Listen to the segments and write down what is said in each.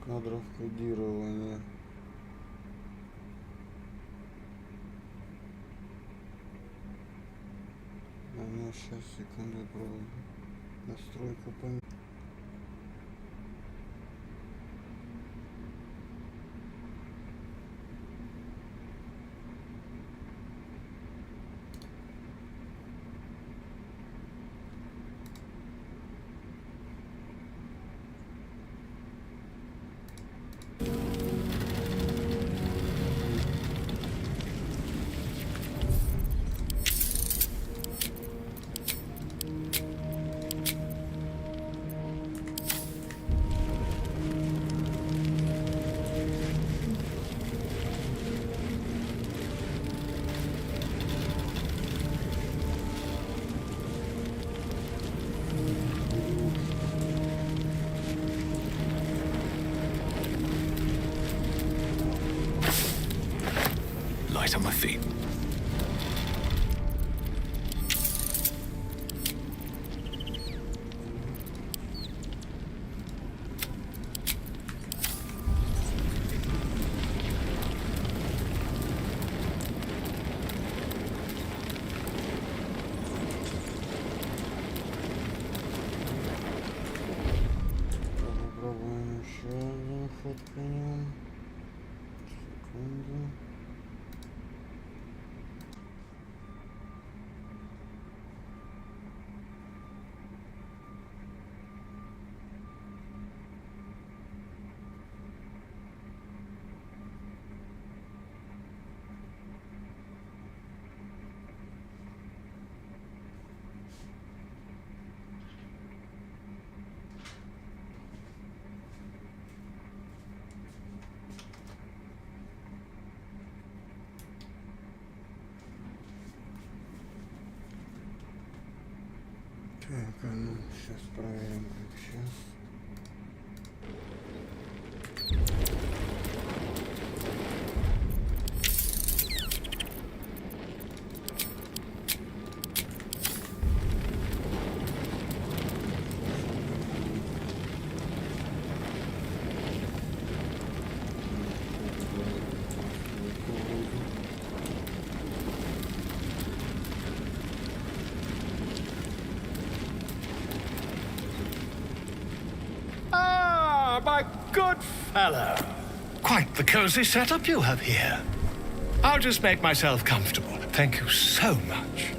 кадров кодирования. У меня сейчас, секунду, пробую. Настройка памяти. On my feet. Попробуем еще один ход по нему. Секунду. Так, а ну, сейчас проверим, как сейчас. My good fellow. Quite the cozy setup you have here. I'll just make myself comfortable. Thank you so much.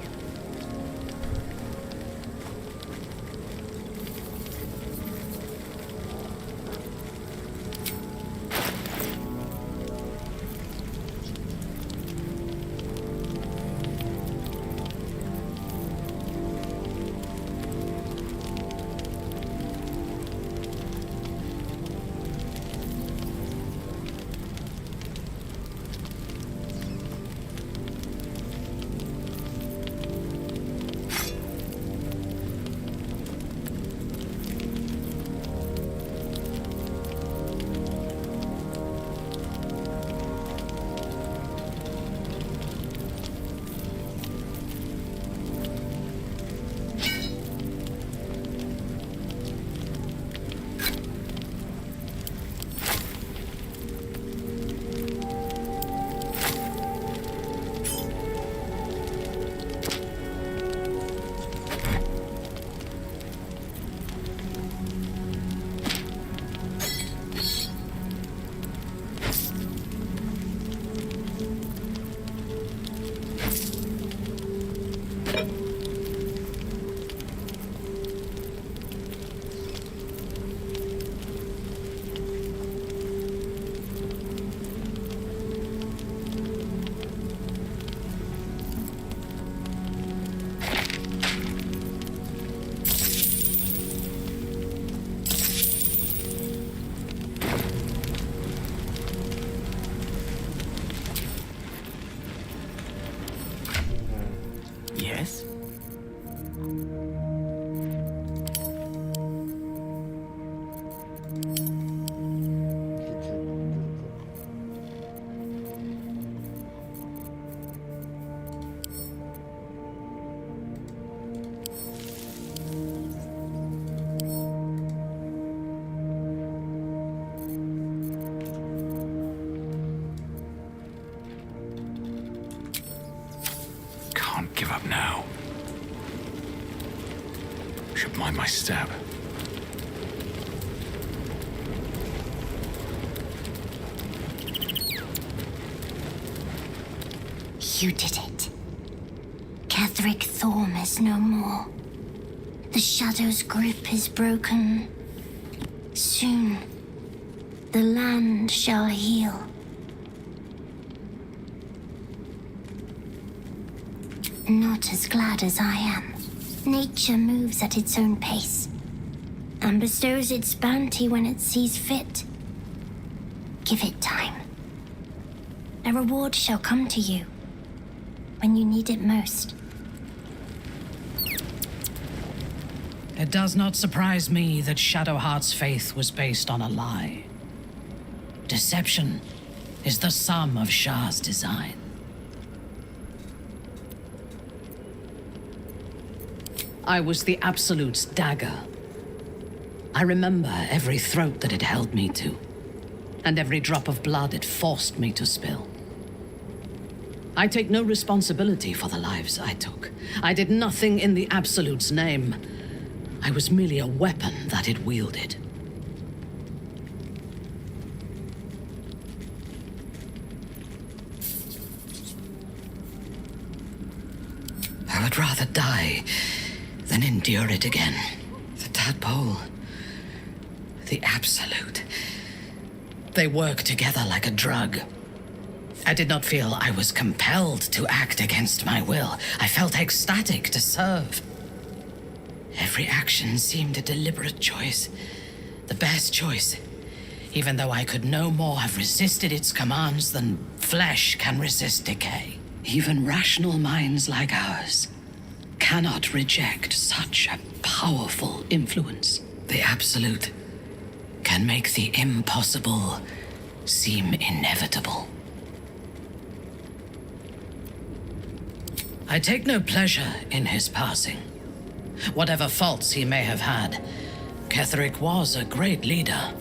mind my step. You did it. Catherick Thorm is no more. The Shadow's grip is broken. Soon, the land shall heal. Not as glad as I am. Nature moves at its own pace and bestows its bounty when it sees fit. Give it time. A reward shall come to you when you need it most. It does not surprise me that Shadowheart's faith was based on a lie. Deception is the sum of Shah's design. I was the Absolute's dagger. I remember every throat that it held me to, and every drop of blood it forced me to spill. I take no responsibility for the lives I took. I did nothing in the Absolute's name. I was merely a weapon that it wielded. I would rather die than endure it again. The tadpole, the Absolute, they work together like a drug. I did not feel I was compelled to act against my will. I felt ecstatic to serve. Every action seemed a deliberate choice, the best choice, even though I could no more have resisted its commands than flesh can resist decay. Even rational minds like ours cannot reject such a powerful influence. The Absolute can make the impossible seem inevitable. I take no pleasure in his passing. Whatever faults he may have had, Catherick was a great leader.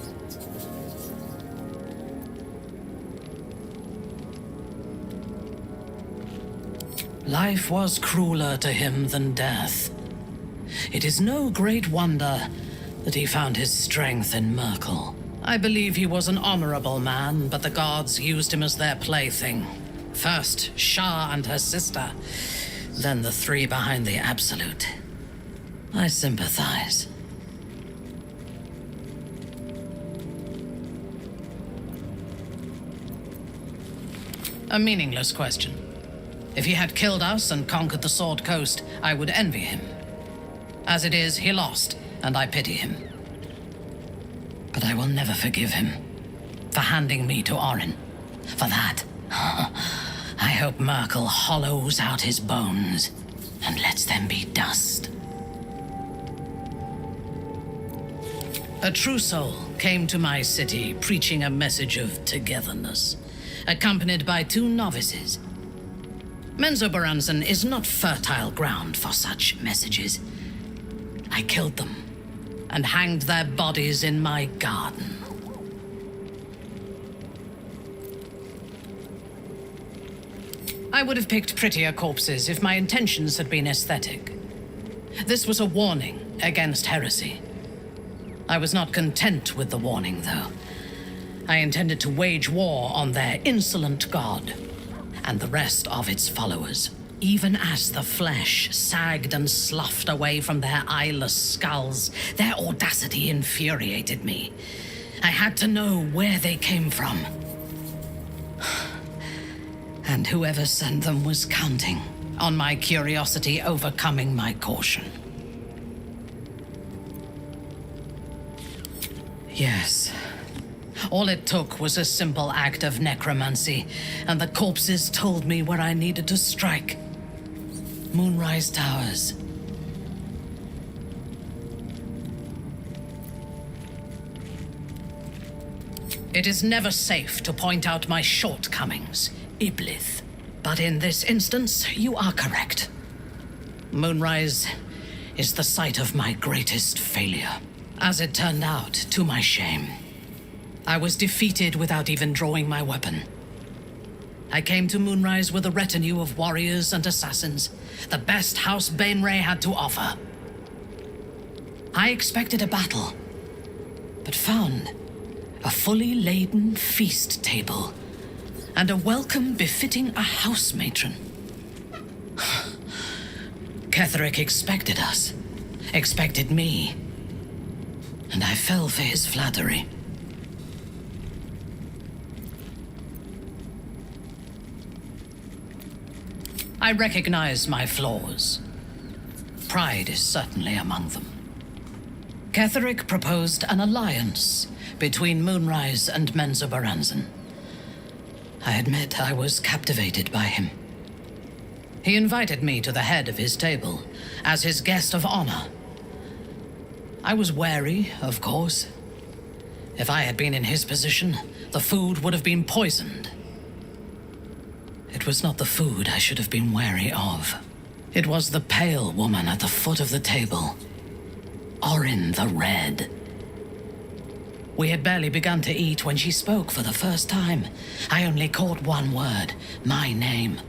Life was crueler to him than death. It is no great wonder that he found his strength in Merkel. I believe he was an honorable man, but the gods used him as their plaything. First, Shah and her sister, then the three behind the Absolute. I sympathize. A meaningless question. If he had killed us and conquered the Sword Coast, I would envy him. As it is, he lost, and I pity him. But I will never forgive him for handing me to Orin. For that, I hope Merkel hollows out his bones and lets them be dust. A true soul came to my city preaching a message of togetherness, accompanied by 2 novices. Menzoberranzan is not fertile ground for such messages. I killed them and hanged their bodies in my garden. I would have picked prettier corpses if my intentions had been aesthetic. This was a warning against heresy. I was not content with the warning, though. I intended to wage war on their insolent god and the rest of its followers. Even as the flesh sagged and sloughed away from their eyeless skulls, their audacity infuriated me. I had to know where they came from. And whoever sent them was counting on my curiosity overcoming my caution. Yes. All it took was a simple act of necromancy, and the corpses told me where I needed to strike. Moonrise Towers. It is never safe to point out my shortcomings, Iblith. But in this instance, you are correct. Moonrise is the site of my greatest failure. As it turned out, to my shame, I was defeated without even drawing my weapon. I came to Moonrise with a retinue of warriors and assassins, the best House Bainray had to offer. I expected a battle, but found a fully laden feast table and a welcome befitting a house matron. Ketheric expected us, expected me, and I fell for his flattery. I recognize my flaws. Pride is certainly among them. Ketheric proposed an alliance between Moonrise and Menzoberranzan. I admit I was captivated by him. He invited me to the head of his table as his guest of honor. I was wary, of course. If I had been in his position, the food would have been poisoned. It was not the food I should have been wary of. It was the pale woman at the foot of the table. Orin the Red. We had barely begun to eat when she spoke for the first time. I only caught one word, my name.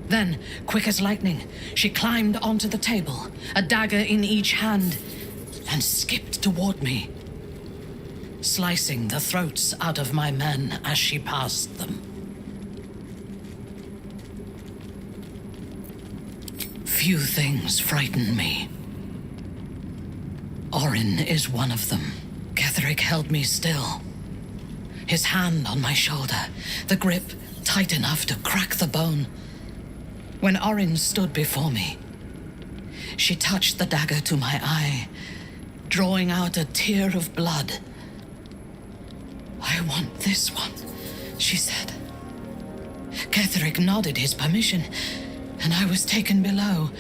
Then, quick as lightning, she climbed onto the table, a dagger in each hand, and skipped toward me, slicing the throats out of my men as she passed them. Few things frighten me. Orin is one of them. Ketheric held me still, his hand on my shoulder, the grip tight enough to crack the bone. When Orin stood before me, she touched the dagger to my eye, drawing out a tear of blood. "I want this one," she said. Ketheric nodded his permission, and I was taken below.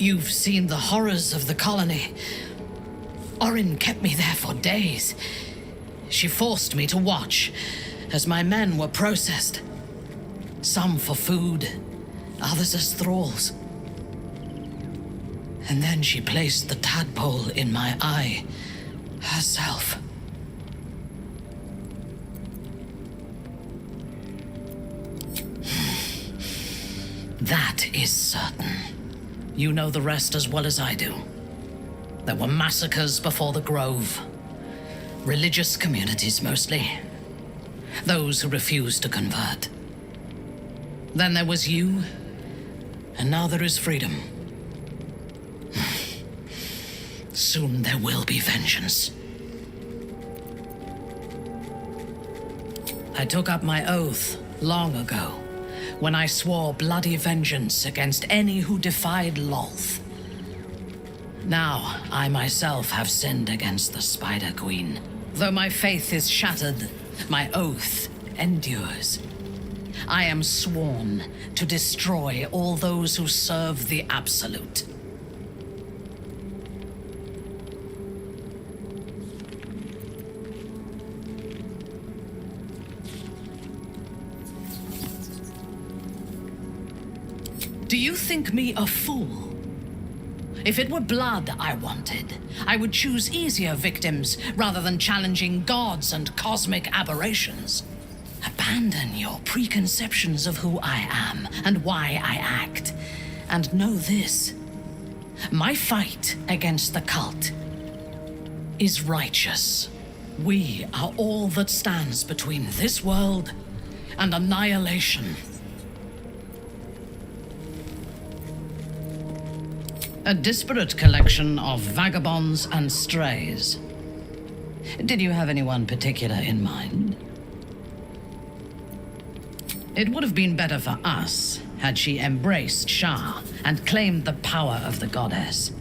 You've seen the horrors of the colony. Orin kept me there for days. She forced me to watch as my men were processed. Some for food, others as thralls. And then she placed the tadpole in my eye herself. That is certain. You know the rest as well as I do. There were massacres before the Grove. Religious communities mostly. Those who refused to convert. Then there was you, and now there is freedom. Soon there will be vengeance. I took up my oath long ago, when I swore bloody vengeance against any who defied Lolth. Now, I myself have sinned against the Spider Queen. Though my faith is shattered, my oath endures. I am sworn to destroy all those who serve the Absolute. Do you think me a fool? If it were blood I wanted, I would choose easier victims rather than challenging gods and cosmic aberrations. Abandon your preconceptions of who I am and why I act. And know this. My fight against the cult is righteous. We are all that stands between this world and annihilation. A disparate collection of vagabonds and strays. Did you have anyone particular in mind? It would have been better for us had she embraced Shah and claimed the power of the goddess.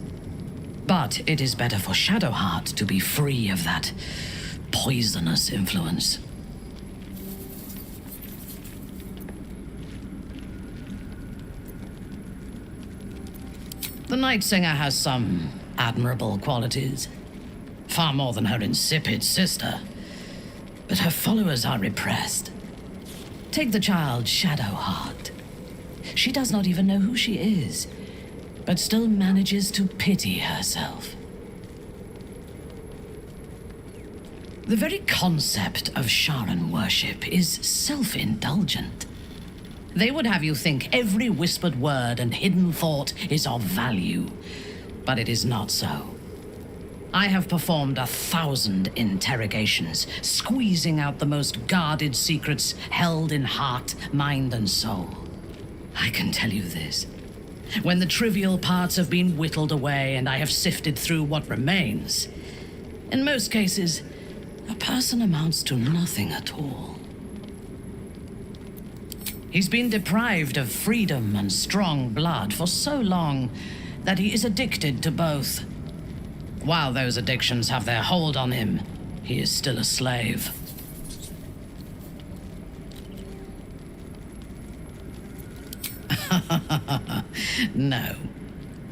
But it is better for Shadowheart to be free of that poisonous influence. The Night Singer has some admirable qualities. Far more than her insipid sister. But her followers are repressed. Take the child Shadowheart. She does not even know who she is, but still manages to pity herself. The very concept of Sharan worship is self-indulgent. They would have you think every whispered word and hidden thought is of value, but it is not so. I have performed 1,000 interrogations, squeezing out the most guarded secrets held in heart, mind, and soul. I can tell you this. When the trivial parts have been whittled away and I have sifted through what remains, in most cases, a person amounts to nothing at all. He's been deprived of freedom and strong blood for so long that he is addicted to both. While those addictions have their hold on him, he is still a slave. No.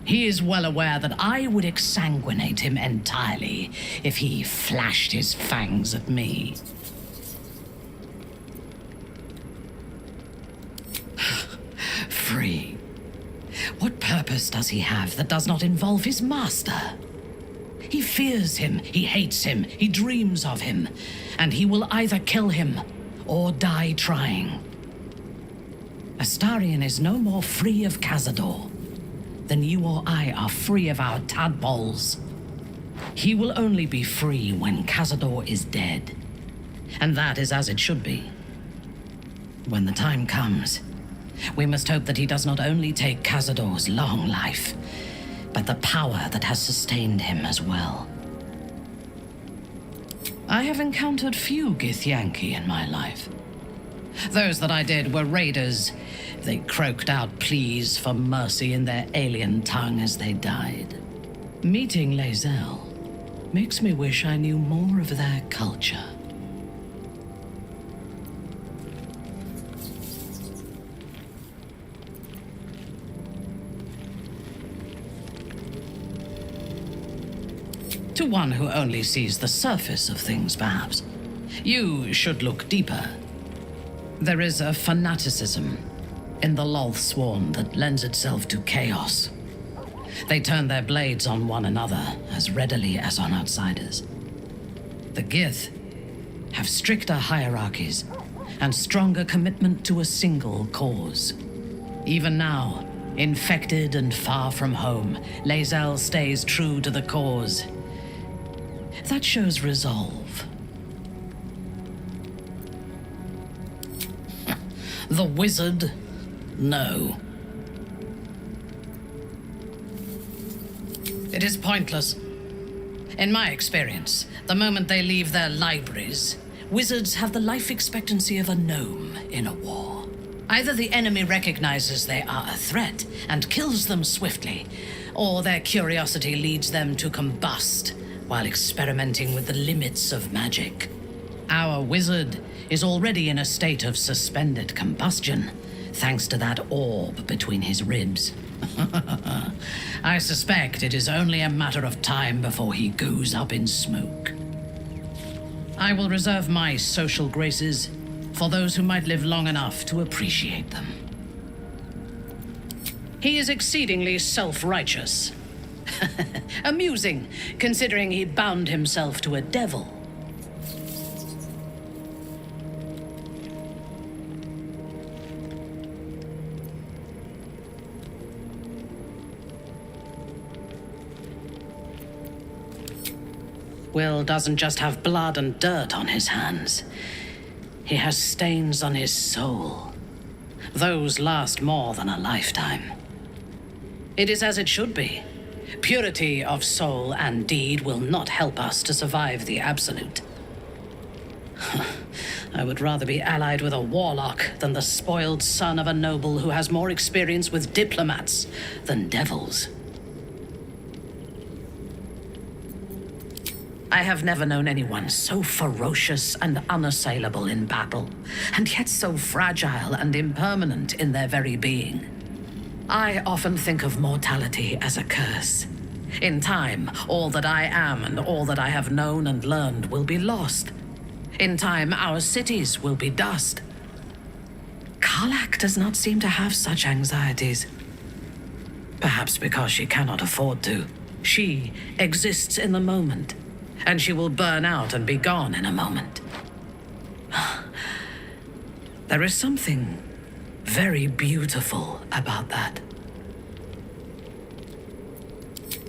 He is well aware that I would exsanguinate him entirely if he flashed his fangs at me. Free. What purpose does he have that does not involve his master? He fears him, he hates him, he dreams of him, and he will either kill him or die trying. Astarion is no more free of Cazador than you or I are free of our tadpoles. He will only be free when Cazador is dead, and that is as it should be. When the time comes, we must hope that he does not only take Cazador's long life, but the power that has sustained him as well. I have encountered few Githyanki in my life. Those that I did were raiders. They croaked out pleas for mercy in their alien tongue as they died. Meeting Lae'zel makes me wish I knew more of their culture. To one who only sees the surface of things, perhaps, you should look deeper. There is a fanaticism in the Lothsworn that lends itself to chaos. They turn their blades on one another as readily as on outsiders. The Gith have stricter hierarchies and stronger commitment to a single cause. Even now, infected and far from home, Lae'zel stays true to the cause. That shows resolve. The wizard? No. It is pointless. In my experience, the moment they leave their libraries, wizards have the life expectancy of a gnome in a war. Either the enemy recognizes they are a threat and kills them swiftly, or their curiosity leads them to combust while experimenting with the limits of magic. Our wizard is already in a state of suspended combustion, thanks to that orb between his ribs. I suspect it is only a matter of time before he goes up in smoke. I will reserve my social graces for those who might live long enough to appreciate them. He is exceedingly self-righteous. Amusing, considering he bound himself to a devil. Will doesn't just have blood and dirt on his hands. He has stains on his soul. Those last more than a lifetime. It is as it should be. Purity of soul and deed will not help us to survive the absolute. I would rather be allied with a warlock than the spoiled son of a noble who has more experience with diplomats than devils. I have never known anyone so ferocious and unassailable in battle, and yet so fragile and impermanent in their very being. I often think of mortality as a curse. In time, all that I am and all that I have known and learned will be lost. In time, our cities will be dust. Karlach does not seem to have such anxieties. Perhaps because she cannot afford to. She exists in the moment, and she will burn out and be gone in a moment. There is something very beautiful about that.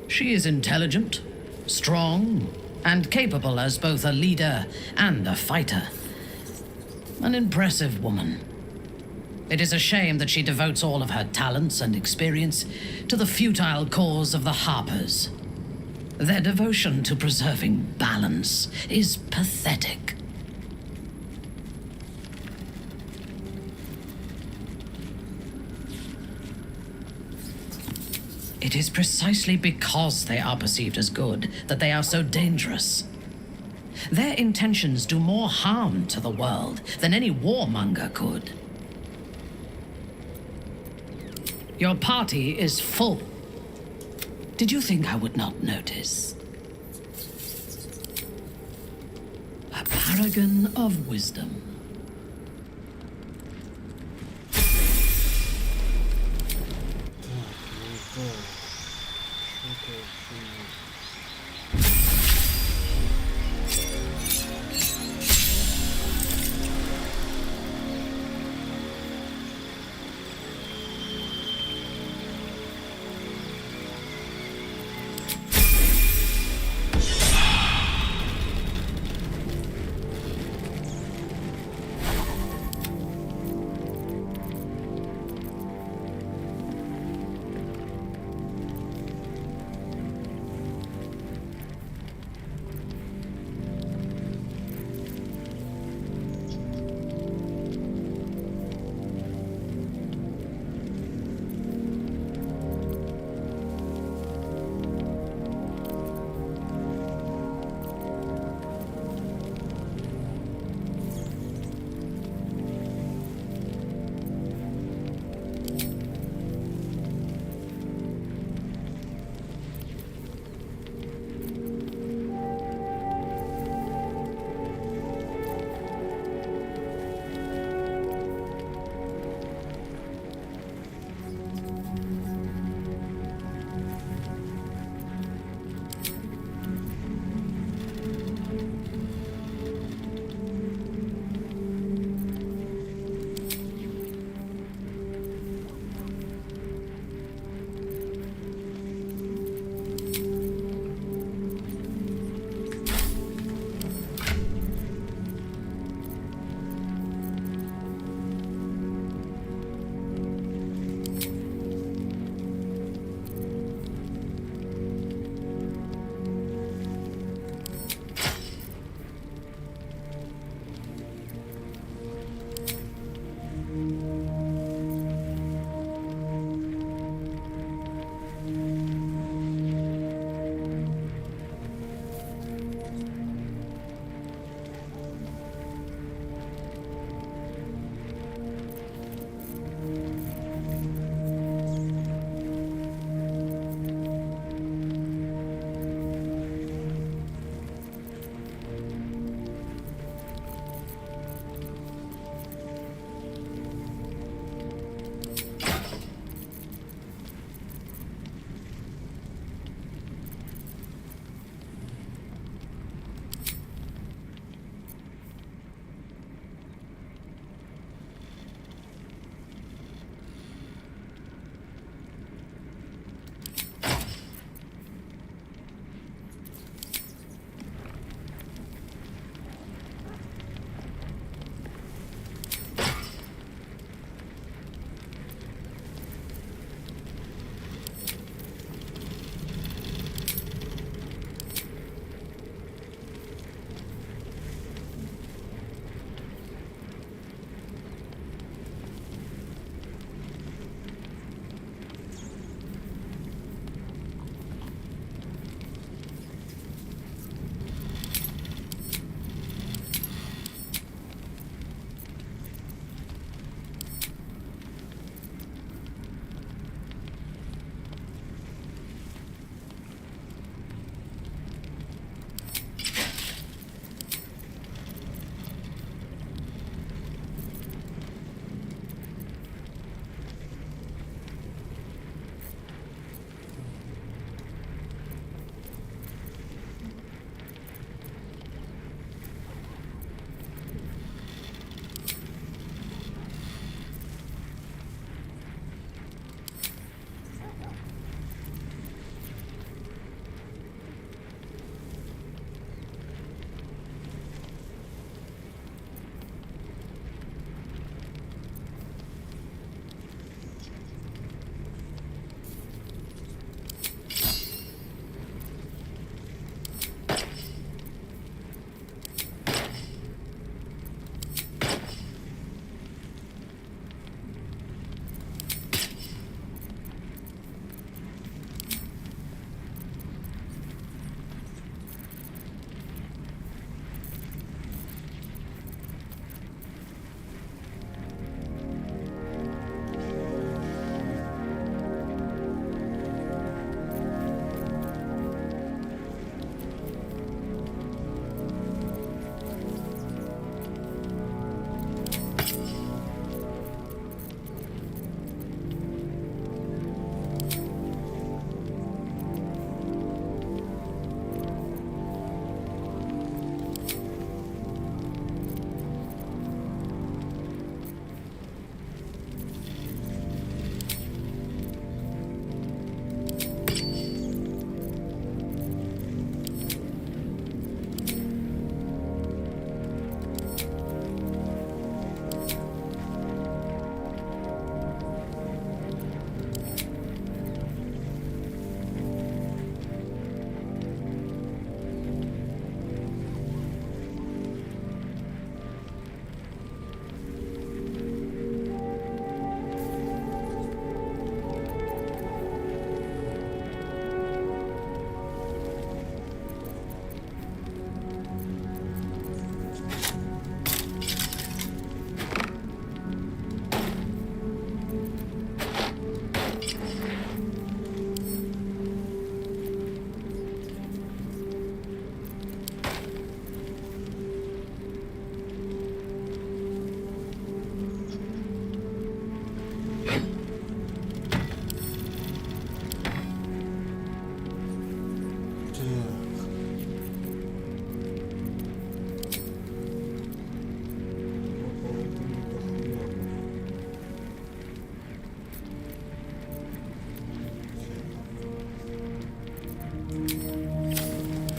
She is intelligent, strong, and capable as both a leader and a fighter. An impressive woman. It is a shame that she devotes all of her talents and experience to the futile cause of the Harpers. Their devotion to preserving balance is pathetic. It is precisely because they are perceived as good that they are so dangerous. Their intentions do more harm to the world than any warmonger could. Your party is full. Did you think I would not notice? A paragon of wisdom.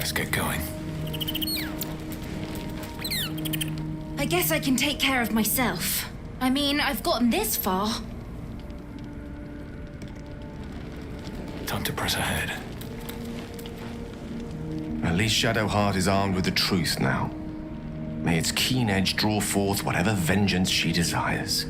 Let's get going. I guess I can take care of myself. I mean, I've gotten this far. Time to press ahead. At least Shadowheart is armed with the truth now. May its keen edge draw forth whatever vengeance she desires.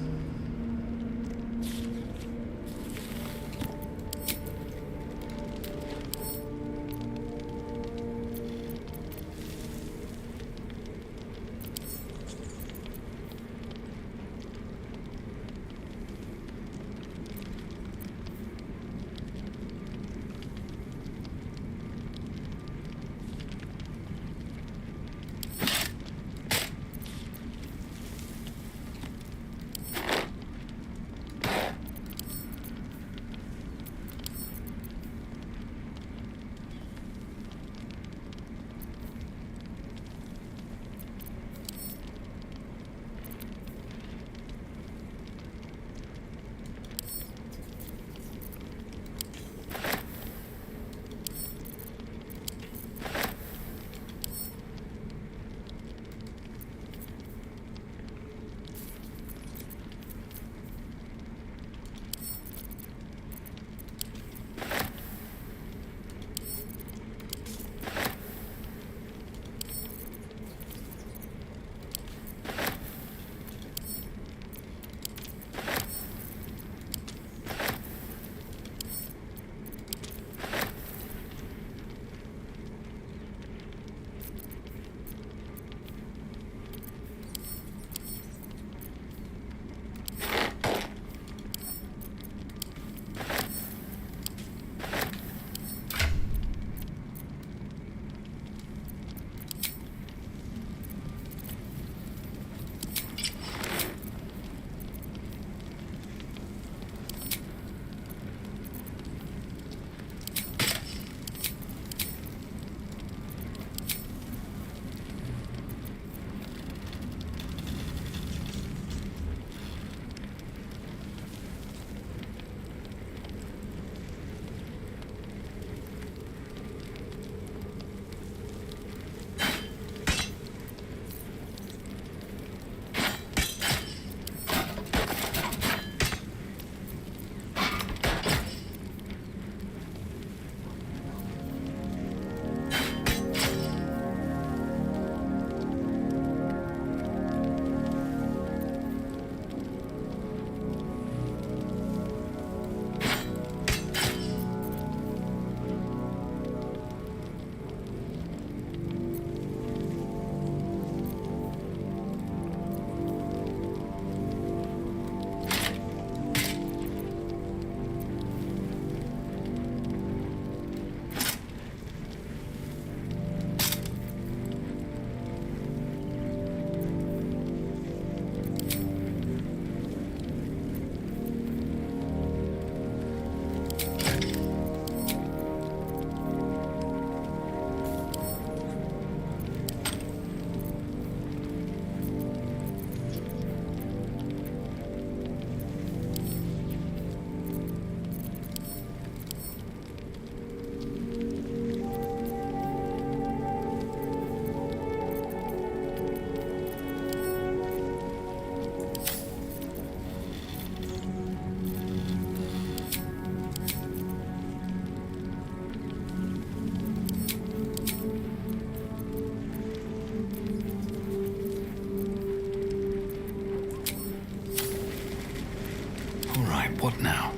What now?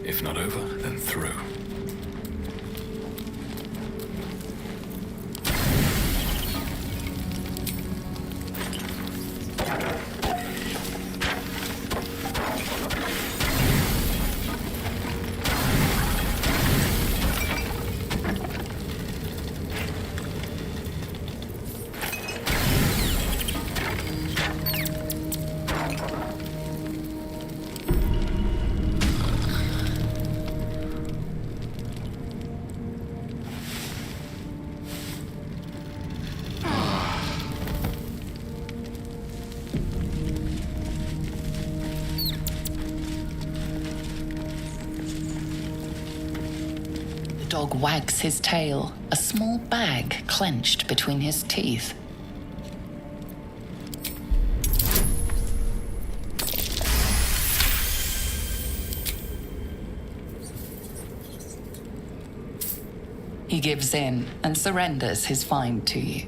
If not over, then through. dog wags his tail, a small bag clenched between his teeth. He gives in and surrenders his find to you.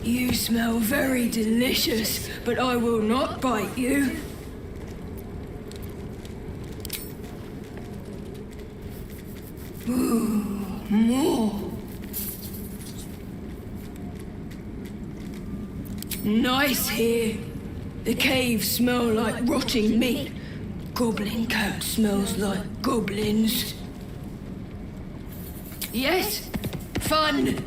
You smell very delicious, but I will not bite you. Ooh, more. Nice here. The caves smell like rotting meat. Goblin coat smells like goblins. Yes, fun.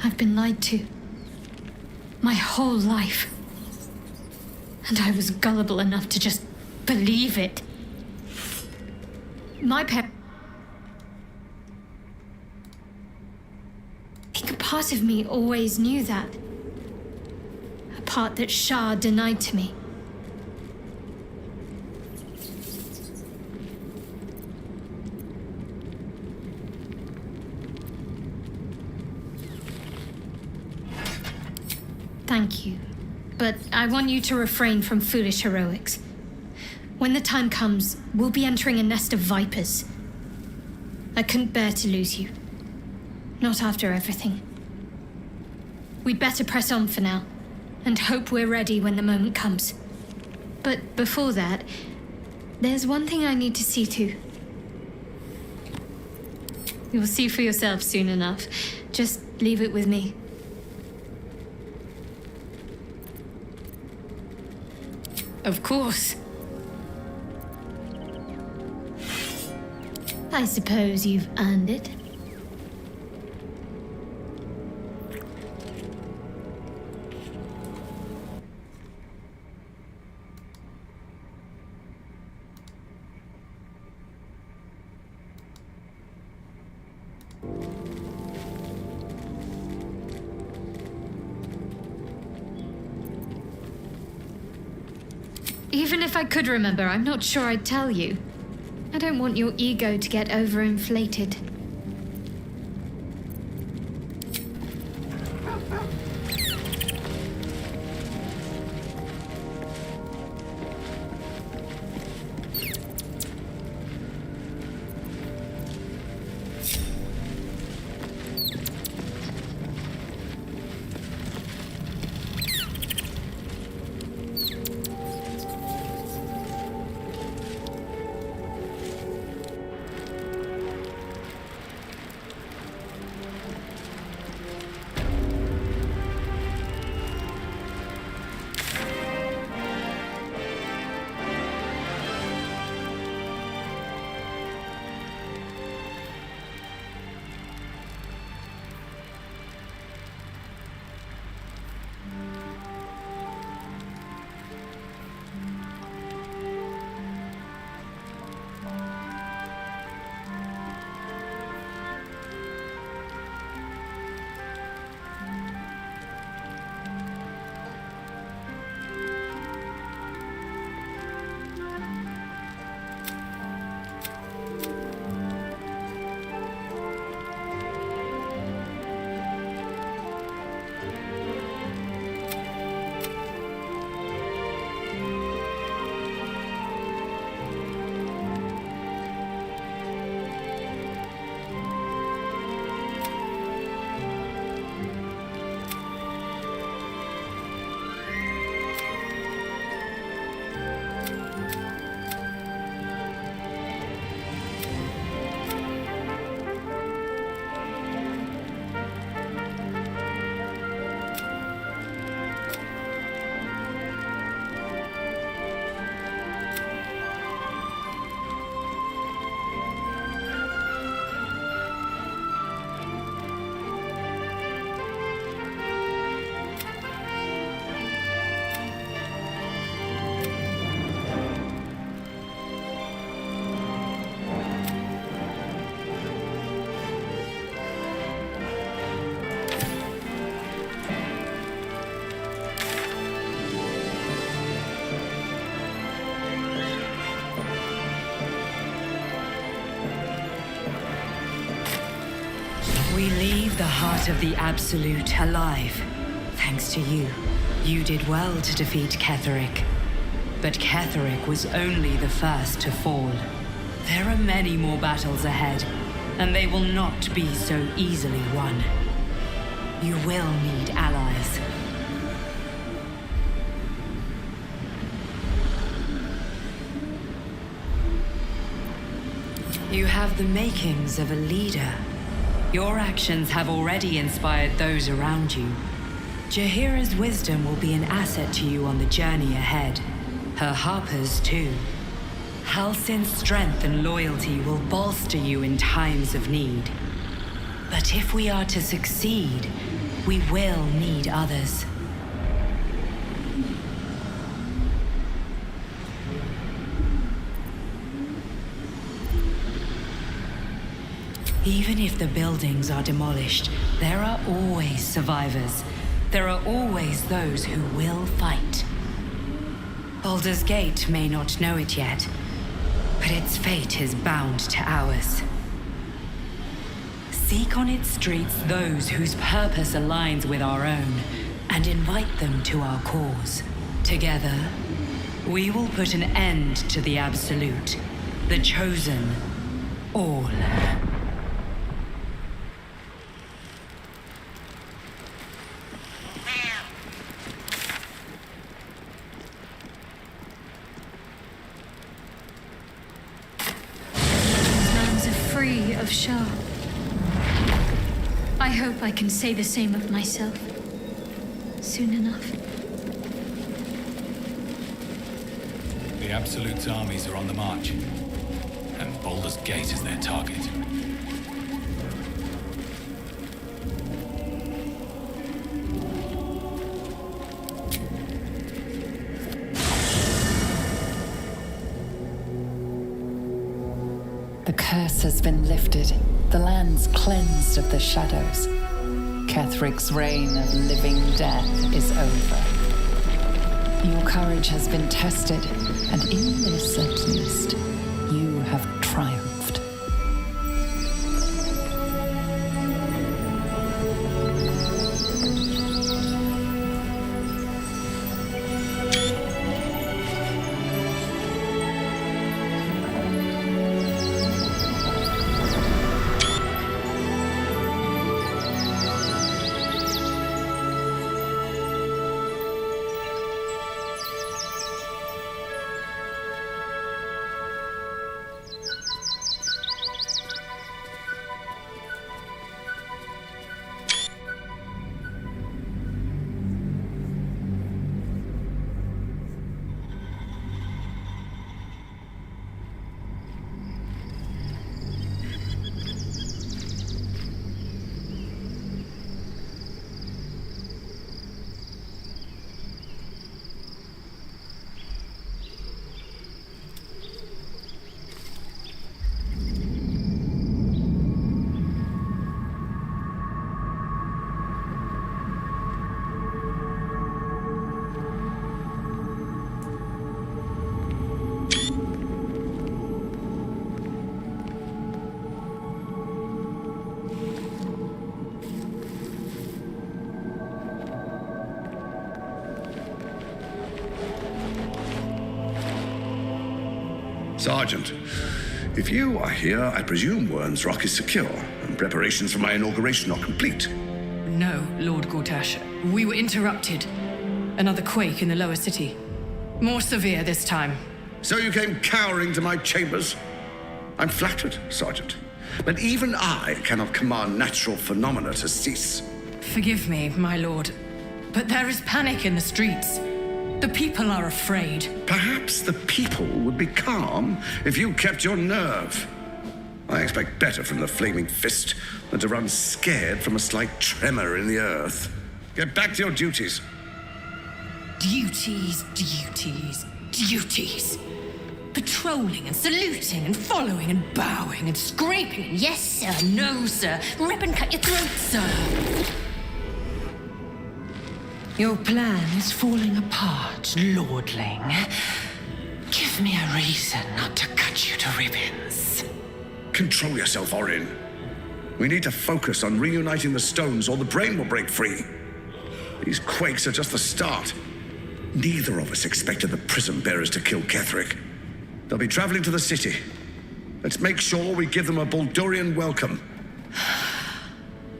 I've been lied to. My whole life. And I was gullible enough to just believe it. My parents... I think a part of me always knew that. A part that Shah denied to me. Thank you. But I want you to refrain from foolish heroics. When the time comes, we'll be entering a nest of vipers. I couldn't bear to lose you. Not after everything. We'd better press on for now, and hope we're ready when the moment comes. But before that, there's one thing I need to see to. You'll see for yourself soon enough. Just leave it with me. Of course. I suppose you've earned it. Even if I could remember, I'm not sure I'd tell you. I don't want your ego to get overinflated. part of the Absolute alive. Thanks to you. You did well to defeat Ketheric. But Ketheric was only the first to fall. There are many more battles ahead, and they will not be so easily won. You will need allies. You have the makings of a leader. Your actions have already inspired those around you. Jahira's wisdom will be an asset to you on the journey ahead. Her harpers, too. Halsin's strength and loyalty will bolster you in times of need. But if we are to succeed, we will need others. Even if the buildings are demolished, there are always survivors. There are always those who will fight. Baldur's Gate may not know it yet, but its fate is bound to ours. Seek on its streets those whose purpose aligns with our own, and invite them to our cause. Together, we will put an end to the Absolute, the Chosen, all. Of Shah. I hope I can say the same of myself soon enough. The Absolute's armies are on the march, and Baldur's Gate is their target. The curse has been lifted, the lands cleansed of the shadows. Ketheric's reign of living death is over. Your courage has been tested, and in this at least, you have triumphed. Sergeant, if you are here, I presume Wern's Rock is secure, and preparations for my inauguration are complete. No, Lord Gortash. We were interrupted. Another quake in the lower city. More severe this time. So you came cowering to my chambers? I'm flattered, Sergeant. But even I cannot command natural phenomena to cease. Forgive me, my lord, but there is panic in the streets. The people are afraid. Perhaps the people would be calm if you kept your nerve. I expect better from the flaming fist than to run scared from a slight tremor in the earth. Get back to your duties. Duties, duties, duties. Patrolling and saluting and following and bowing and scraping. Yes, sir. No, sir. Rip and cut your throat, sir. Your plan is falling apart, lordling. Give me a reason not to cut you to ribbons. Control yourself, Orin. We need to focus on reuniting the stones or the brain will break free. These quakes are just the start. Neither of us expected the prison bearers to kill Ketheric. They'll be traveling to the city. Let's make sure we give them a Baldurian welcome.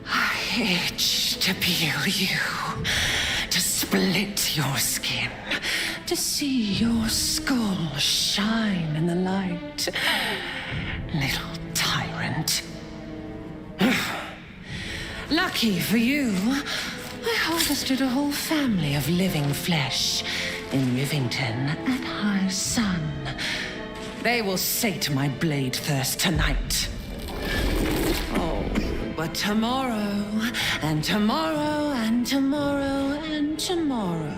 I itch to peel you, to split your skin, to see your skull shine in the light. Little tyrant. Lucky for you, I harvested a whole family of living flesh in Rivington at high sun. They will sate my blade thirst tonight. Oh, but tomorrow, and tomorrow, and tomorrow, and tomorrow,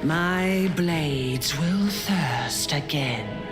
my blades will thirst again.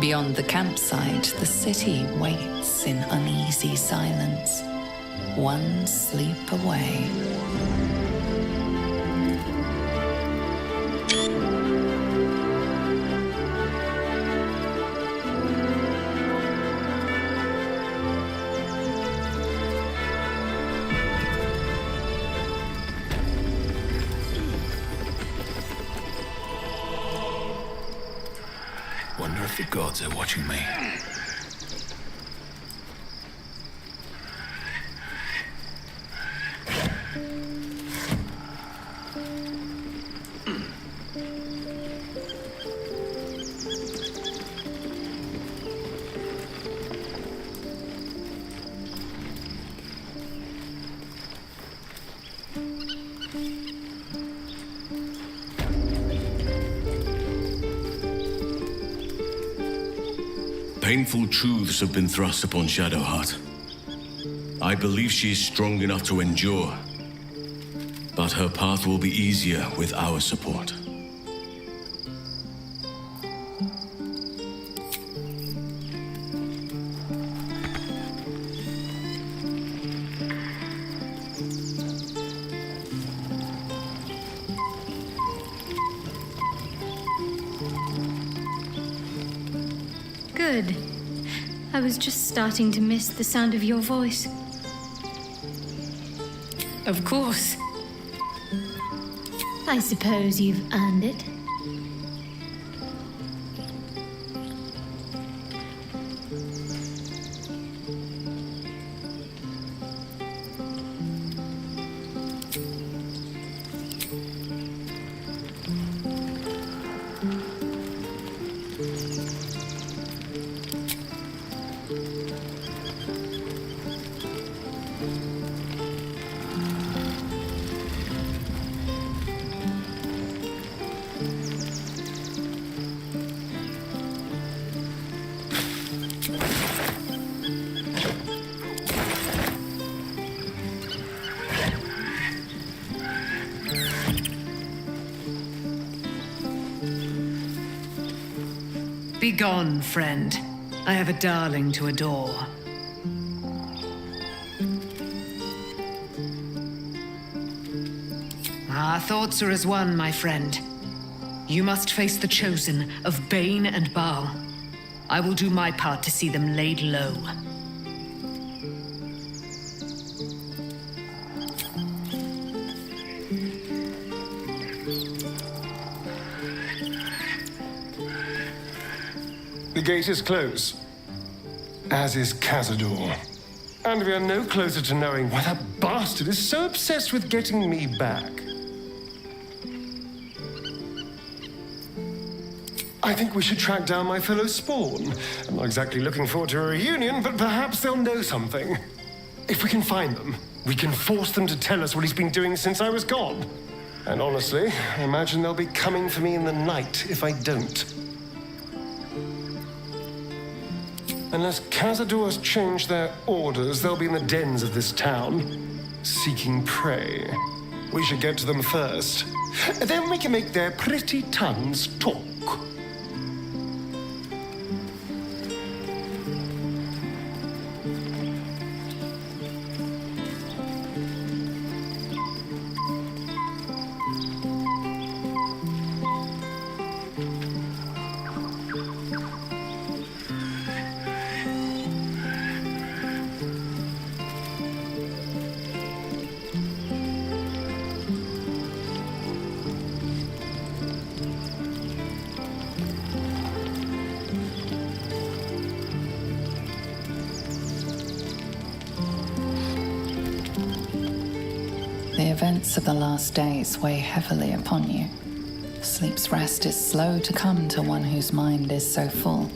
Beyond the campsite, the city waits in uneasy silence, one sleep away. Wonder if the gods are watching me. Painful truths have been thrust upon Shadowheart. I believe she is strong enough to endure, but her path will be easier with our support. Good. I was just starting to miss the sound of your voice. Of course. I suppose you've earned it. Begone, friend. I have a darling to adore. Our thoughts are as one, my friend. You must face the chosen of Bane and Baal. I will do my part to see them laid low. The gate is closed, as is Cazador. And we are no closer to knowing why that bastard is so obsessed with getting me back. I think we should track down my fellow spawn. I'm not exactly looking forward to a reunion, but perhaps they'll know something. If we can find them, we can force them to tell us what he's been doing since I was gone. And honestly, I imagine they'll be coming for me in the night if I don't. Unless Cazador has changed their orders, they'll be in the dens of this town, seeking prey. We should get to them first. Then we can make their pretty tongues talk. The events of the last days weigh heavily upon you. Sleep's rest is slow to come to one whose mind is so full.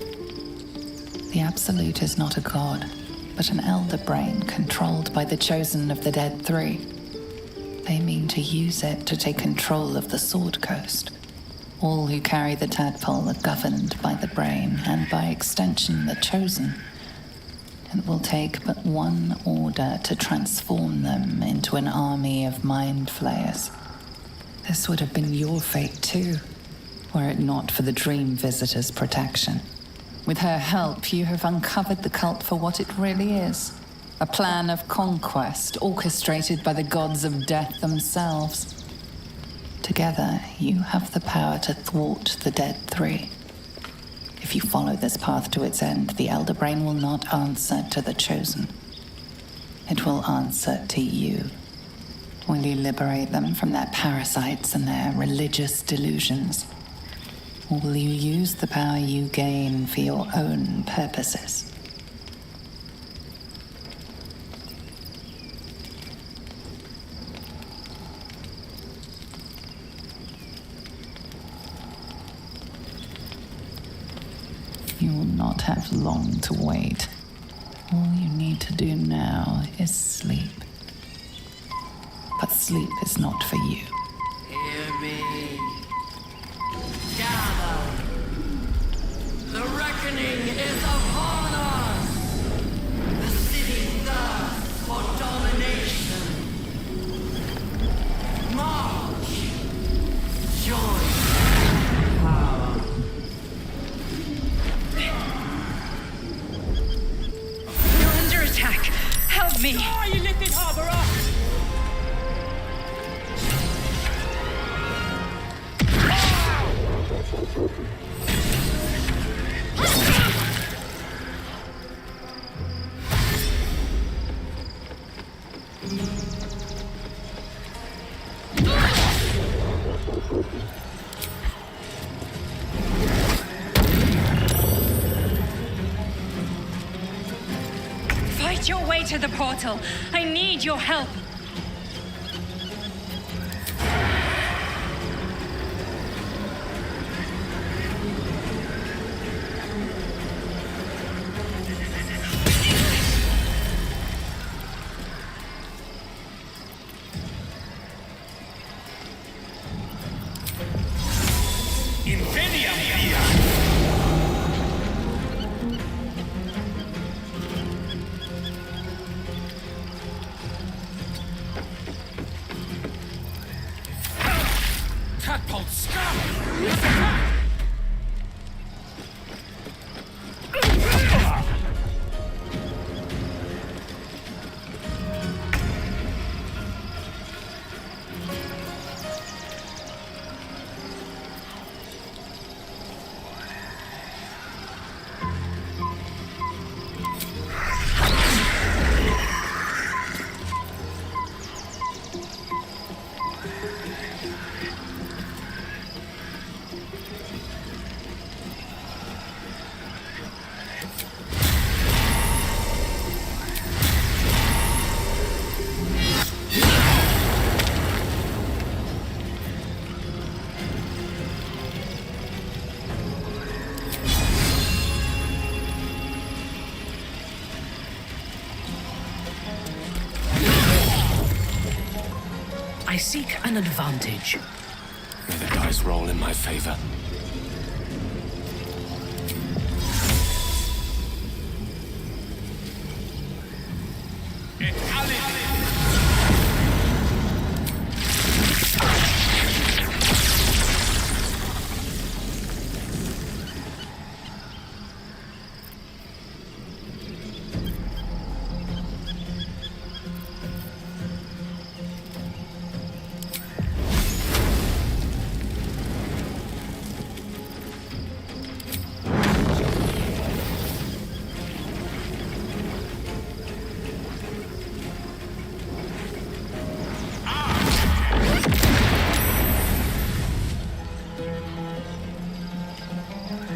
The Absolute is not a god, but an elder brain controlled by the chosen of the Dead Three. They mean to use it to take control of the Sword Coast. All who carry the tadpole are governed by the brain, and by extension the chosen. It will take but one order to transform them into an army of mind flayers. This would have been your fate too, were it not for the Dream Visitor's protection. With her help, you have uncovered the cult for what it really is. A plan of conquest orchestrated by the gods of death themselves. Together, you have the power to thwart the Dead Three. If you follow this path to its end, the Elder Brain will not answer to the Chosen. It will answer to you. Will you liberate them from their parasites and their religious delusions? Or will you use the power you gain for your own purposes? You will not have long to wait. All you need to do now is sleep. But sleep is not for you. Hear me. Gather. The reckoning is upon us. The city thirsts for domination. March. Join. Power. You're under attack. Help me. Die, you lifted harborer! Fight your way to the portal. I need your help. I seek an advantage. May the dice roll in my favor.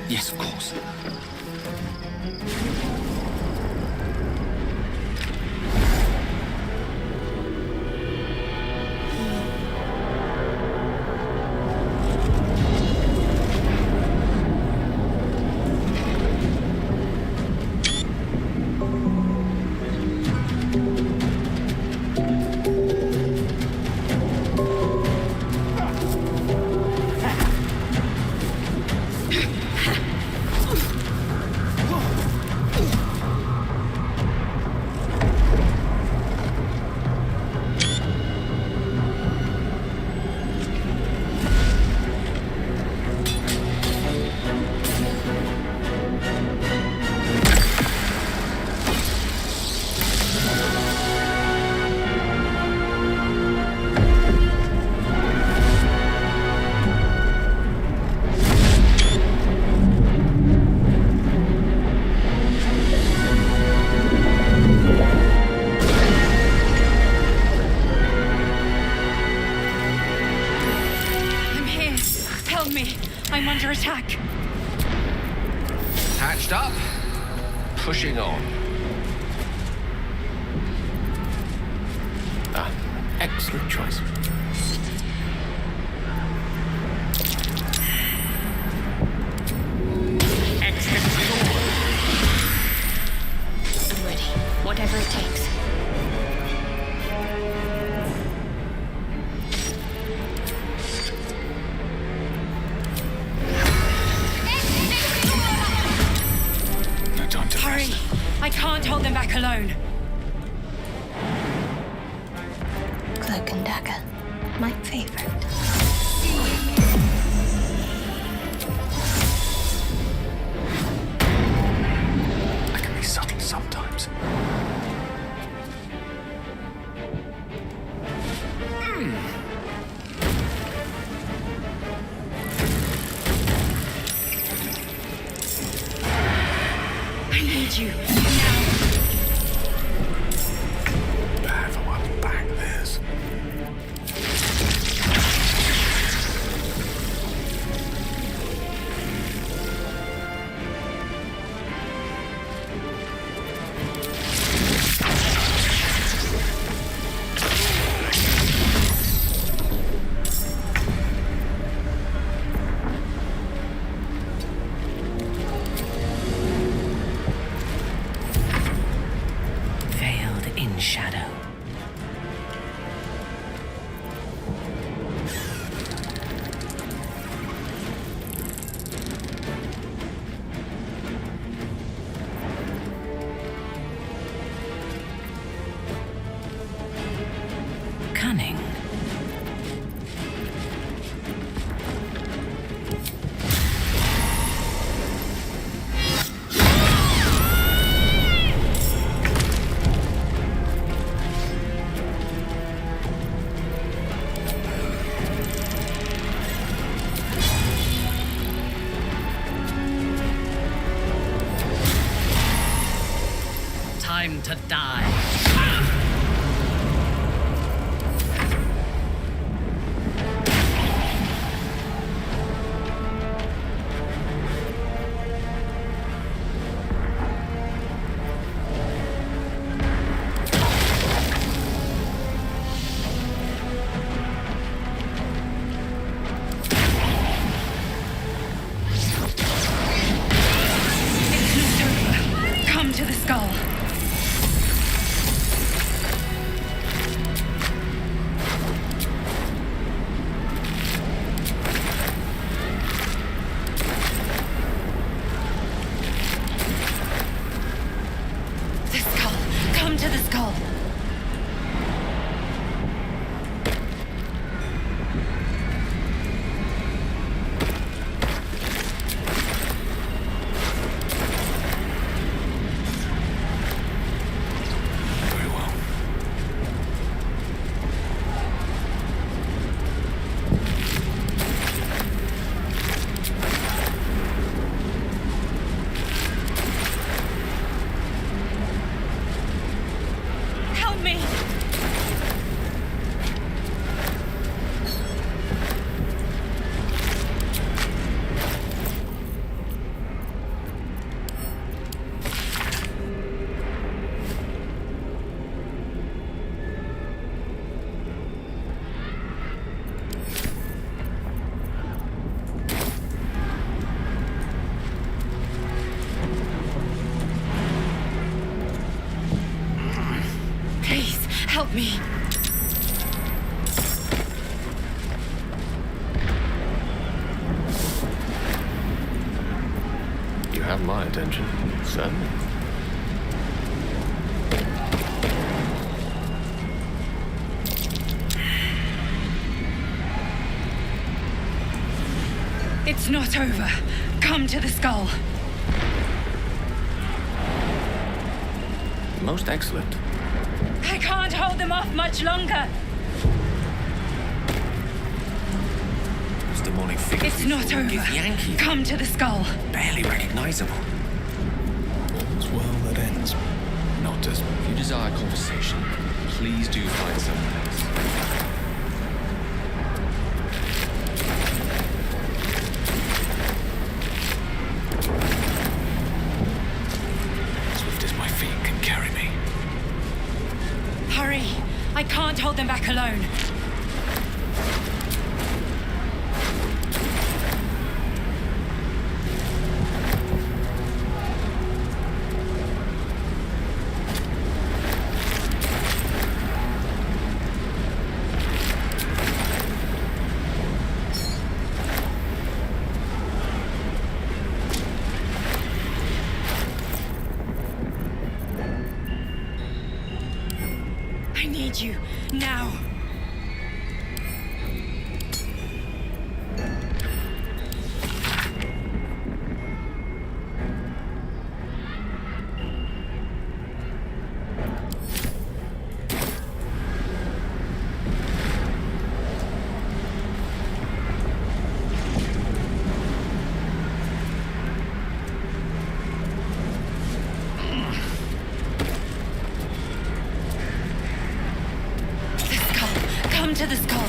Yes, of course. Attack! Hatched up, pushing on. Ah, excellent choice. I'm ready. Whatever it takes. Hurry! I can't hold them back alone. Cloak and dagger. My favorite. I can be subtle sometimes. I need you. Bad for my back, Liz. Shadow. Cunning. Time to die. Come to the skull. skull. Help me. You have my attention, certainly. It's not over. Come to the skull. Most excellent. I can't hold them off much longer. Those demonic figures. It's not over. Yankee. Come to the skull. Barely recognizable. All's well that ends. Not as... If you desire conversation, please do find someone else. Swift as my feet can carry me. Hurry! I can't hold them back alone. I need you, now. Come to the skull.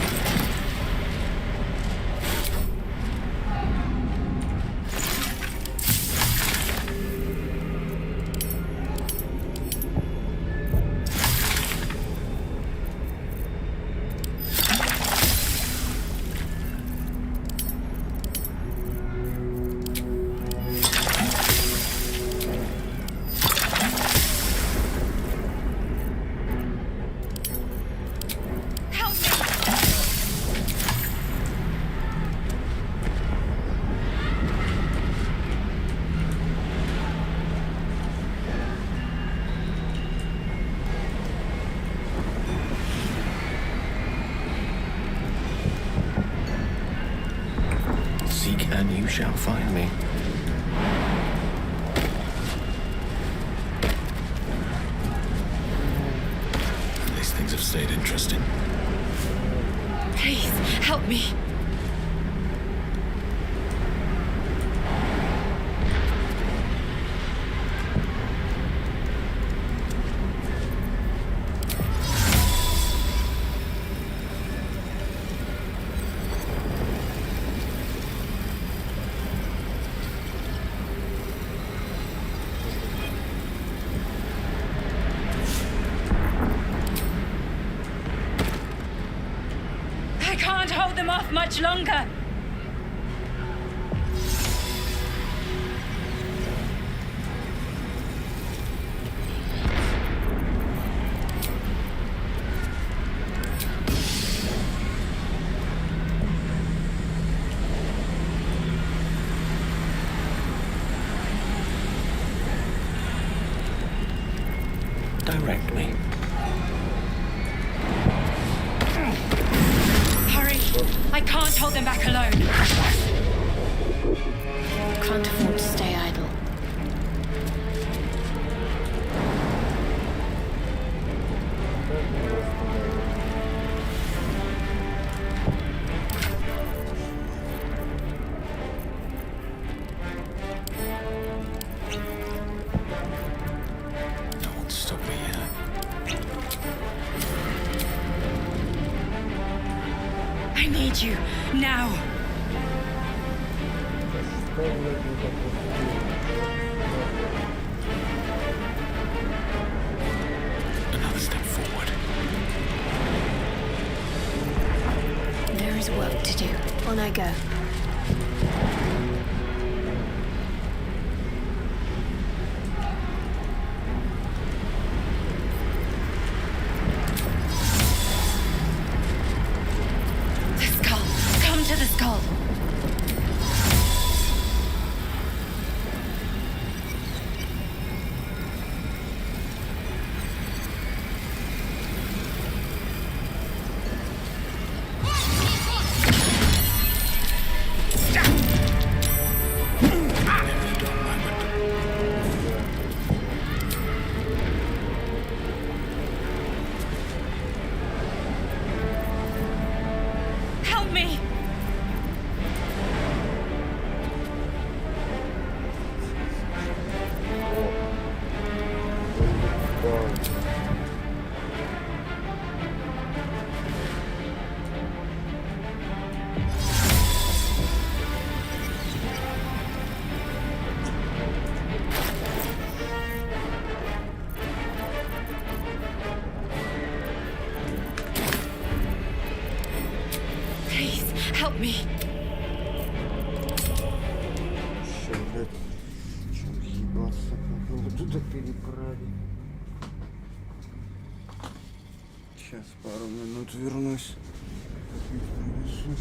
Seek and you shall find me. These things have stayed interesting. Please, help me. I can't hold them off much longer. Direct me. them back alone. Can't afford to stay idle. No one stop me here. I need you now. Another step forward. There is work to do. On I go. The skull. Come to the skull. Help me. Please, help me. Ща, блядь, чем ебаться, как его туда переправить. Сейчас, пару минут вернусь. Принесу.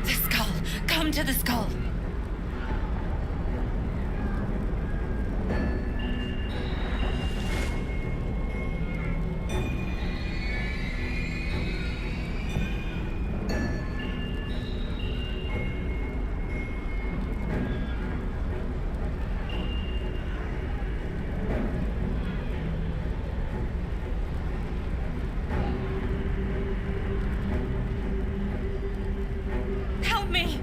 The skull. Come to the skull. Help me.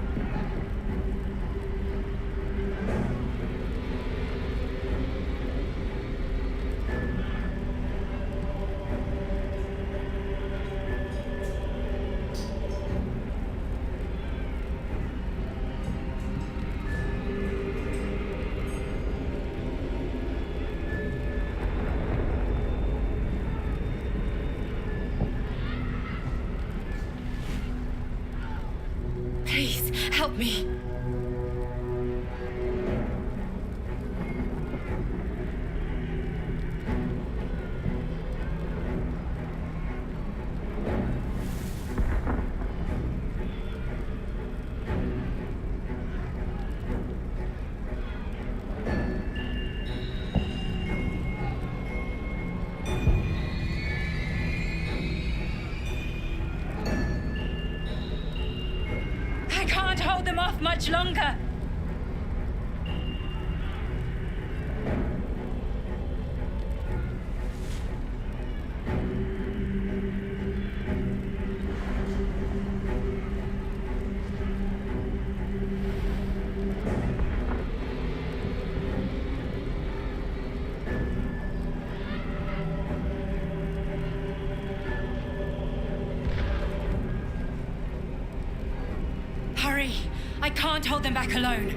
Please, help me. I can't hold them off much longer. Hurry! I can't hold them back alone.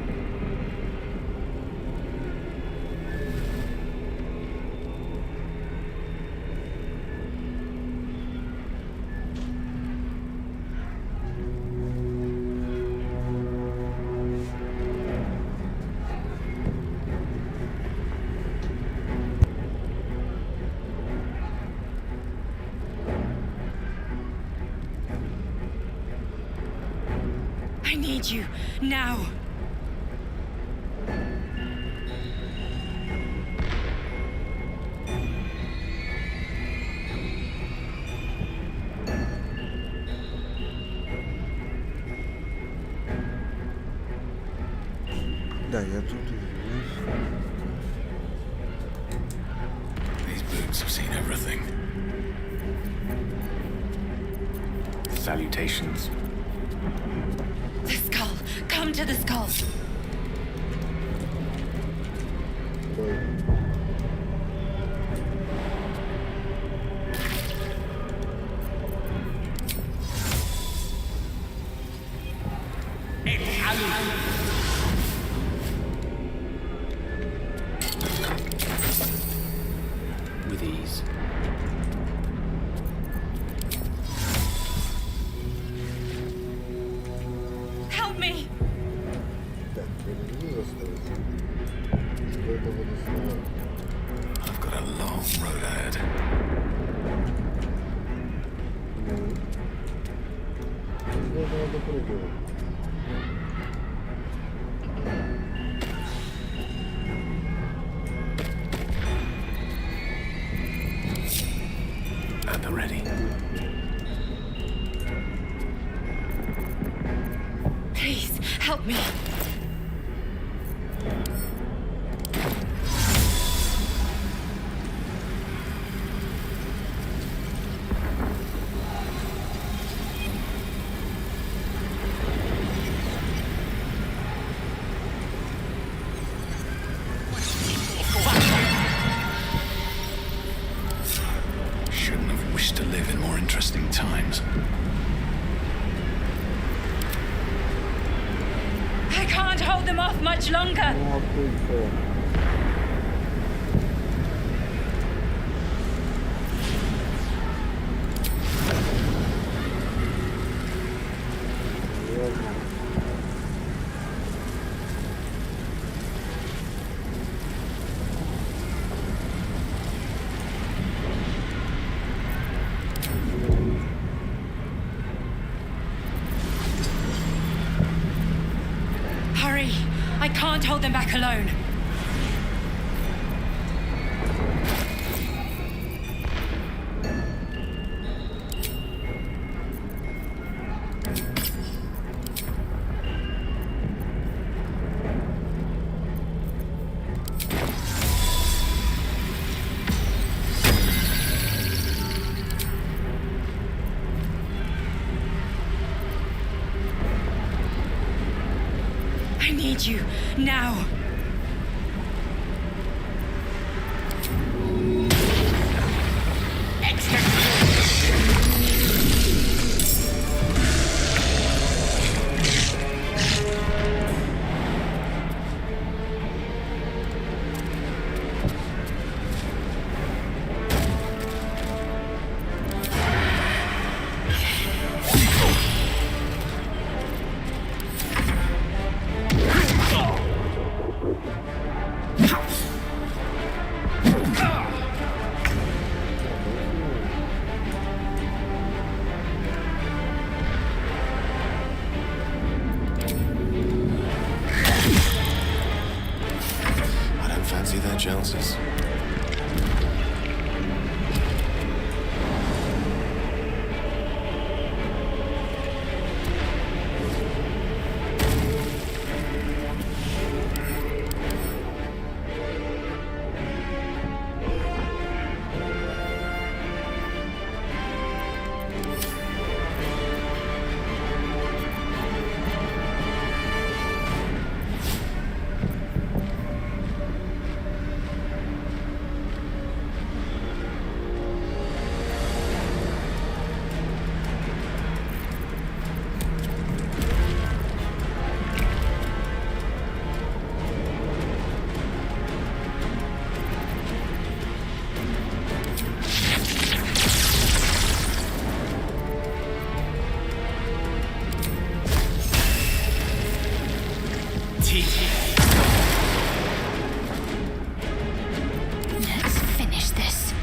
I need you now. Да, я тут извиняюсь. These boots have seen everything. Salutations. The skull! Come to the skull! With ease. Help me! Так, переведу заставить. Сколько буду снимать? I've got a long road ahead. Ну. Здесь должен допрыгивать. At the ready. Please, help me! Shouldn't have wished to live in more interesting times. I can't hold them off much longer! Ну, а ты Hurry! I can't hold them back alone. I need you now. Fancy their chances. Let's finish this.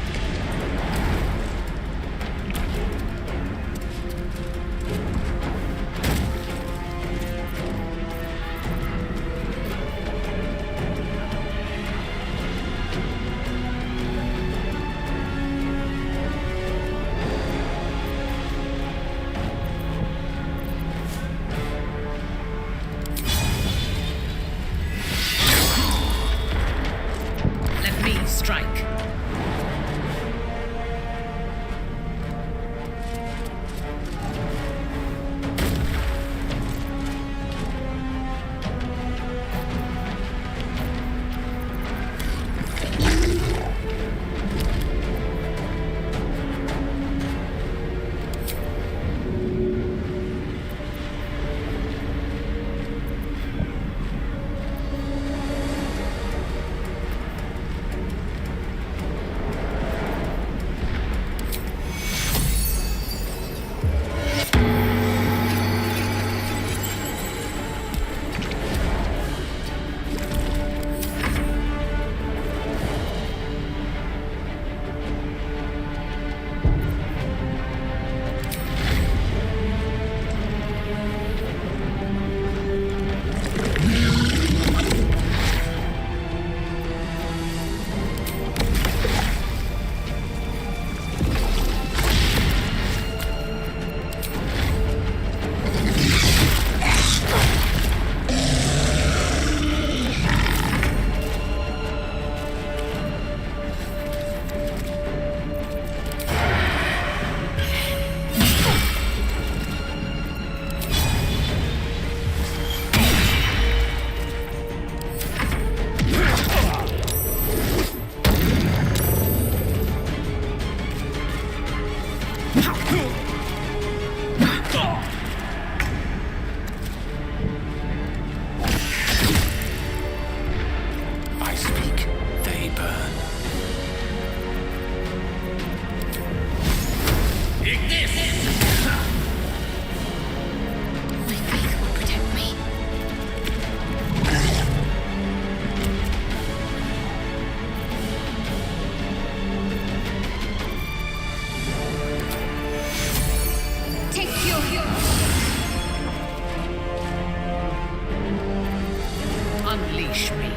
Unleash me.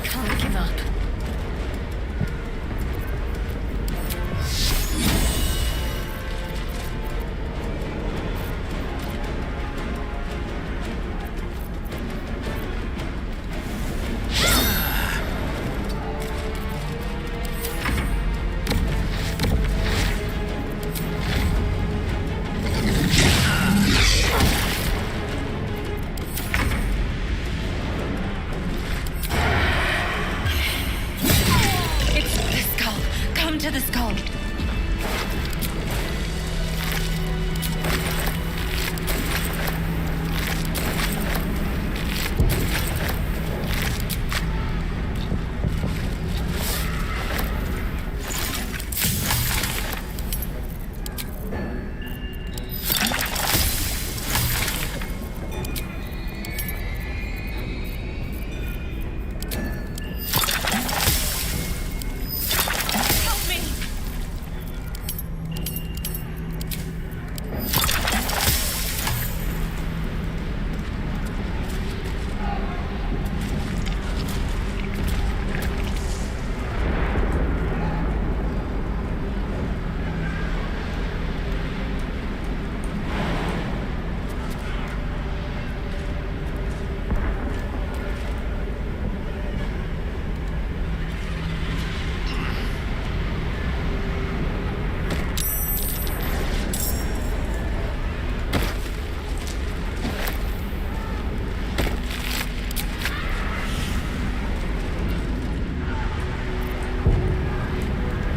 Can't give up. It's the skull. Come to the skull. Help me.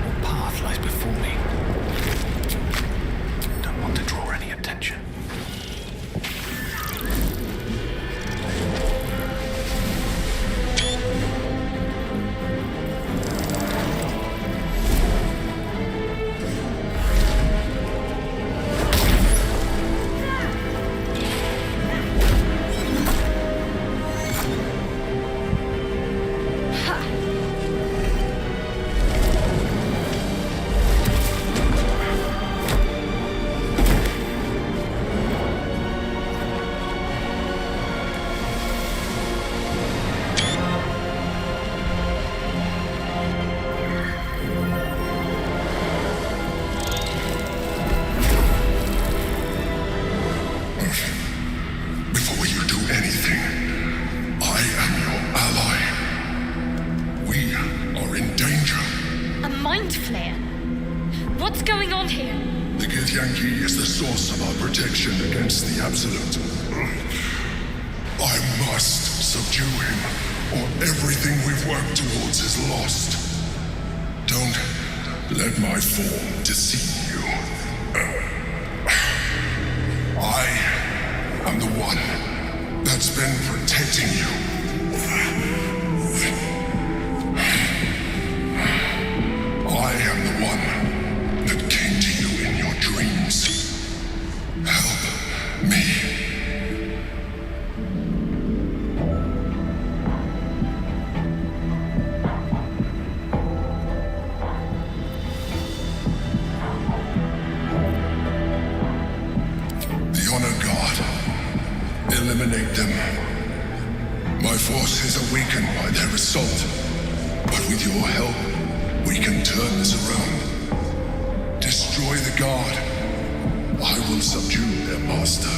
What path lies before me? Don't want to draw any attention. Before you do anything, I am your ally. We are in danger. A mind flayer? What's going on here? The Githyanki is the source of our protection against the absolute. I must subdue him, or everything we've worked towards is lost. Don't let my form deceive you. I am the one that's been protecting you. I am the one that came to you in your dreams. Help me. The Honor God. Eliminate them. My force is awakened by their assault. But with your help, we can turn this around. Destroy the God. I will subdue their master.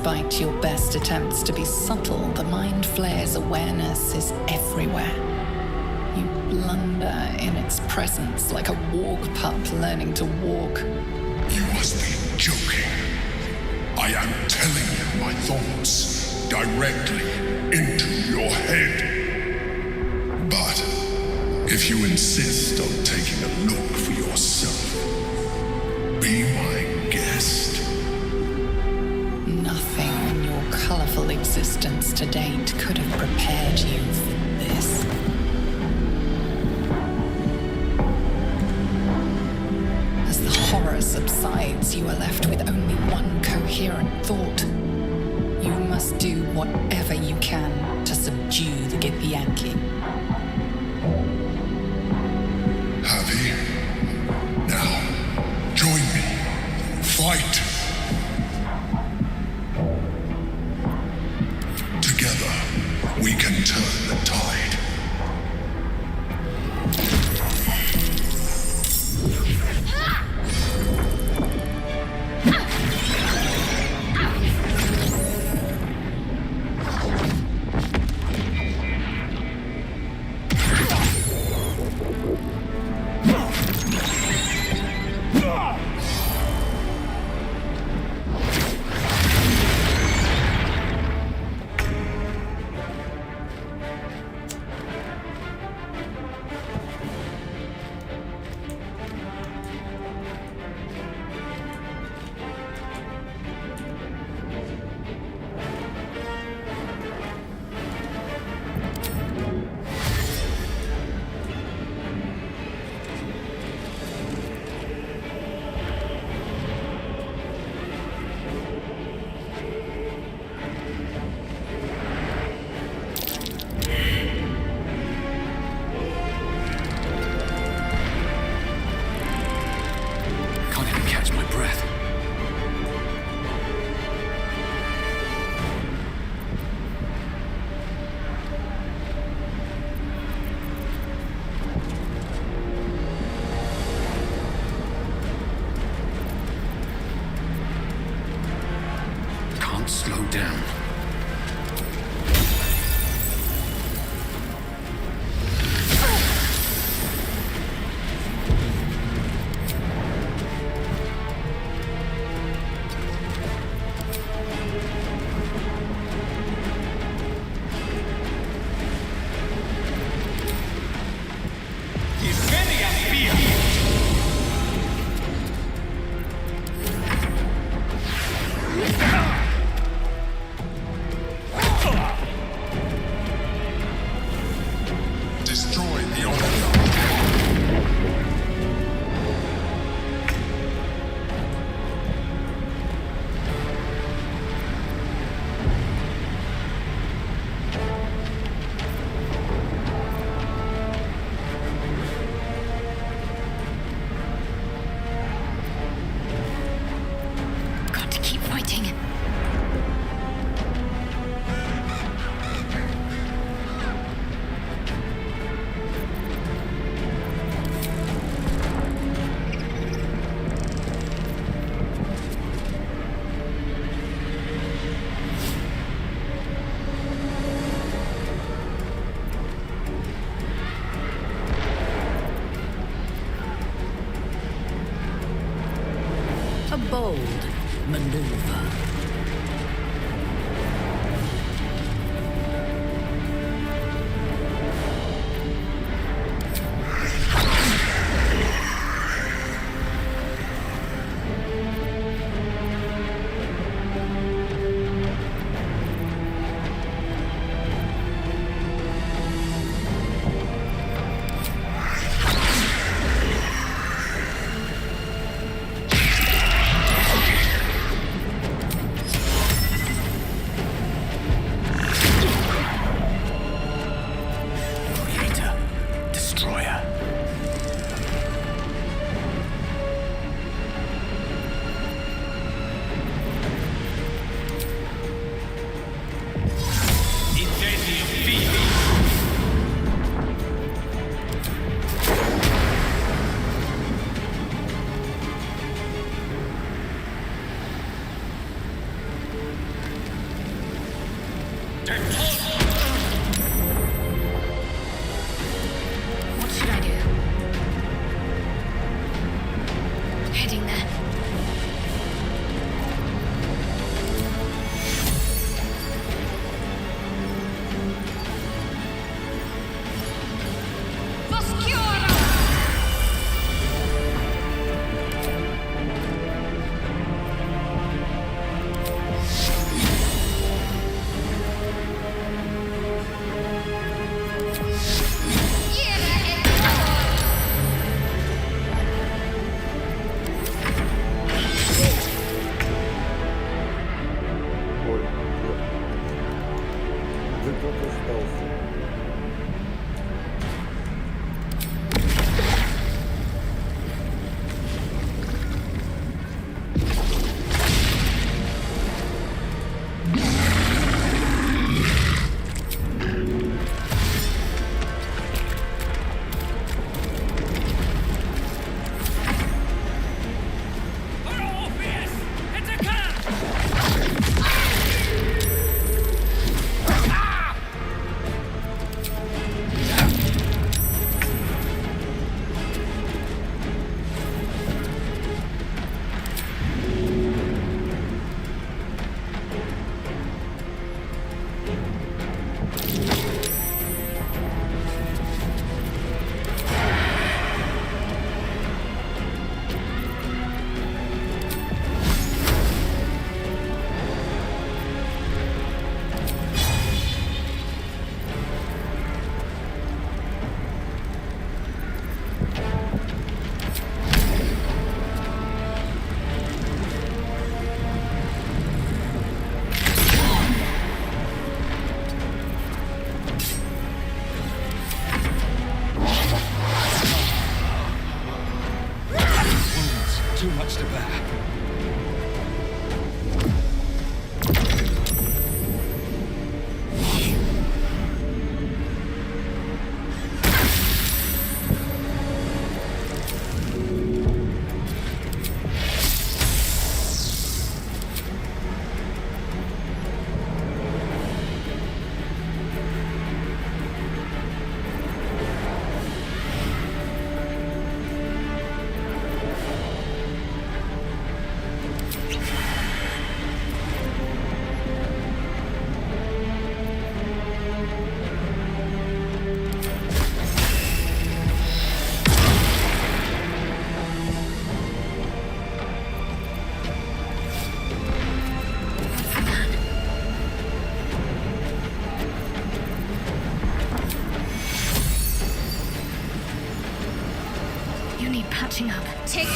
Despite your best attempts to be subtle, the mind flare's awareness is everywhere. You blunder in its presence like a walk pup learning to walk. You must be joking. I am telling you my thoughts directly into your head. But if you insist on taking a look for yourself, be my guest. Nothing in your colorful existence to date could have prepared you for this. As the horror subsides, you are left with only one coherent thought. You must do whatever you can to subdue the Githyanki. Happy? Now, join me. Fight! Together, we can turn the tide. Slow down. A bold maneuver. What should I do? Heading there. Too much to bear. Patching up. Take.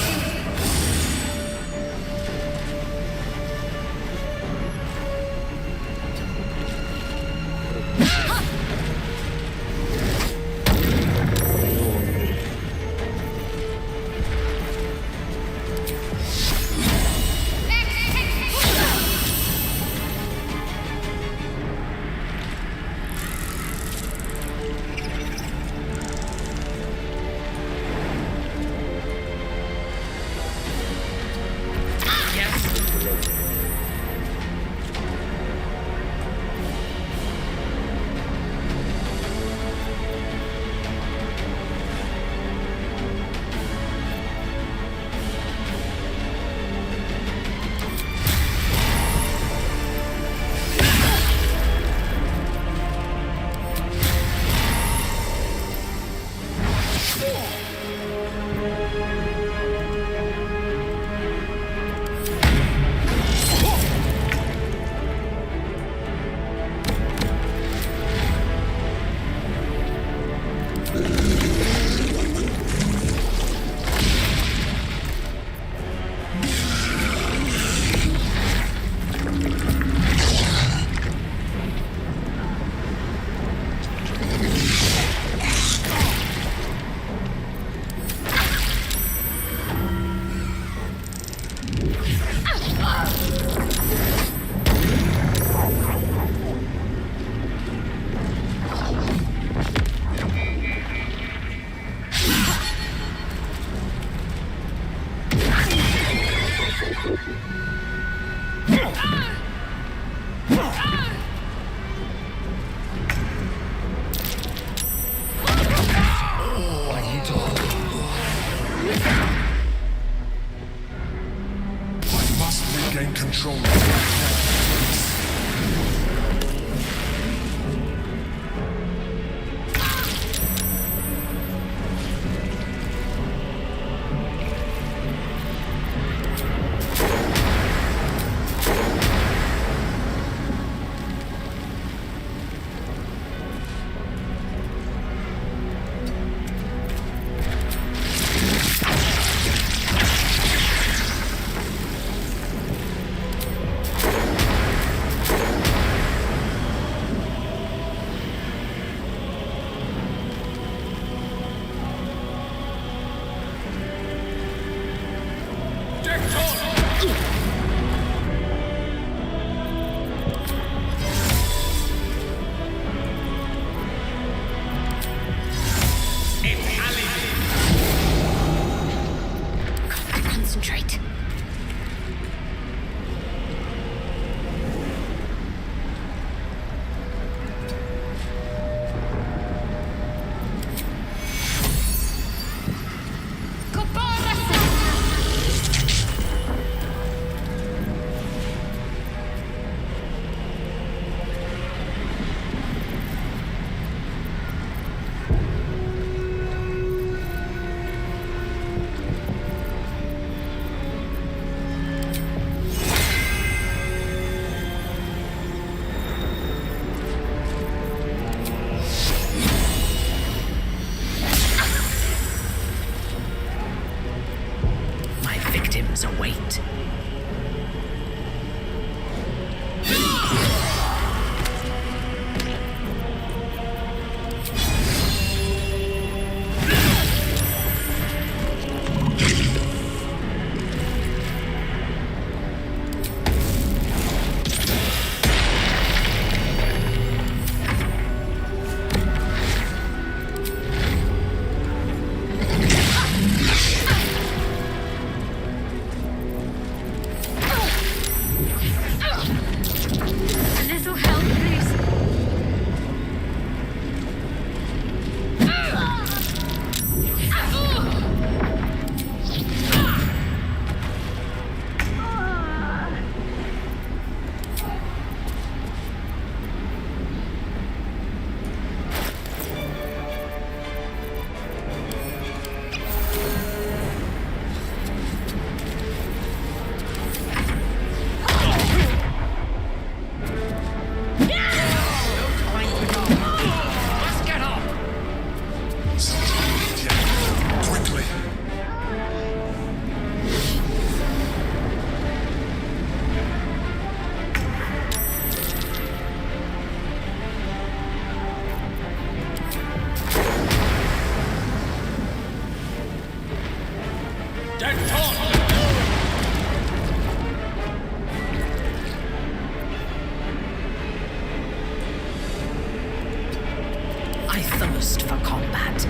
I thirst for combat.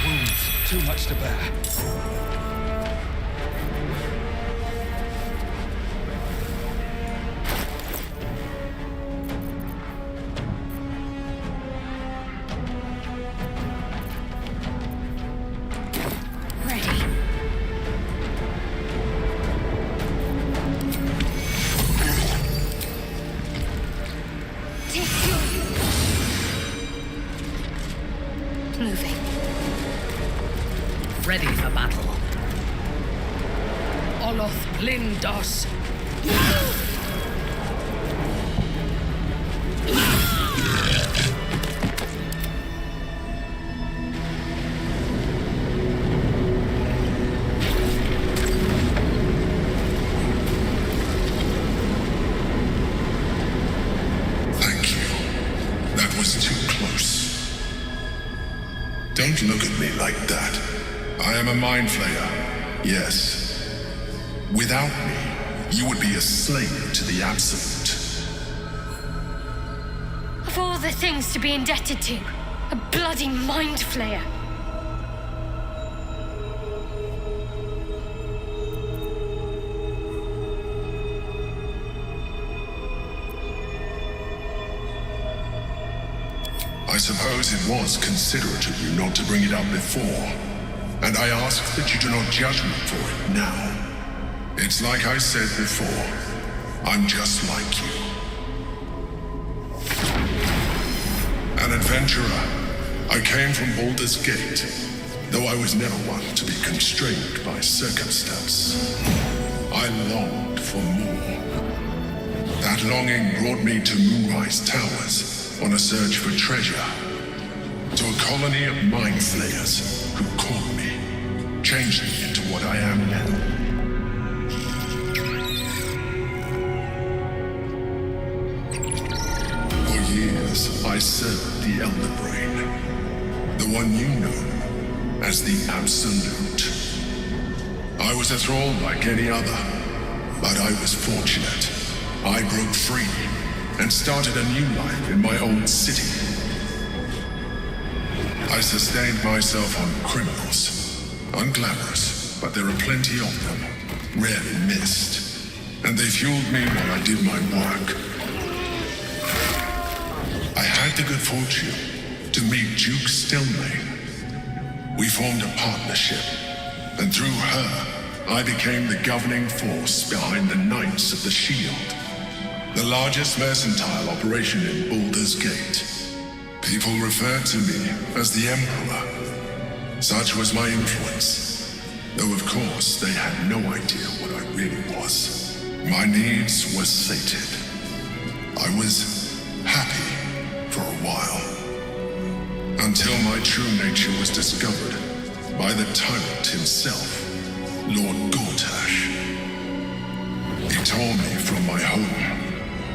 Wounds, too much to bear. Ready for battle. Oloth Lindos. Thank you. That was too close. Don't look at me like that. I am a mind flayer, yes. Without me, you would be a slave to the absolute. Of all the things to be indebted to, a bloody mind flayer. I suppose it was considerate of you not to bring it up before. And I ask that you do not judge me for it now. It's like I said before, I'm just like you. An adventurer, I came from Baldur's Gate, though I was never one to be constrained by circumstance. I longed for more. That longing brought me to Moonrise Towers on a search for treasure, to a colony of mind flayers who caught me, changed me into what I am now. For years, I served the Elder Brain, the one you know as the Absolute. I was a thrall like any other, but I was fortunate. I broke free and started a new life in my own city. I sustained myself on criminals. Unglamorous, but there are plenty of them, rarely missed. And they fueled me while I did my work. I had the good fortune to meet Duke Stilmain. We formed a partnership, and through her, I became the governing force behind the Knights of the Shield, the largest mercantile operation in Baldur's Gate. People referred to me as the Emperor. Such was my influence, though of course they had no idea what I really was. My needs were sated. I was happy for a while, until my true nature was discovered by the tyrant himself, Lord Gortash. He tore me from my home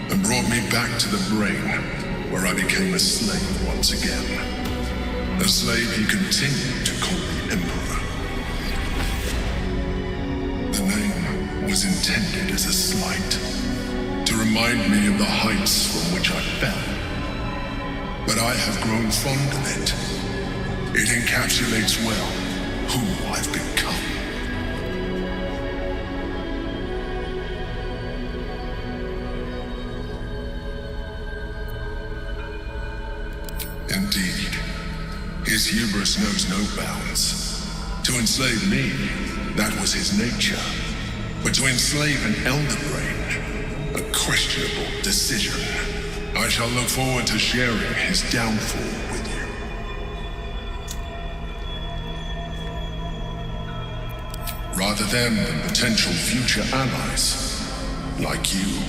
and brought me back to the Brain, where I became a slave once again. A slave he continued to call the Emperor. The name was intended as a slight, to remind remind me of the heights from which I fell. But I have grown fond of it. It encapsulates well who I've become. Indeed, his hubris knows no bounds. To enslave me, that was his nature. But to enslave an elder brain, a questionable decision. I shall look forward to sharing his downfall with you. Rather than potential future allies, like you.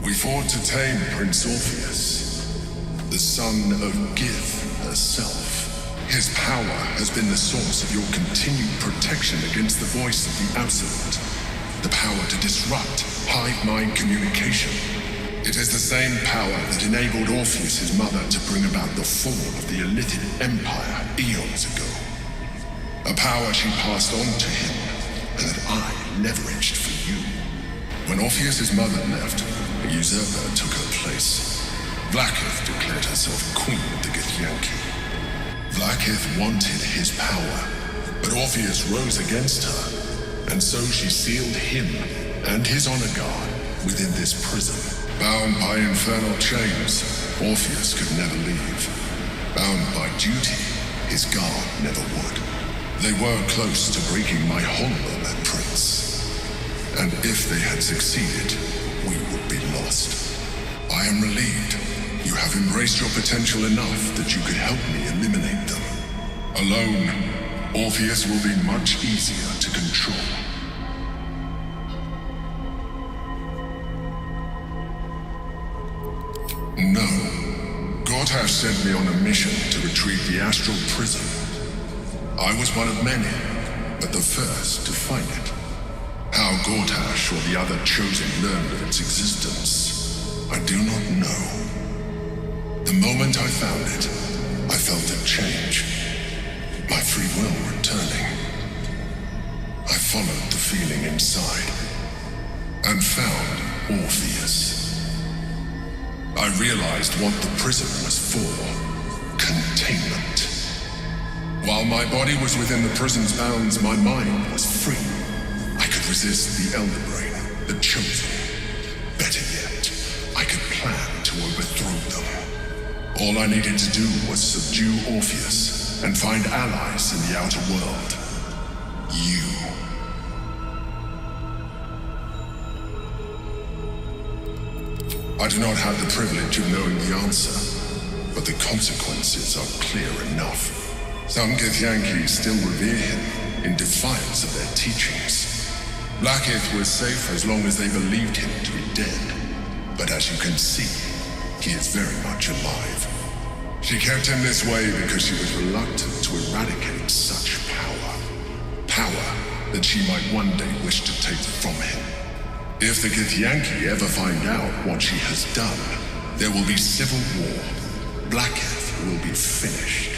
We fought to tame Prince Orpheus, the son of Give herself. His power has been the source of your continued protection against the voice of the Absolute. The power to disrupt hive-mind communication. It is the same power that enabled Orpheus' mother to bring about the fall of the Illitid Empire eons ago. A power she passed on to him, and that I leveraged for you. When Orpheus' mother left, a usurper took her place. Vlaakith declared herself queen of the Githyanki. Vlaakith wanted his power, but Orpheus rose against her, and so she sealed him and his honor guard within this prison. Bound by infernal chains, Orpheus could never leave. Bound by duty, his guard never would. They were close to breaking my hold on that prince, and if they had succeeded, we would be lost. I am relieved. You have embraced your potential enough that you could help me eliminate them. Alone, Orpheus will be much easier to control. No. Gortash sent me on a mission to retrieve the astral prison. I was one of many, but the first to find it. How Gortash or the other chosen learned of its existence, I do not know. The moment I found it, I felt it change. My free will returning. I followed the feeling inside and found Orpheus. I realized what the prison was for. Containment. While my body was within the prison's bounds, my mind was free. I could resist the Elder Brain, the Chosen. Better yet, I could plan to overthrow them. All I needed to do was subdue Orpheus and find allies in the outer world. You. I do not have the privilege of knowing the answer, but the consequences are clear enough. Some Githyanki still revere him in defiance of their teachings. Vlaakith was safe as long as they believed him to be dead, but as you can see, he is very much alive. She kept him this way because she was reluctant to eradicate such power. Power that she might one day wish to take from him. If the Githyanki ever find out what she has done, there will be civil war. Vlaakith will be finished.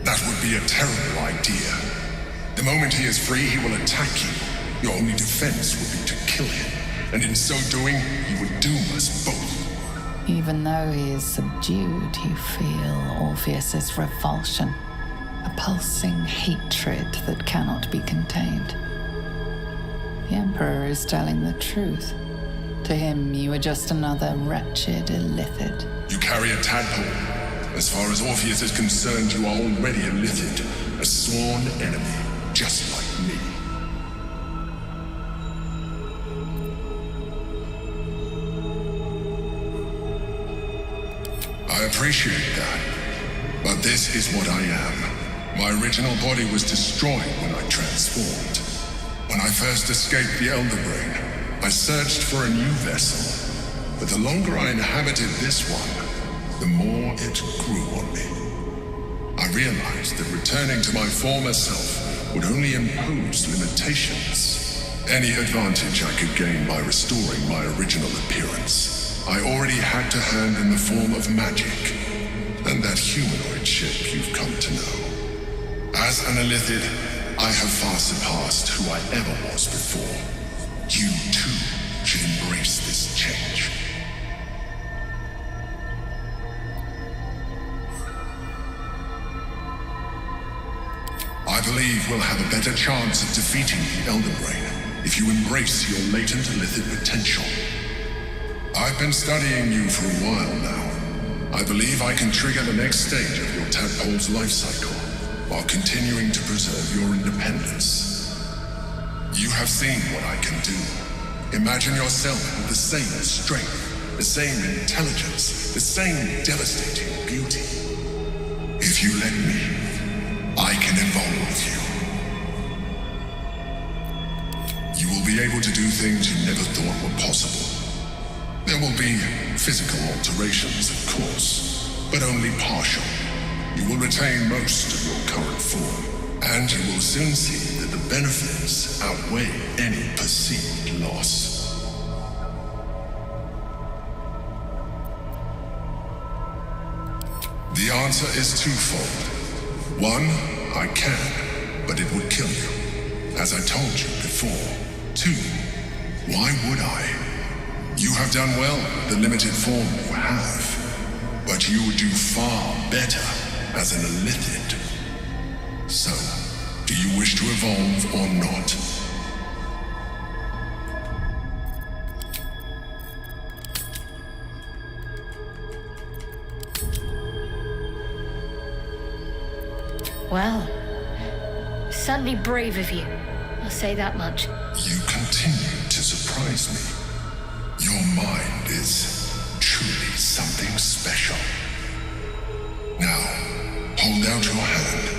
That would be a terrible idea. The moment he is free, he will attack you. Your only defense would be to kill him. And in so doing, he would doom us both. Even though he is subdued, you feel Orpheus's revulsion, a pulsing hatred that cannot be contained. The Emperor is telling the truth. To him, you are just another wretched illithid. You carry a tadpole. As far as Orpheus is concerned, you are already illithid, a sworn enemy, just like me. I appreciate that, but this is what I am. My original body was destroyed when I transformed. When I first escaped the Elder Brain, I searched for a new vessel, but the longer I inhabited this one, the more it grew on me. I realized that returning to my former self would only impose limitations. Any advantage I could gain by restoring my original appearance, I already had to hand in the form of magic. and that humanoid shape you've come to know. As an illithid, I have far surpassed who I ever was before. You too should embrace this change. I believe we'll have a better chance of defeating the Elden Brain if you embrace your latent illithid potential. I've been studying you for a while now. I believe I can trigger the next stage of your tadpole's life cycle while continuing to preserve your independence. You have seen what I can do. Imagine yourself with the same strength, the same intelligence, the same devastating beauty. If you let me, I can evolve you. You will be able to do things you never thought were possible. There will be physical alterations, of course, but only partial. You will retain most of your current form, and you will soon see that the benefits outweigh any perceived loss. The answer is twofold. One, I can, but it would kill you, as I told you before. Two, why would I? You have done well with the limited form you have, but you would do far better as an illithid. So, do you wish to evolve or not? Well, certainly brave of you. I'll say that much. You continue to surprise me. Your mind is truly something special. Now, hold out your hand.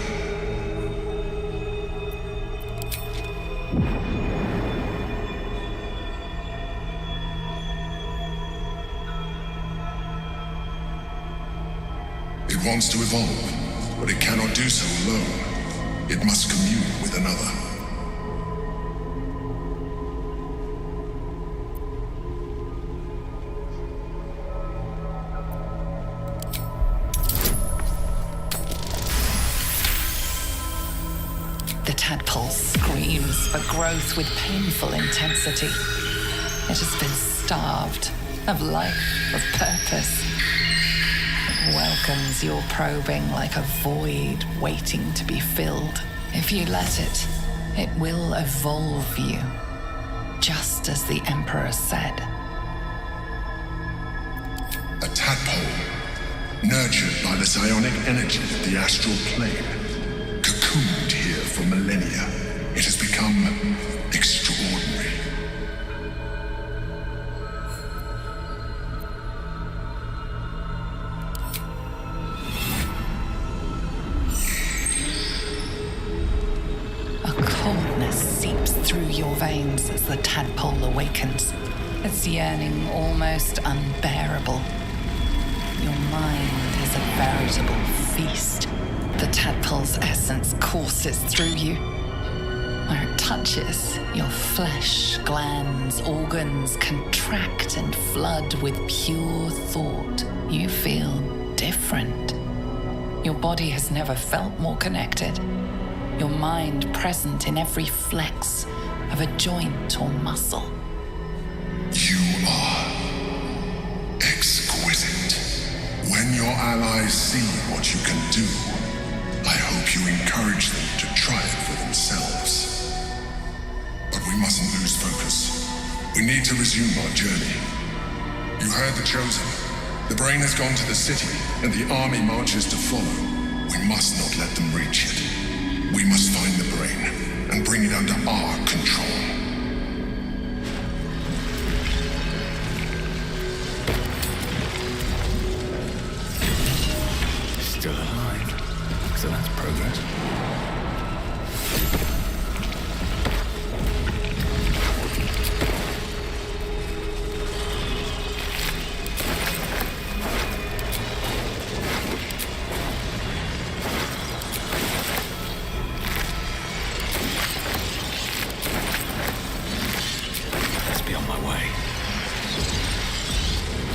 It wants to evolve, but it cannot do so alone. It must commune with another. The tadpole screams for growth with painful intensity. It has been starved of life, of purpose. It welcomes your probing like a void waiting to be filled. If you let it, it will evolve you, just as the Emperor said. A tadpole, nurtured by the psionic energy of the astral plane, cocooned here for millennia, it has become extraordinary. Through your veins as the tadpole awakens, its yearning almost unbearable. Your mind is a veritable feast. The tadpole's essence courses through you. Where it touches, your flesh, glands, organs contract and flood with pure thought. You feel different. Your body has never felt more connected. Your mind present in every flex of a joint or muscle. You are exquisite. When your allies see what you can do, I hope you encourage them to try it for themselves. But we mustn't lose focus. We need to resume our journey. You heard the Chosen. The brain has gone to the city, and the army marches to follow. We must not let them reach it. We must find the brain and bring it under our control. Still alive. So that's progress.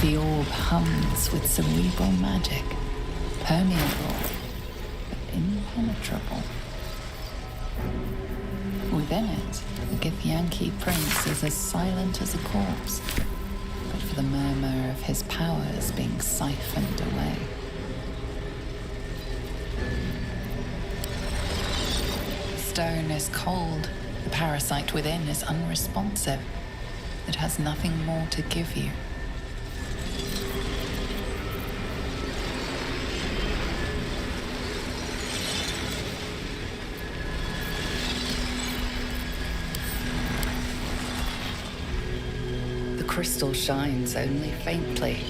The orb hums with cerebral magic, permeable, but impenetrable. Within it, the Githyanki prince is as silent as a corpse, but for the murmur of his powers being siphoned away. Stone is cold. The parasite within is unresponsive. It has nothing more to give you. The crystal shines only faintly.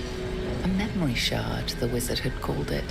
A memory shard, the wizard had called it.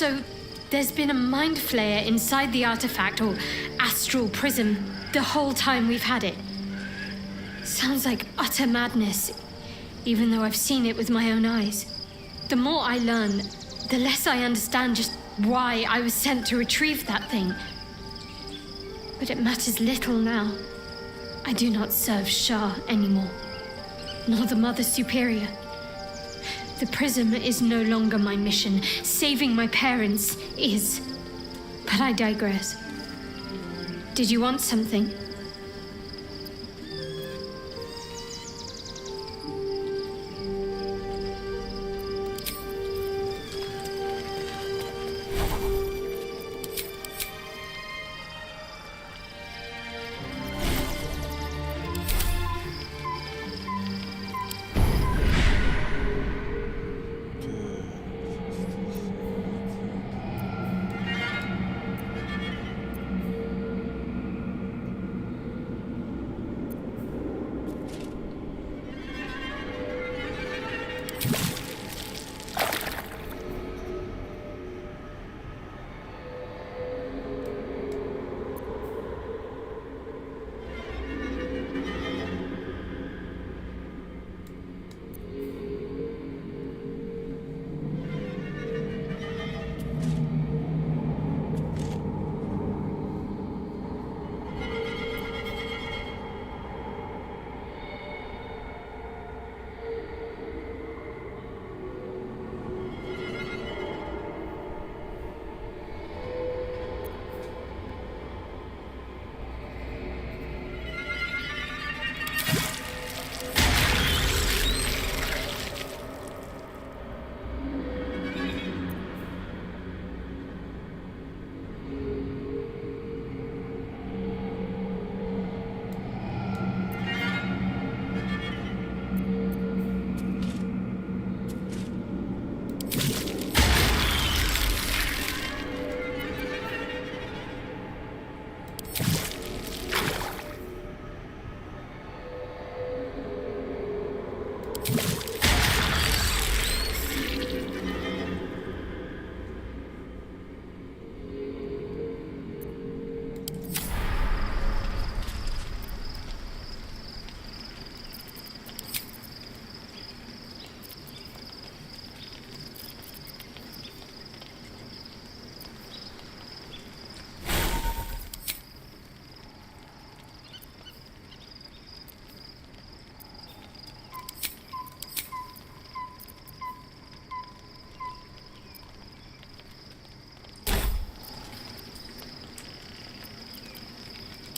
So, there's been a mind flayer inside the artifact, or astral prism, the whole time we've had it. Sounds like utter madness, even though I've seen it with my own eyes. The more I learn, the less I understand just why I was sent to retrieve that thing. But it matters little now. I do not serve Shah anymore, nor the Mother Superior. The prism is no longer my mission. Saving my parents is. But I digress. Did you want something?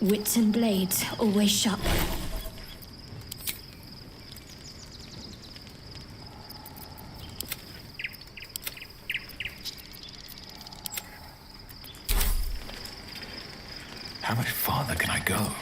Wits and blades always sharp. How much farther can I go?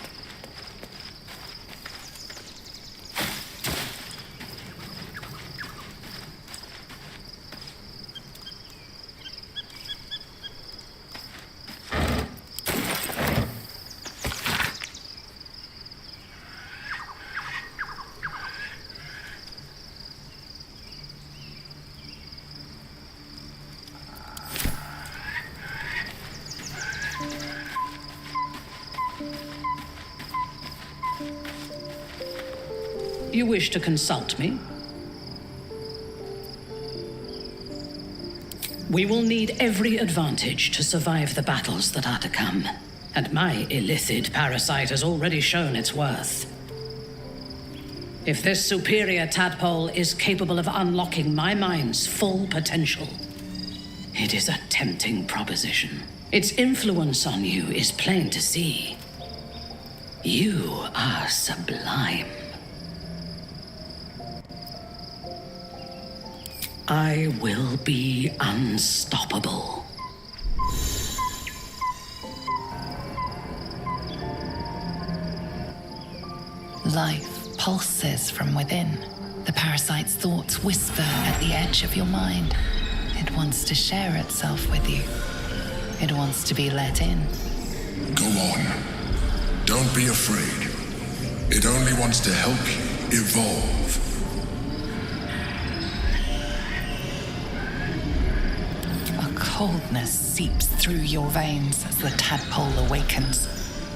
You wish to consult me? We will need every advantage to survive the battles that are to come. And my illithid parasite has already shown its worth. If this superior tadpole is capable of unlocking my mind's full potential, it is a tempting proposition. Its influence on you is plain to see. You are sublime. I will be unstoppable. Life pulses from within. The parasite's thoughts whisper at the edge of your mind. It wants to share itself with you. It wants to be let in. Go on. Don't be afraid. It only wants to help you evolve. Coldness seeps through your veins as the tadpole awakens,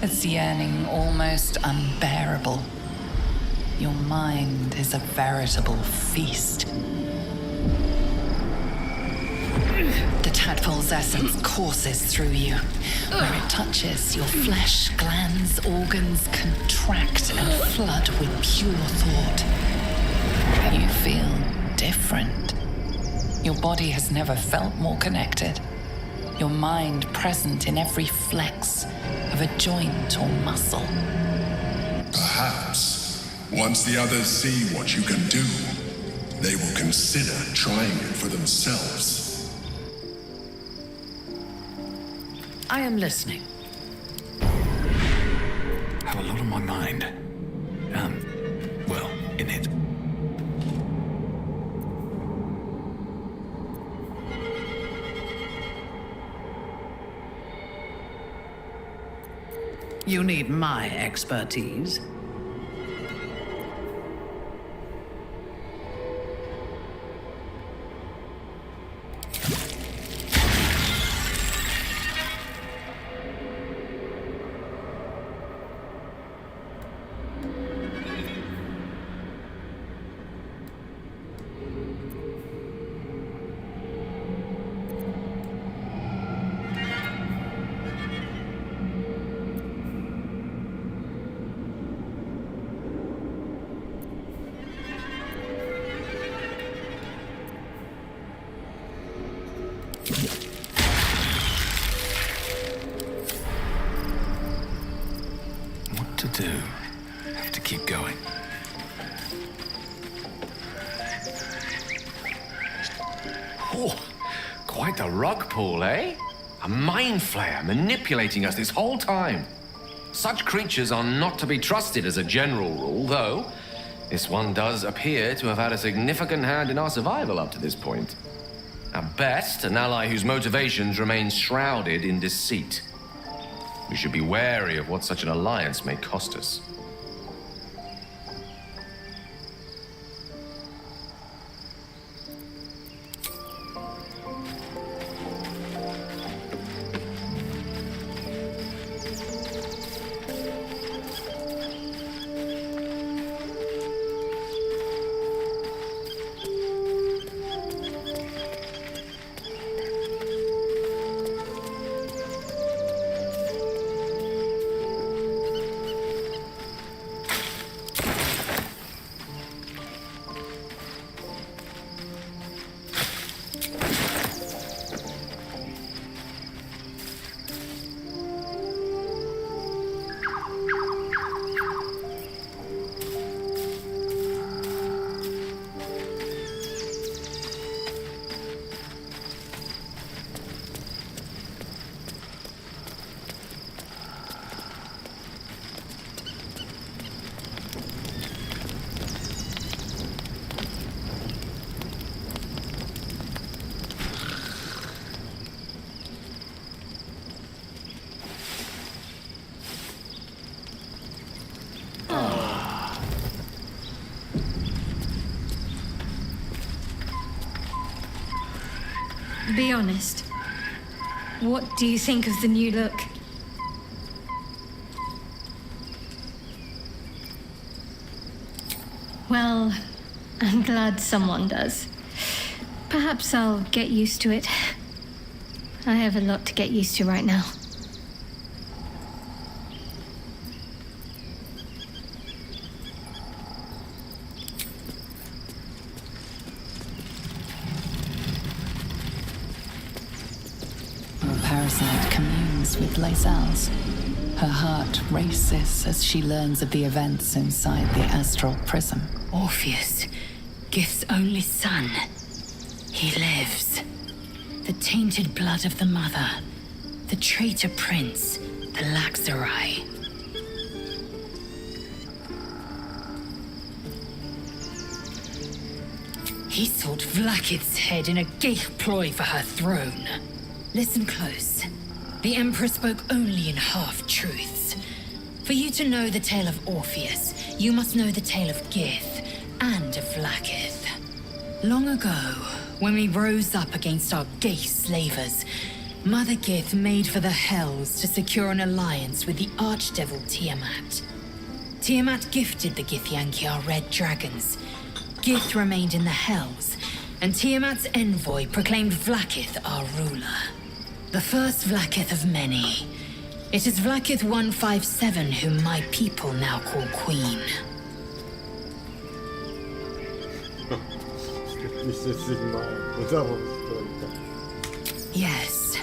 its yearning almost unbearable. Your mind is a veritable feast. The tadpole's essence courses through you. Where it touches, your flesh, glands, organs contract and flood with pure thought. You feel different. Your body has never felt more connected. Your mind present in every flex of a joint or muscle. Perhaps, once the others see what you can do, they will consider trying it for themselves. I am listening. Have a lot on my mind. Well, in it. You need my expertise. What to do? Have to keep going. Oh, quite a rug pull, eh? A mind flayer manipulating us this whole time. Such creatures are not to be trusted as a general rule, though this one does appear to have had a significant hand in our survival up to this point. At best, an ally whose motivations remain shrouded in deceit. We should be wary of what such an alliance may cost us. Be honest. What do you think of the new look? Well, I'm glad someone does. Perhaps I'll get used to it. I have a lot to get used to right now. Our parasite communes with Lae'zel's. Her heart races as she learns of the events inside the astral prism. Orpheus, Gith's only son. He lives. The tainted blood of the mother. The traitor prince. The Laxarai. He sought Vlakith's head in a Geich ploy for her throne. Listen close. The Emperor spoke only in half-truths. For you to know the tale of Orpheus, you must know the tale of Gith and of Vlakith. Long ago, when we rose up against our Geich slavers, Mother Gith made for the Hells to secure an alliance with the archdevil Tiamat. Tiamat gifted the Githyanki our red dragons. Gith remained in the Hells, and Tiamat's envoy proclaimed Vlakith our ruler. The first Vlakith of many. It is Vlakith 157 whom my people now call Queen. Yes.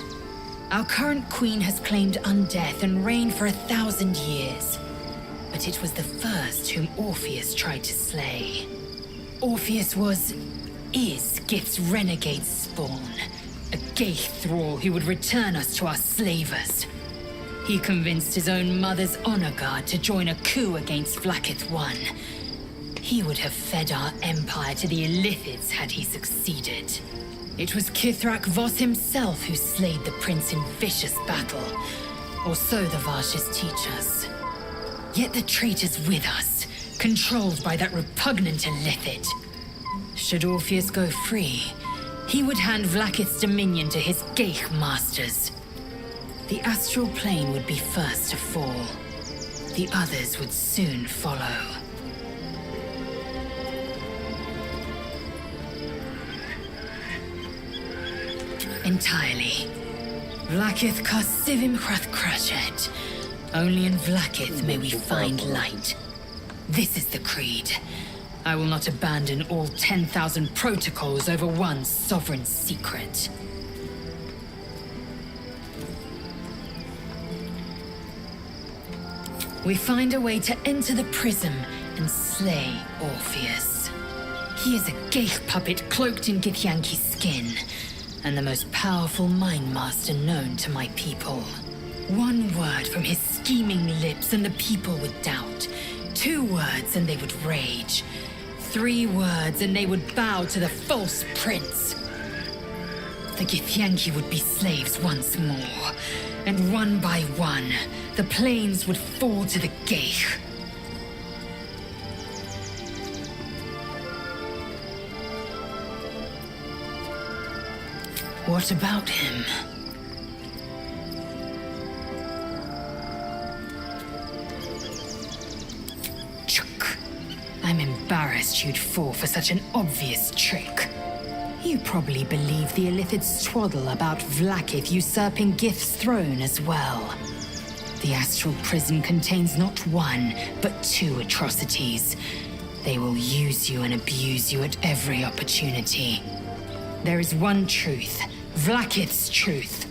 Our current queen has claimed undeath and reigned for 1,000 years. But it was the first whom Orpheus tried to slay. Orpheus is Gith's renegade spawn. A Geich thrall who would return us to our slavers. He convinced his own mother's honor guard to join a coup against Vlakith I. He would have fed our empire to the Illithids had he succeeded. It was Kithrak Voss himself who slayed the prince in vicious battle, or so the Varshas teach us. Yet the traitor's with us, controlled by that repugnant Illithid. Should Orpheus go free, he would hand Vlakith's dominion to his Geich masters. The astral plane would be first to fall. The others would soon follow. Entirely. Vlakith Karsivim Krashet. Only in Vlakith may we find light. This is the creed. I will not abandon all 10,000 protocols over one sovereign secret. We find a way to enter the prism and slay Orpheus. He is a Geich puppet cloaked in Githyanki skin, and the most powerful mind master known to my people. One word from his scheming lips and the people would doubt. 2 words and they would rage. 3 words and they would bow to the false prince. The Githyanki would be slaves once more, and one by one, the plains would fall to the Geich. What about him? Chuk. I'm embarrassed you'd fall for such an obvious trick. You probably believe the Illithid's twaddle about Vlakith usurping Gith's throne as well. The astral prison contains not 1, but 2 atrocities. They will use you and abuse you at every opportunity. There is one truth, Vlakith's truth.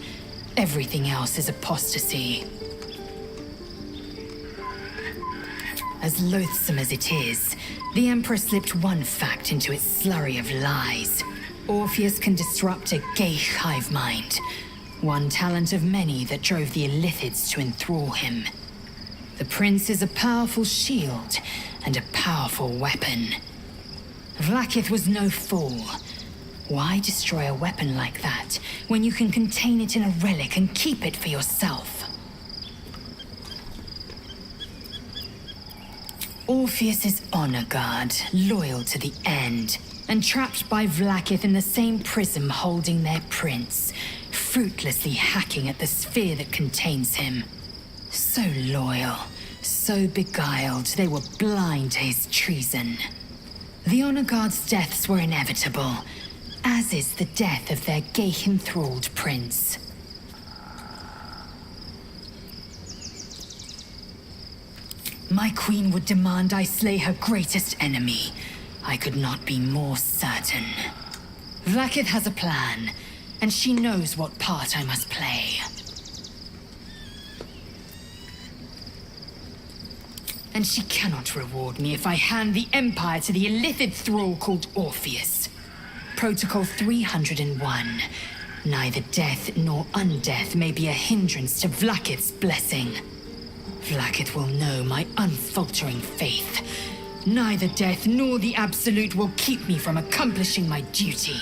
Everything else is apostasy. As loathsome as it is, the Emperor slipped one fact into its slurry of lies. Orpheus can disrupt a Geich hive mind. One talent of many that drove the Illithids to enthrall him. The prince is a powerful shield and a powerful weapon. Vlakith was no fool. Why destroy a weapon like that when you can contain it in a relic and keep it for yourself? Orpheus's honor guard, loyal to the end, and trapped by Vlaakith in the same prism holding their prince, fruitlessly hacking at the sphere that contains him. So loyal, so beguiled, they were blind to his treason. The honor guard's deaths were inevitable, as is the death of their gay-enthralled prince. My queen would demand I slay her greatest enemy. I could not be more certain. Vlaakith has a plan, and she knows what part I must play. And she cannot reward me if I hand the Empire to the illithid thrall called Orpheus. Protocol 301. Neither death nor undeath may be a hindrance to Vlaakith's blessing. Vlaakith will know my unfaltering faith. Neither death nor the absolute will keep me from accomplishing my duty.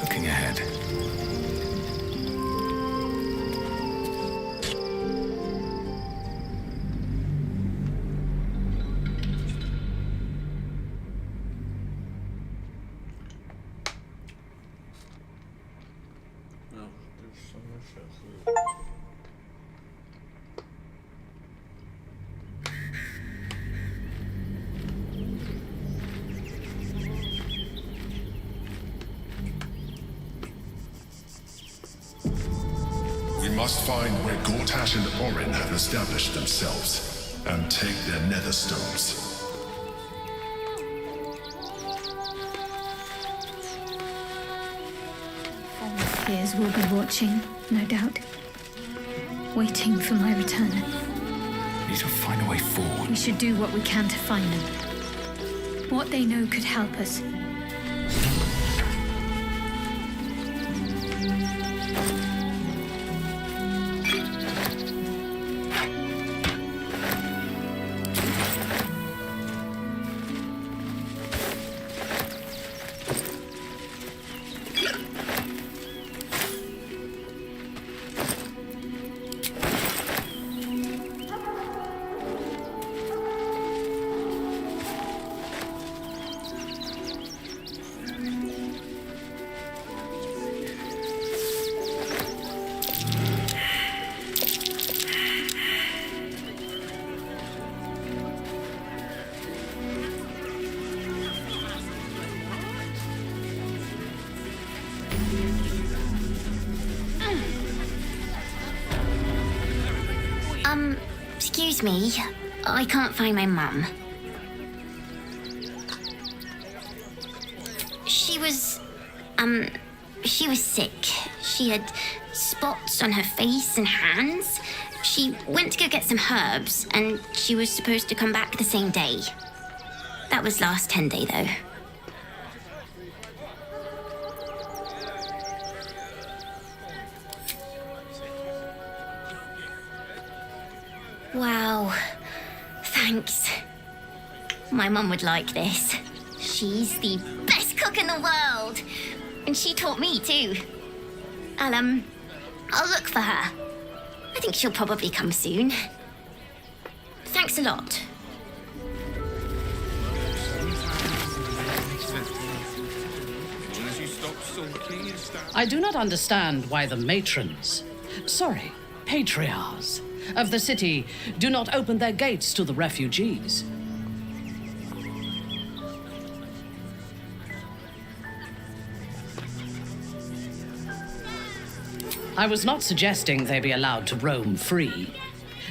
Looking ahead. We must find where Gortash and Orin have established themselves, and take their nether stones. Fears will be watching, no doubt. Waiting for my return. We need to find a way forward. We should do what we can to find them. What they know could help us. Excuse me, I can't find my mum. She was sick. She had spots on her face and hands. She went to go get some herbs, and she was supposed to come back the same day. That was last 10-day, though. Wow. Thanks. My mum would like this. She's the best cook in the world. And she taught me too. I'll look for her. I think she'll probably come soon. Thanks a lot. I do not understand why the matrons, patriarchs of the city do not open their gates to the refugees. I was not suggesting they be allowed to roam free.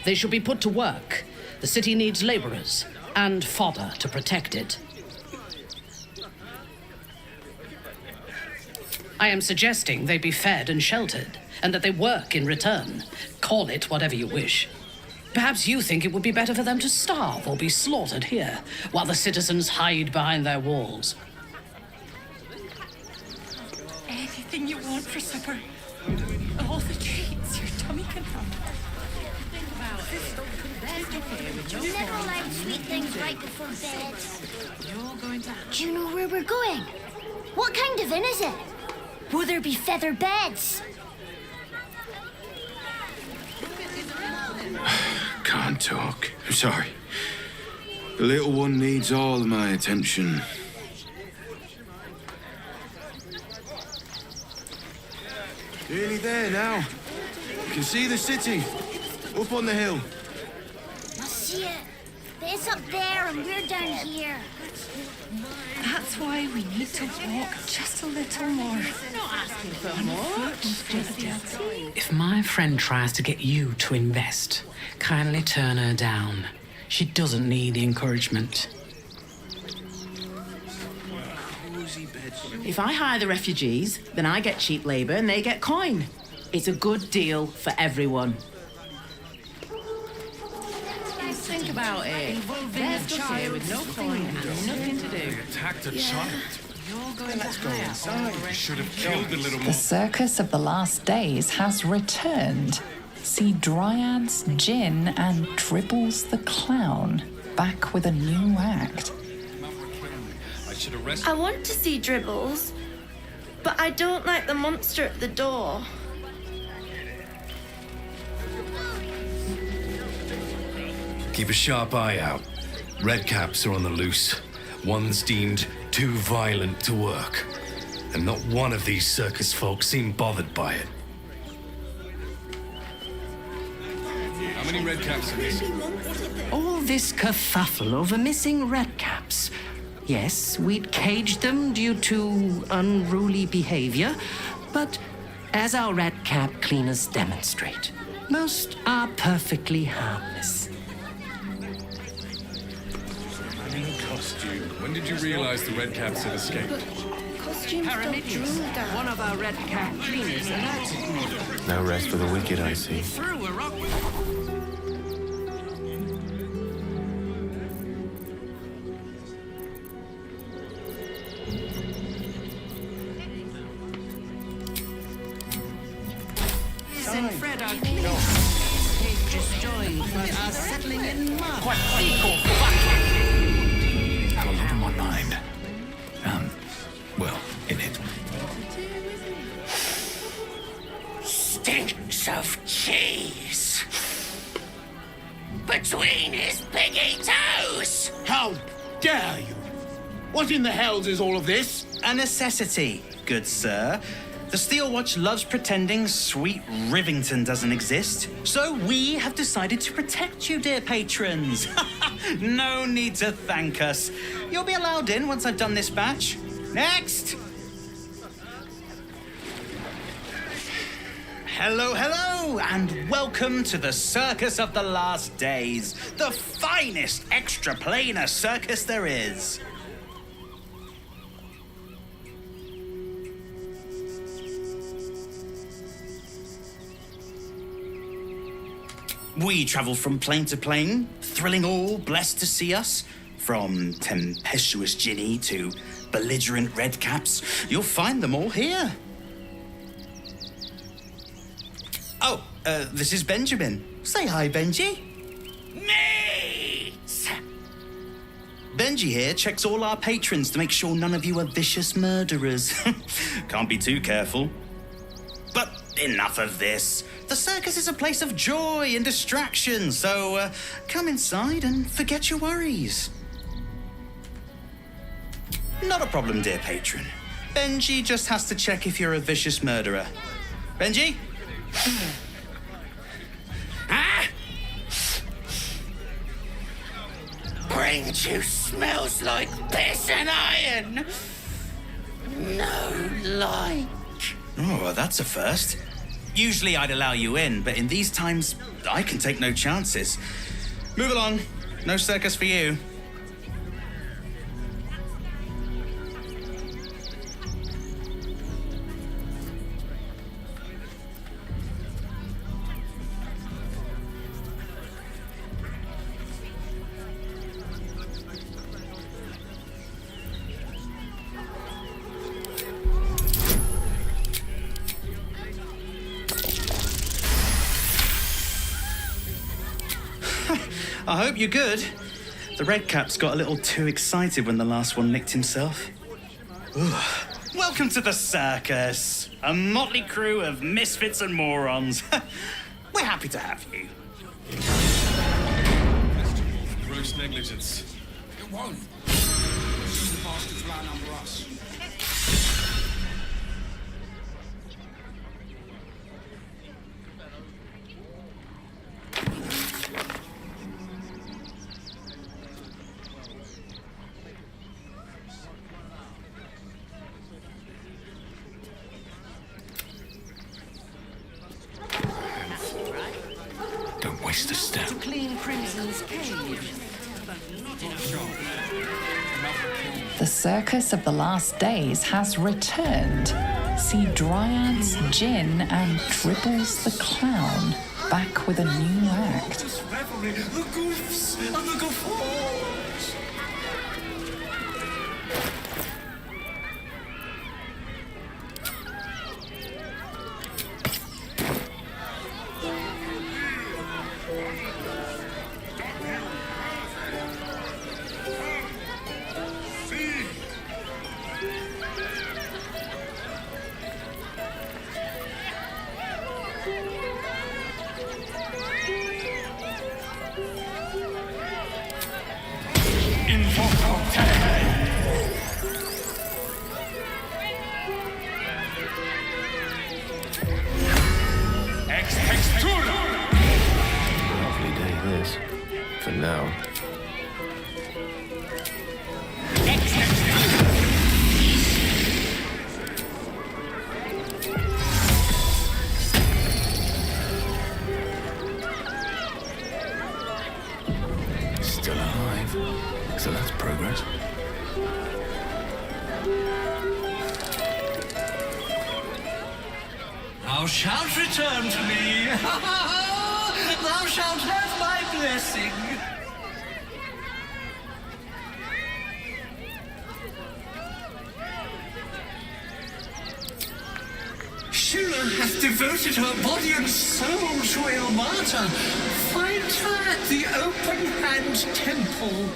They should be put to work. The city needs laborers and fodder to protect it. I am suggesting they be fed and sheltered, and that they work in return. Call it whatever you wish. Perhaps you think it would be better for them to starve or be slaughtered here, while the citizens hide behind their walls. everything you want for supper. All the treats your tummy can have. Think about it. You never like sweet things right before bed. You're going to... Do you know where we're going? What kind of inn is it? Will there be feather beds? Can't talk. I'm sorry. The little one needs all of my attention. Nearly there now. You can see the city. Up on the hill. I see it. But it's up there and we're down here. That's why we need to walk just a little more. Not asking for more. If my friend tries to get you to invest, kindly turn her down. She doesn't need the encouragement. If I hire the refugees, then I get cheap labor and they get coin. It's a good deal for everyone. Think about it. They're stuck here with no coin and nothing to do. Attacked a child. Let's go inside. We should have killed the little The more. circus of the last days has returned. See Dryads, Jinn, and Dribbles the Clown back with a new act. I should arrest. I want to see Dribbles, but I don't like the monster at the door. Keep a sharp eye out. Redcaps are on the loose. One's deemed too violent to work. And not one of these circus folk seem bothered by it. How many red caps are missing? All this kerfuffle over missing redcaps. Yes, we'd caged them due to unruly behavior, but as our redcap cleaners demonstrate, most are perfectly harmless. Costume. When did you realize the red caps had escaped? Costumes don't drool down. One of our redcap cleaners alerted me. No rest for the wicked, I see. Threw a rock. And Fred are They've just joined, but are settling in mud. What Have a lot on my mind. Well, in it. Stinks of cheese between his piggy toes. How dare you? What in the hells is all of this? A necessity, good sir. The Steel Watch loves pretending sweet Rivington doesn't exist. So we have decided to protect you, dear patrons. No need to thank us. You'll be allowed in once I've done this batch. Next! Hello, hello, and welcome to the Circus of the Last Days, the finest extra-planar circus there is. We travel from plane to plane, thrilling all blessed to see us. From tempestuous Ginny to belligerent redcaps, you'll find them all here. Oh, this is Benjamin. Say hi, Benji. Meat! Benji here checks all our patrons to make sure none of you are vicious murderers. Can't be too careful. But enough of this. The circus is a place of joy and distraction, so come inside and forget your worries. Not a problem, dear patron. Benji just has to check if you're a vicious murderer. Benji? Ah! Brain juice smells like piss and iron. No light. Oh, well, that's a first. Usually I'd allow you in, but in these times, I can take no chances. Move along. No circus for you. I hope you're good. The redcaps got a little too excited when the last one nicked himself. Welcome to the circus. A motley crew of misfits and morons. We're happy to have you. Gross negligence. It won't. These bastards ran under us. Don't waste a step. To clean Crimson's cage. The circus of the last days has returned. See Dryads, Jinn, and Dribbles the Clown back with a new act. The goofs and the guffaws. Lovely day this. For now. Still alive. So that's progress. Thou shalt return to me. Thou shalt have my blessing. Shula hath devoted her body and soul to Ilmata. Find her at the Open Hand Temple.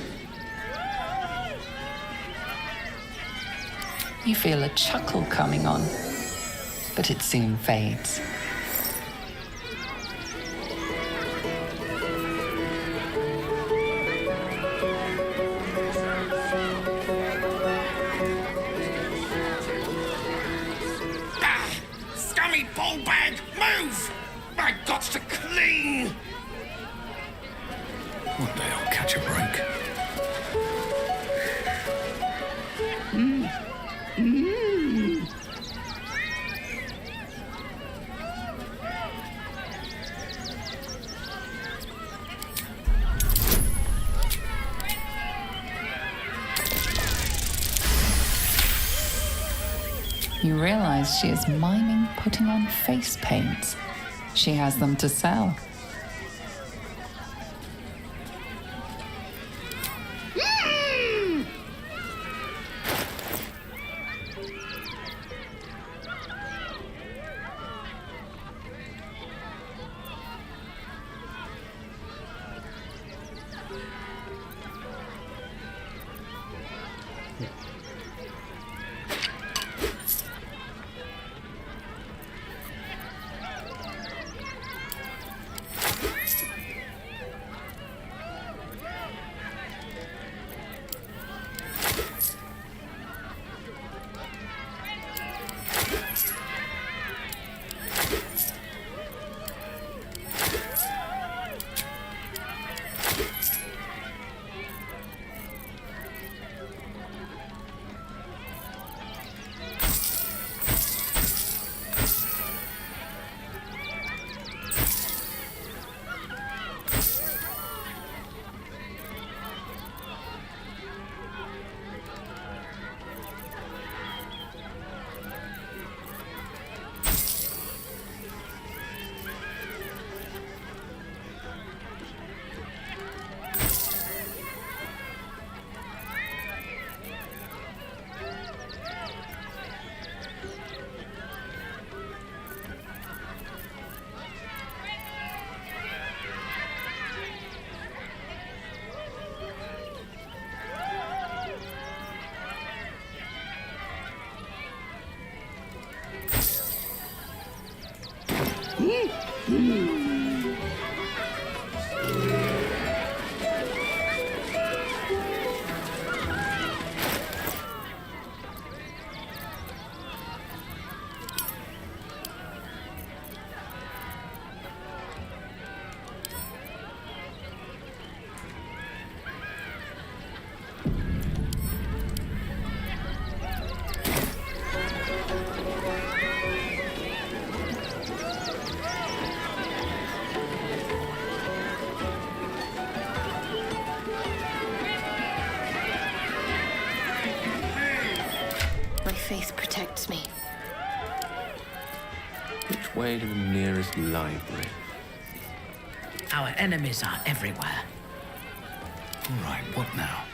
You feel a chuckle coming on, but it soon fades. Scummy ball bag, move! My God's to clean! One day I'll catch a break. You realize she is miming putting on face paints. She has them to sell. protects me. Which way to the nearest library? Our enemies are everywhere. All right, what now?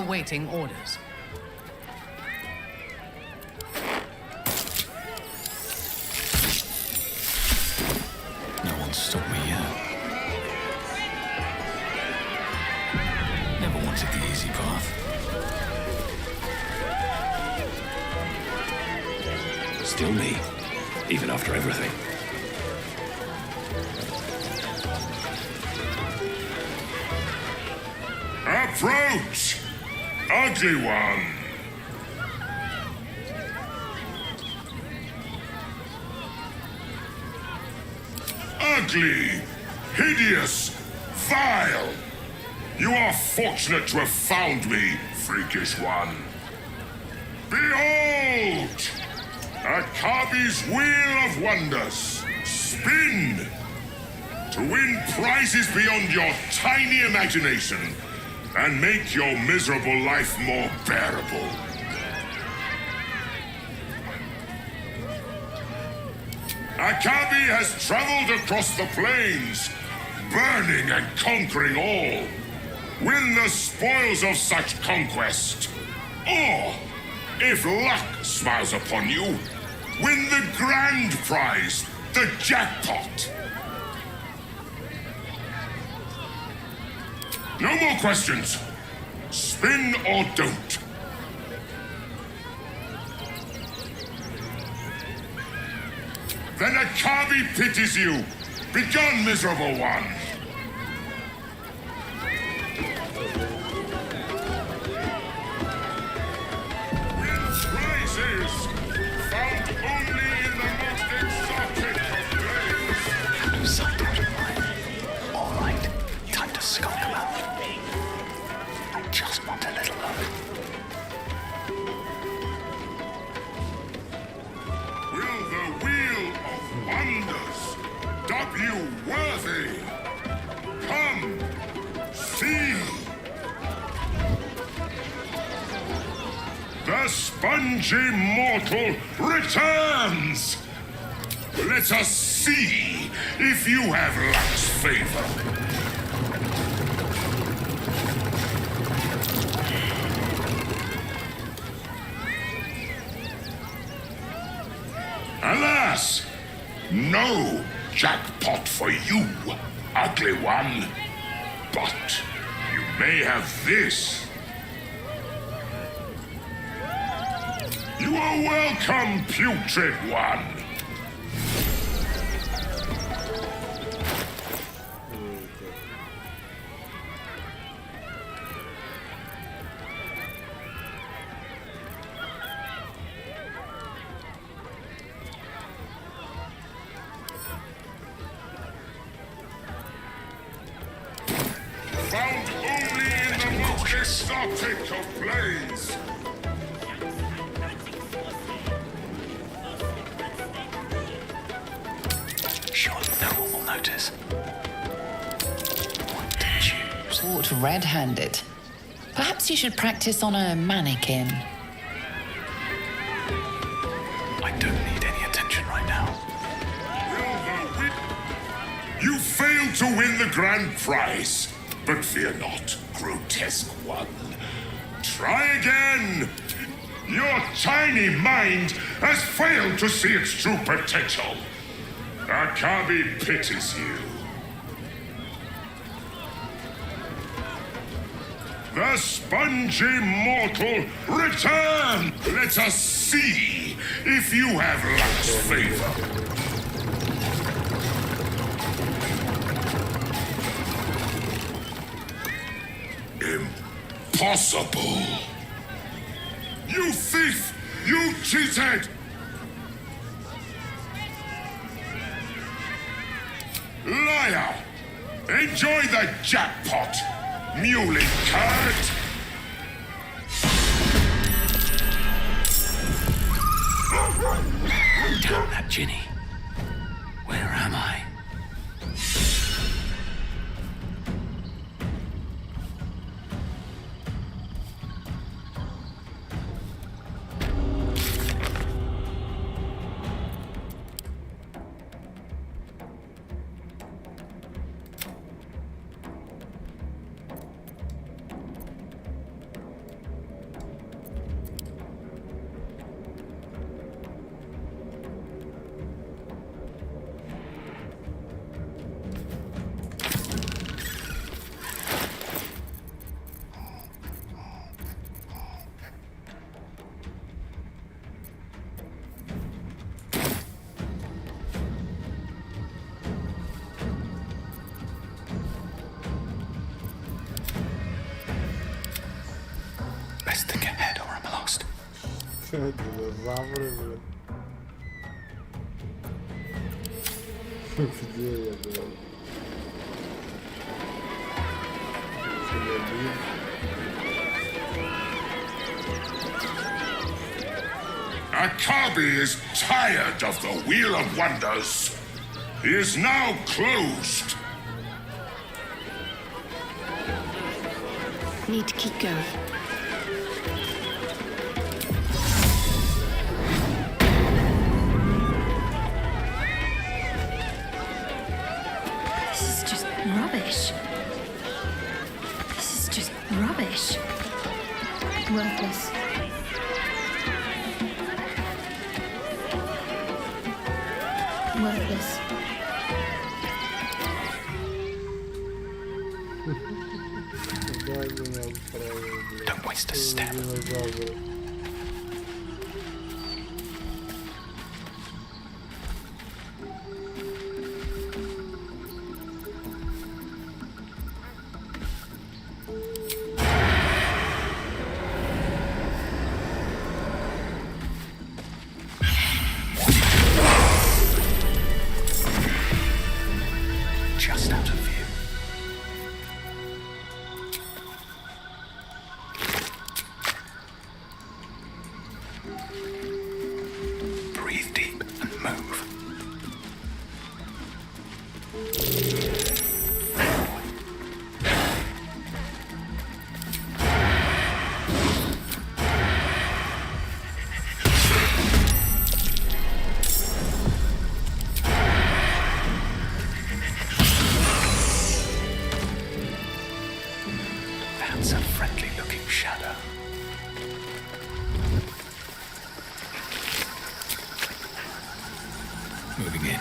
awaiting orders. No one's stopped me yet. Never wanted the easy path. Still me, even after everything. Approach, ugly one. Ugly, hideous, vile. You are fortunate to have found me, freakish one. Behold! Akabi's Wheel of Wonders. Spin! To win prizes beyond your tiny imagination and make your miserable life more bearable. Akabi has traveled across the plains, burning and conquering all. Win the spoils of such conquest. Or, if luck smiles upon you, win the grand prize, the jackpot. No more questions. Spin or don't. Then Akabi pities you. Begone, miserable one. Prizes found only in the most exotic of places. Something. All right, time to skulk about. I just want a little love. Will the Wheel of Wonders dub you worthy? Come, see. The spongy mortal returns. Let us see if you have luck's favor. Alas, no jackpot for you, ugly one. But you may have this. You are welcome, putrid one. Found only in the most exotic of plains. Surely no one will notice. What did you Caught red-handed. Perhaps you should practice on a mannequin. I don't need any attention right now. You failed to win the grand prize. But fear not, grotesque one. Try again. Your tiny mind has failed to see its true potential. Akabi pities you. The spongy mortal return. Let us see if you have luck's favor. Impossible! You thief! You cheated! Liar! Enjoy the jackpot, muley curt! Damn that Ginny. Where am I? Динозавры, блин. Где я, блин? Akabi is tired of the Wheel of Wonders. He is now closed. Need to keep going. This is just rubbish. This is just rubbish. Worthless. Worthless. Don't waste a step. Just out of view. Breathe deep and move. That's a friendly-looking shadow. Moving in.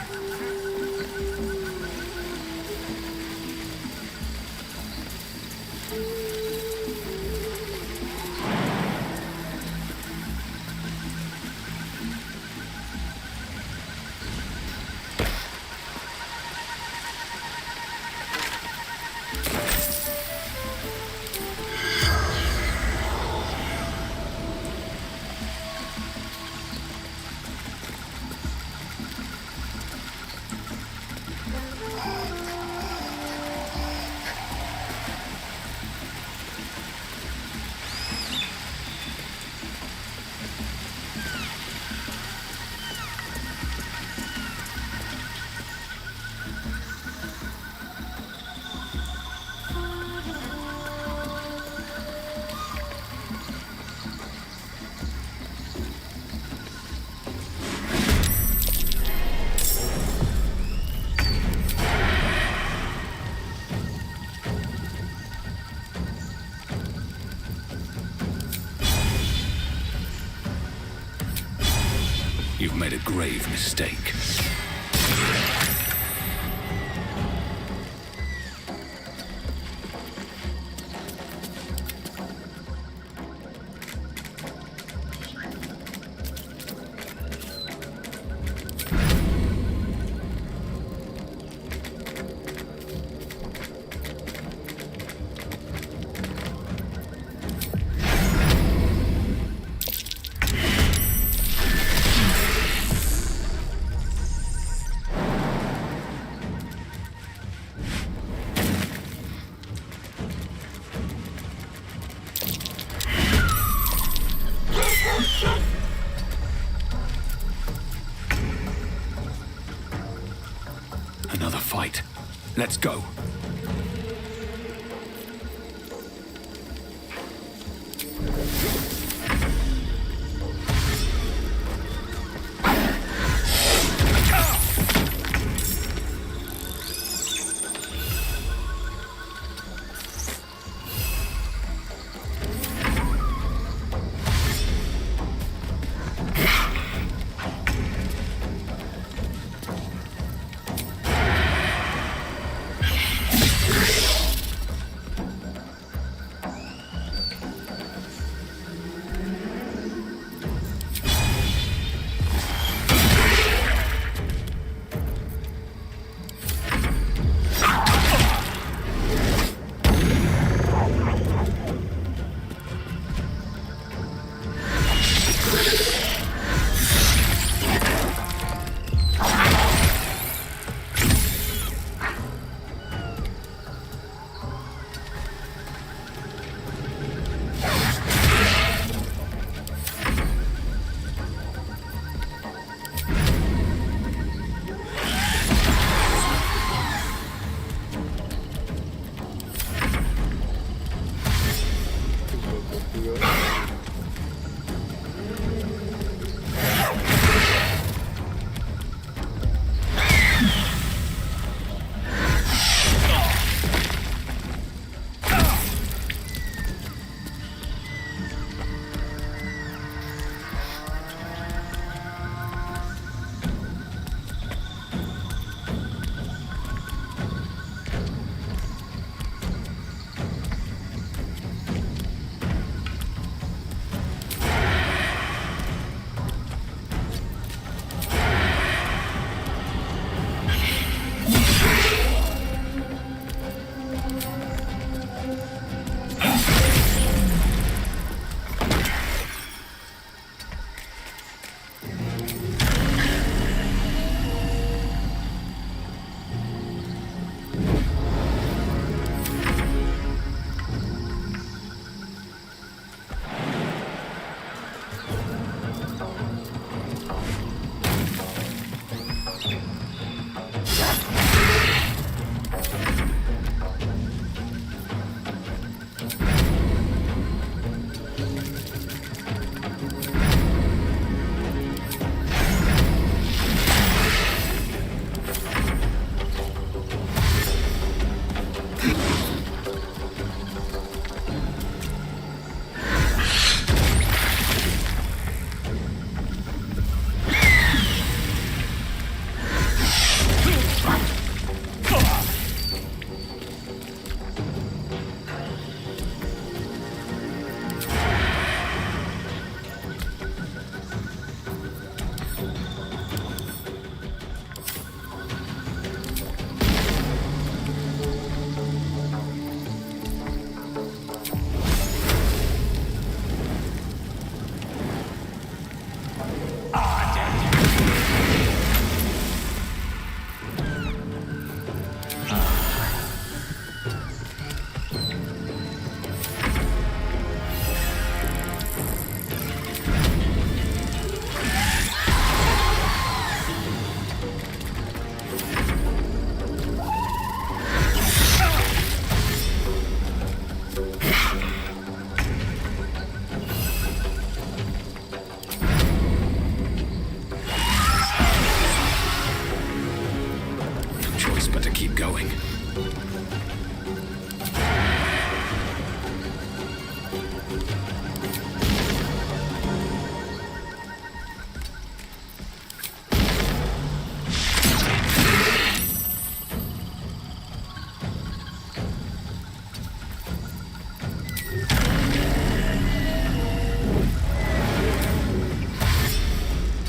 You've made a grave mistake. Another fight. Let's go.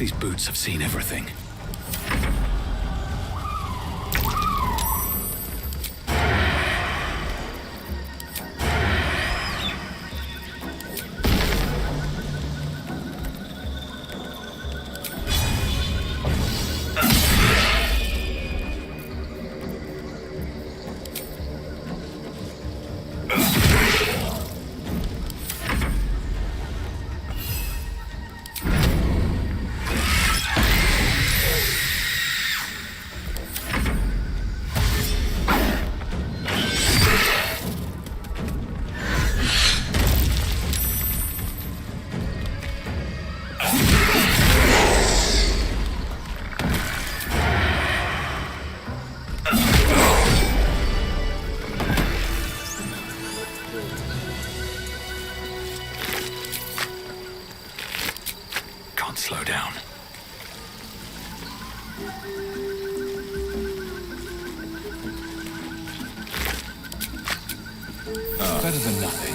These boots have seen everything. Slow down. Better than nothing.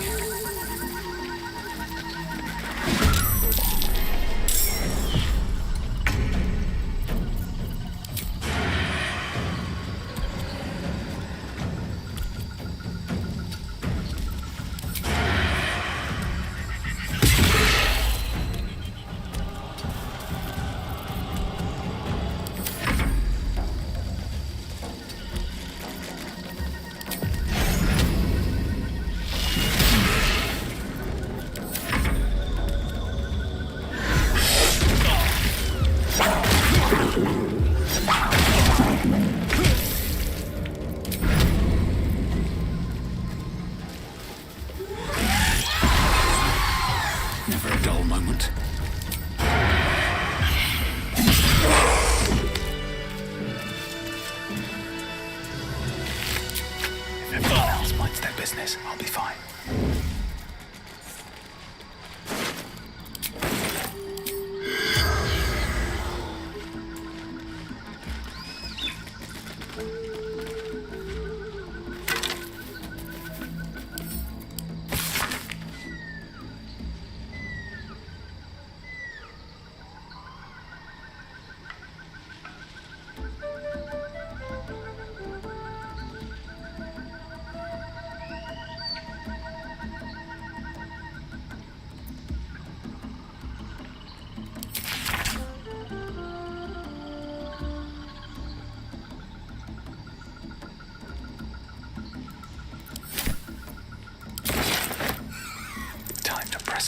Never a dull moment. If everyone else minds their business, I'll be fine.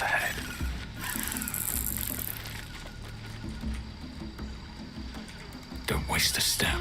Ahead. Don't waste a step.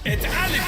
It's Alex!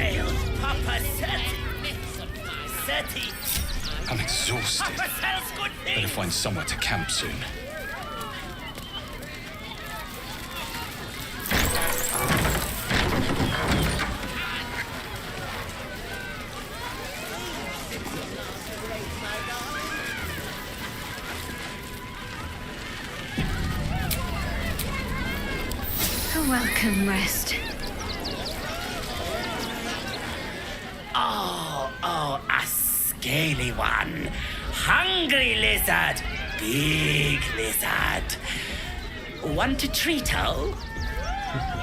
fail, Papa Seti. I'm exhausted. Papa sells good things. Better find somewhere to camp soon. A welcome rest. Oh, a scaly one. Hungry lizard. Big lizard. Want a treato?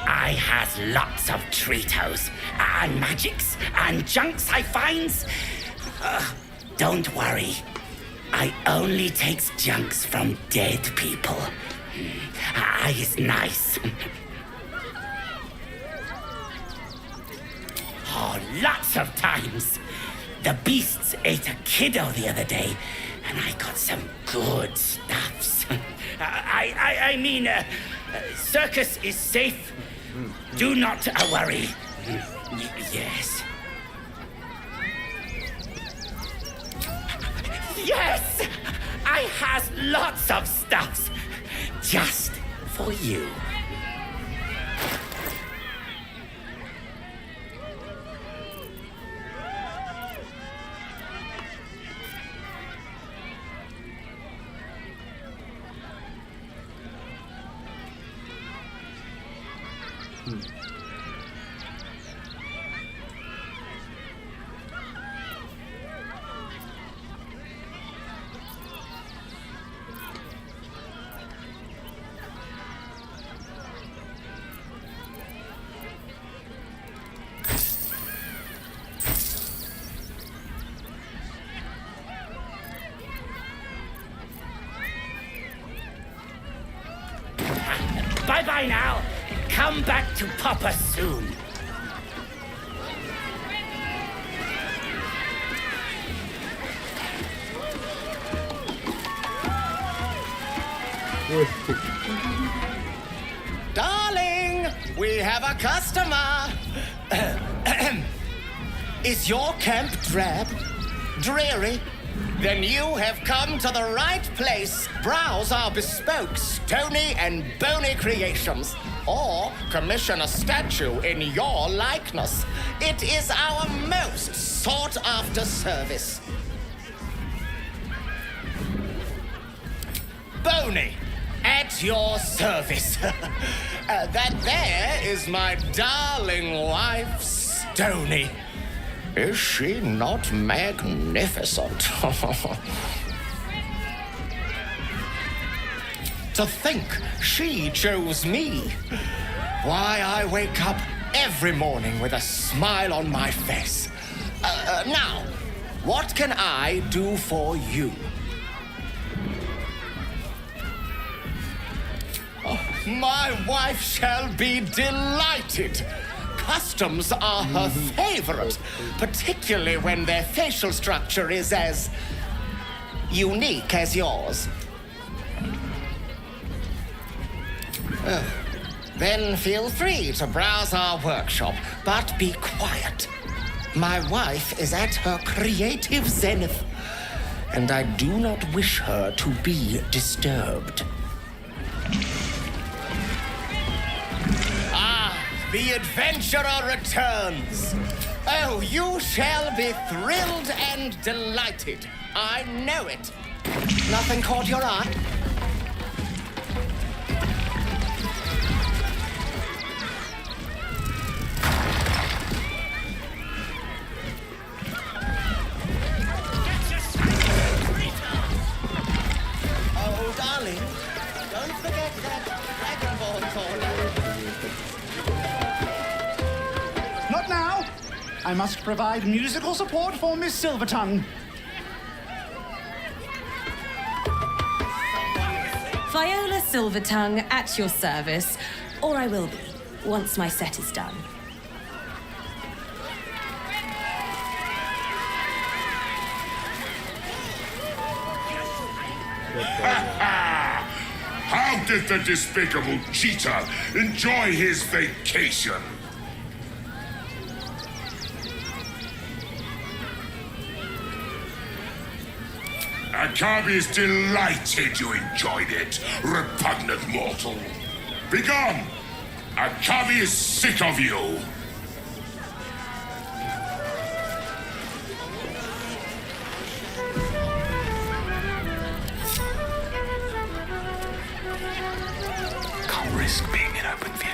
I has lots of treatos and magics and junks I finds. Don't worry. I only takes junks from dead people. I is nice. Oh, lots of times. The beasts ate a kiddo the other day, and I got some good stuffs. I mean, circus is safe. Do not worry. Yes. Yes! I has lots of stuffs. Just for you. Bye-bye now. Come back to Papa soon. Darling, we have a customer. Is your camp drab? Dreary? Then you have come to the right place. Browse our bespoke, stony and bony creations. Or commission a statue in your likeness. It is our most sought-after service. Bony, at your service. That there is my darling wife, Stony. Is she not magnificent? To think she chose me. Why, I wake up every morning with a smile on my face. Now, what can I do for you? Oh, my wife shall be delighted. Customs are her favorite, particularly when their facial structure is as unique as yours. Then feel free to browse our workshop, but be quiet. My wife is at her creative zenith, and I do not wish her to be disturbed. The adventurer returns. Oh, you shall be thrilled and delighted. I know it. Nothing caught your eye? Oh, darling, don't forget that Dragon Ball corner. Not now. I must provide musical support for Miss Silvertongue. Viola Silvertongue at your service, or I will be, once my set is done. How did the despicable cheater enjoy his vacation? Akabi is delighted you enjoyed it, repugnant mortal. Begone! Akabi is sick of you! Can't risk being in open view.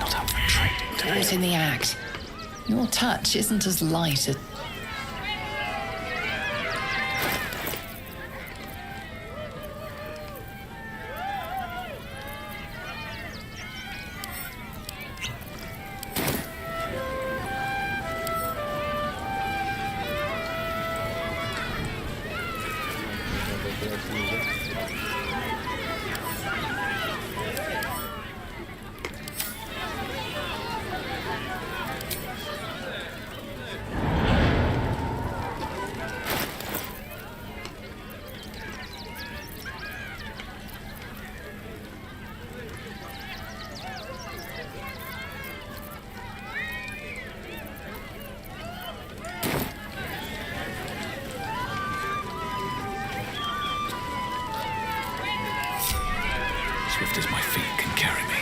Not up for trading today. Caught in the act. Your touch isn't as light as... Swift as my feet can carry me.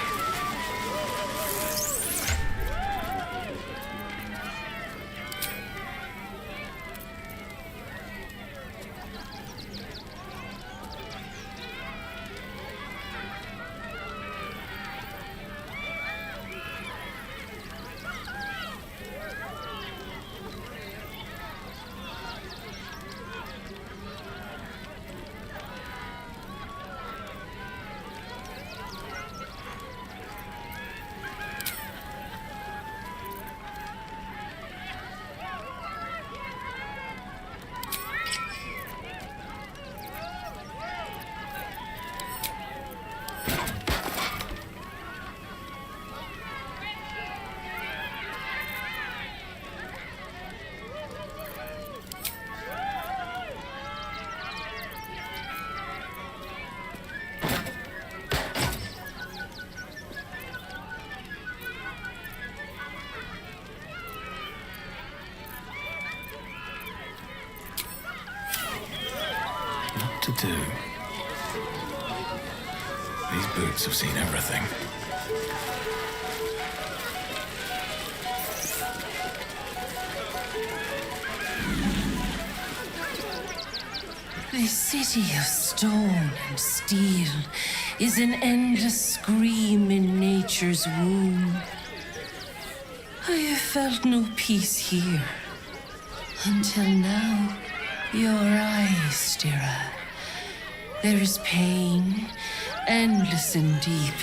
To do. These boots have seen everything. This city of stone and steel is an endless scream in nature's womb. I have felt no peace here until now. Your eyes, Stira. There is pain, endless and deep,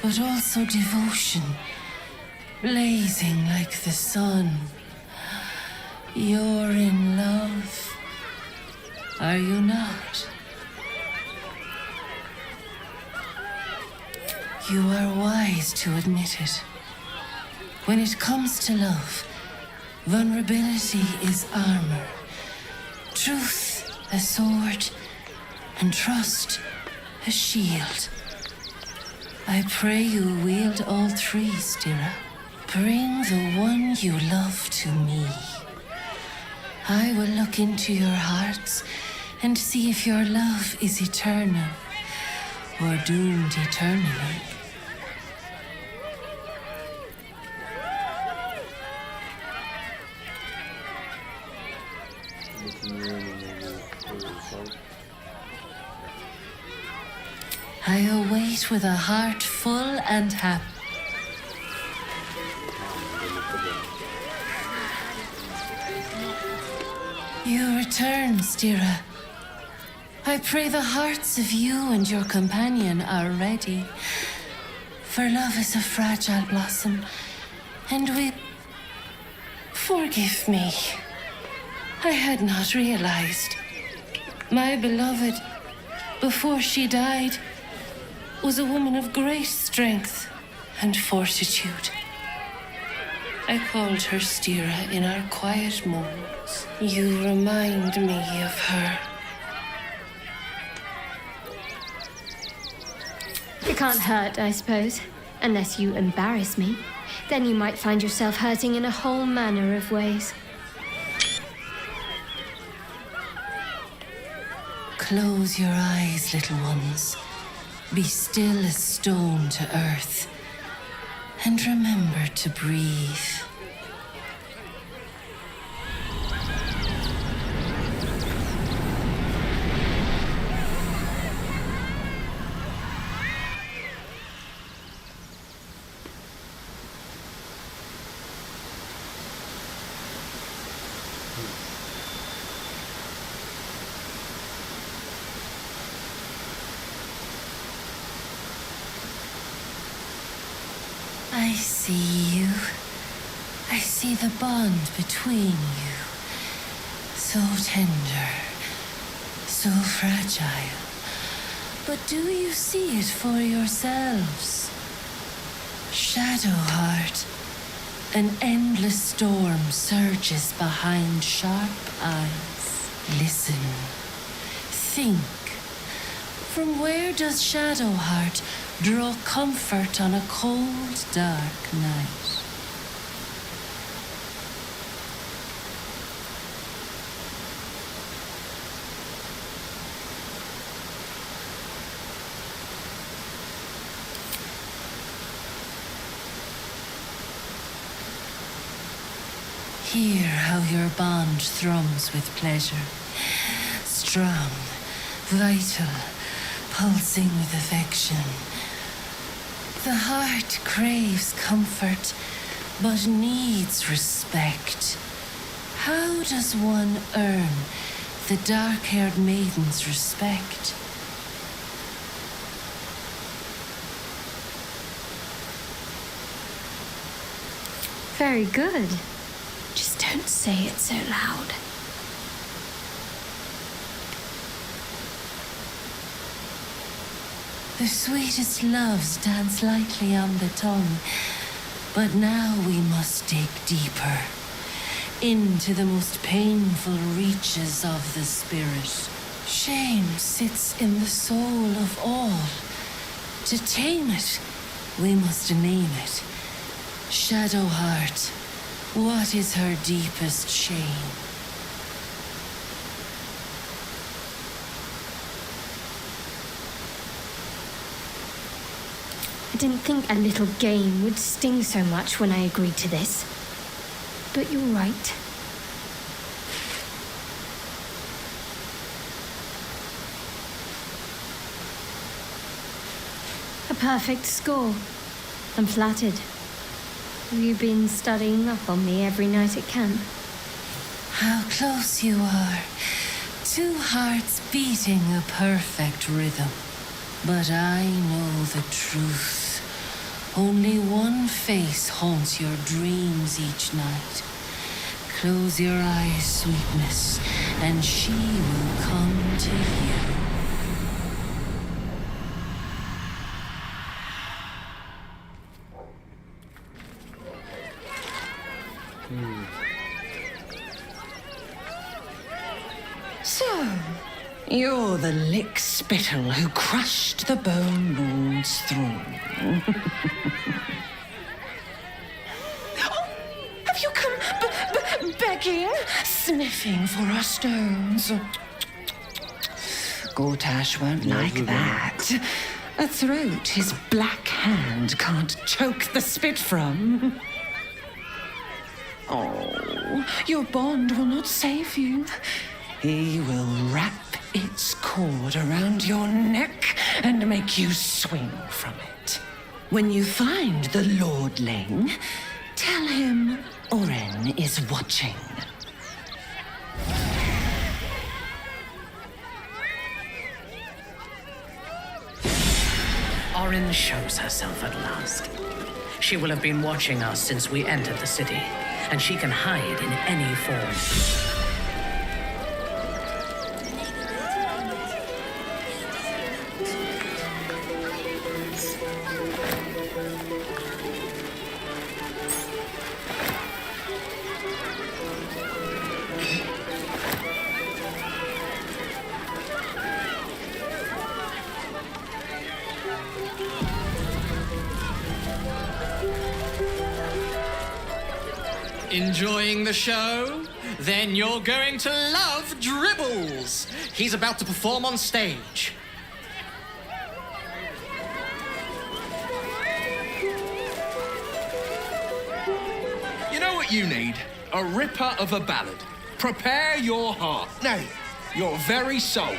but also devotion, blazing like the sun. You're in love, are you not? You are wise to admit it. When it comes to love, vulnerability is armor, truth a sword, and trust a shield. I pray you wield all three, Stira. Bring the one you love to me. I will look into your hearts and see if your love is eternal or doomed eternally. I await with a heart full and happy. You return, Stira. I pray the hearts of you and your companion are ready. For love is a fragile blossom, and we... Forgive me. I had not realized. My beloved, before she died, was a woman of great strength and fortitude. I called her Stira in our quiet moments. You remind me of her. It can't hurt, I suppose. Unless you embarrass me. Then you might find yourself hurting in a whole manner of ways. Close your eyes, little ones. Be still as stone to earth. And remember to breathe. I see you. I see the bond between you. So tender, so fragile. But do you see it for yourselves? Shadowheart, an endless storm surges behind sharp eyes. Listen, think. From where does Shadowheart draw comfort on a cold, dark night? Hear how your bond thrums with pleasure. Strong, vital, pulsing with affection. The heart craves comfort, but needs respect. How does one earn the dark-haired maiden's respect? Very good. Just don't say it so loud. The sweetest loves dance lightly on the tongue, but now we must dig deeper, into the most painful reaches of the spirit. Shame sits in the soul of all. To tame it, we must name it. Shadowheart, what is her deepest shame? I didn't think a little game would sting so much when I agreed to this. But you're right. A perfect score. I'm flattered. Have you been studying up on me every night at camp? How close you are. Two hearts beating a perfect rhythm. But I know the truth. Only one face haunts your dreams each night. Close your eyes, sweetness, and she will come to you. So, you're the lick spittle who crushed the Bone Lord's throne. Oh, have you come begging, sniffing for our stones? Gortash won't like that. A throat his black hand can't choke the spit from. Oh, your bond will not save you. He will wrap its cord around your neck and make you swing from it. When you find the lordling, tell him Oren is watching. Oren shows herself at last. She will have been watching us since we entered the city, and she can hide in any form. Enjoying the show? Then you're going to love dribbles. He's about to perform on stage. You know what you need? A ripper of a ballad. Prepare your heart. Nay, your very soul.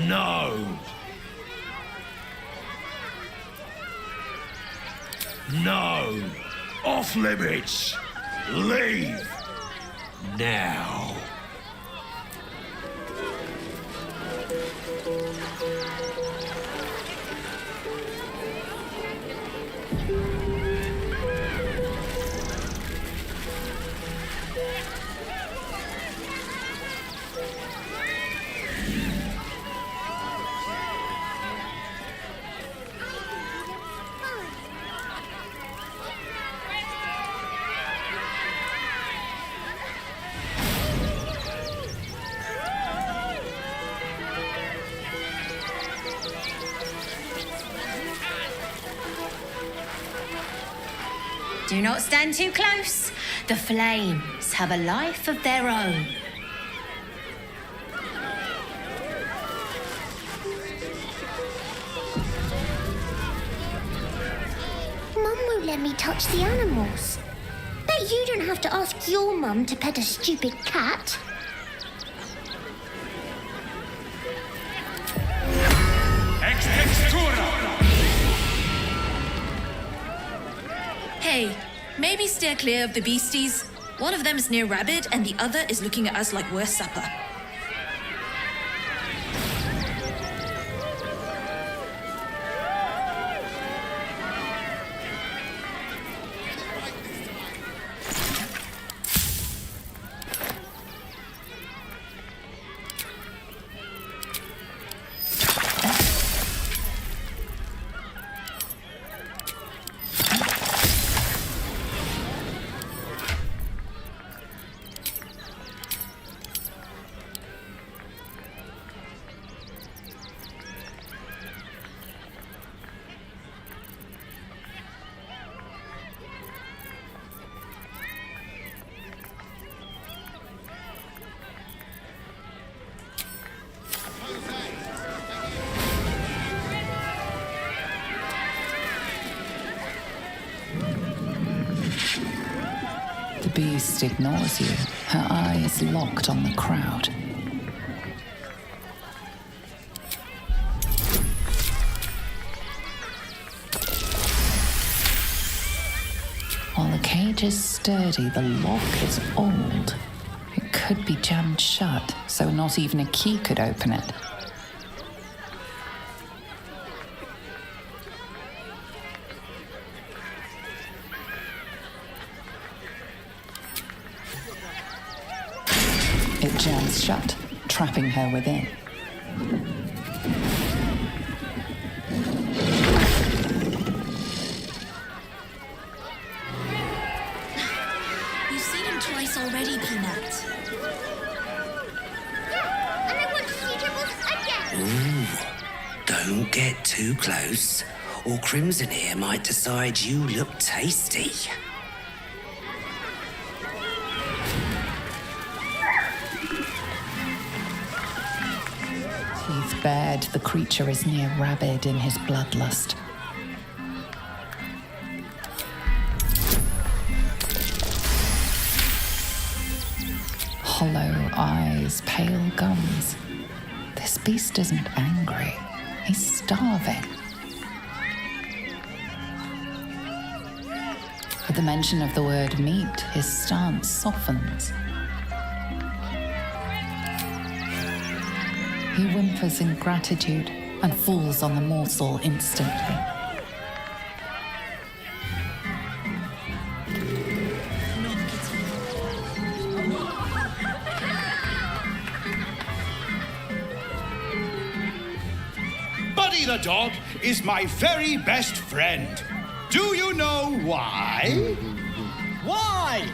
No. No. Off limits. Leave. Now. Do not stand too close. The flames have a life of their own. Mum won't let me touch the animals. Bet you don't have to ask your mum to pet a stupid cat. Hey, maybe steer clear of the beasties. One of them is near rabid and the other is looking at us like we're supper. The beast ignores you, her eye is locked on the crowd. While the cage is sturdy, the lock is old. It could be jammed shut, so not even a key could open it. It jams shut, trapping her within. You've seen him twice already, Peanut. And I want to see Dribbles again. Ooh, don't get too close, or Crimson here might decide you look tasty. Teeth bared, the creature is near rabid in his bloodlust. Hollow eyes, pale gums. This beast isn't angry. He's starving. At the mention of the word meat, his stance softens. He whimpers in gratitude and falls on the morsel instantly. Buddy the dog is my very best friend. Do you know why? Why?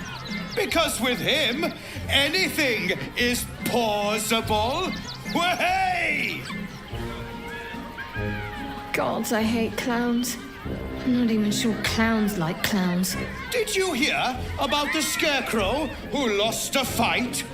Because with him, anything is possible. Way! God, I hate clowns. I'm not even sure clowns like clowns. Did you hear about the scarecrow who lost a fight?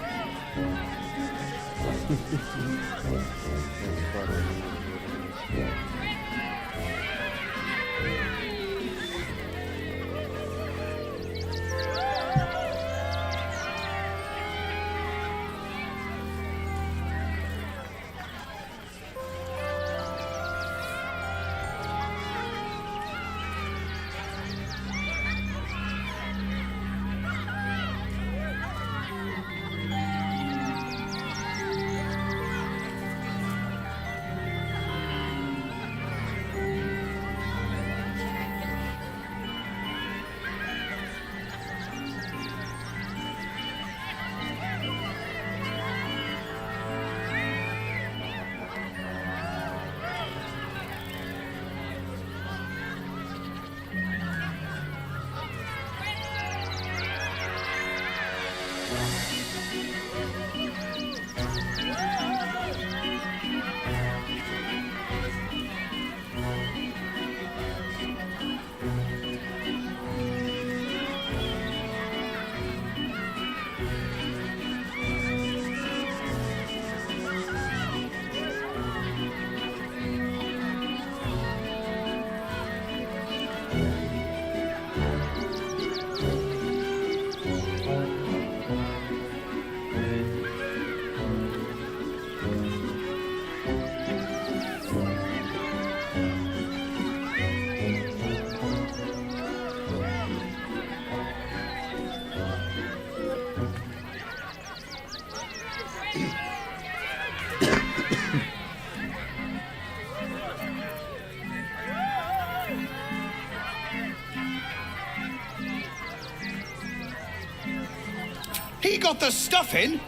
He got the stuffing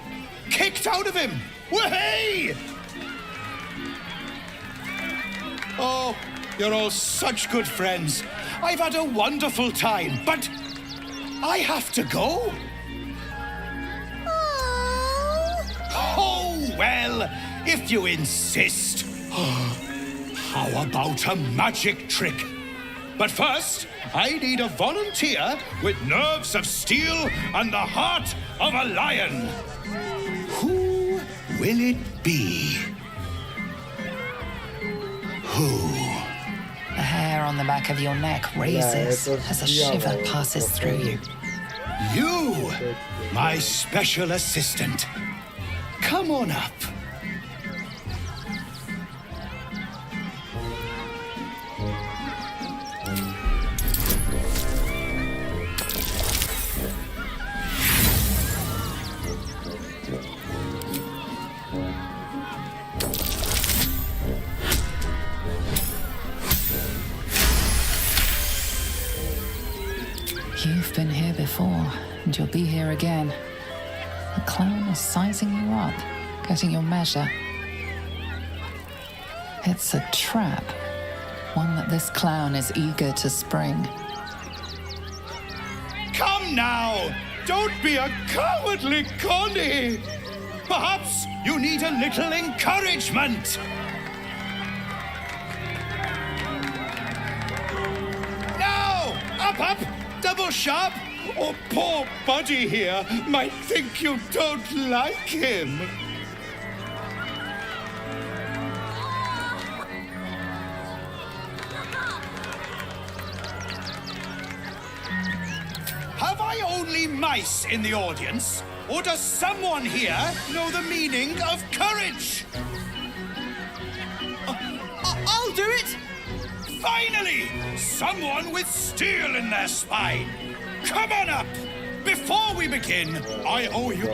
kicked out of him. Wahey! Oh, you're all such good friends. I've had a wonderful time, but I have to go. Oh, well, if you insist. How about a magic trick? But first, I need a volunteer with nerves of steel and the heart of a lion. Who will it be? Who? The hair on the back of your neck raises as a shiver passes through you. You, my special assistant. Come on up. You've been here before, and you'll be here again. The clown is sizing you up, getting your measure. It's a trap, one that this clown is eager to spring. Come now! Don't be a cowardly Connie! Perhaps you need a little encouragement! Now! Up! Double sharp! Or poor Buddy here might think you don't like him. Have I only mice in the audience? Or does someone here know the meaning of courage? I'll do it! Finally! Someone with steel in their spine! Come on up! Before we begin, I owe you...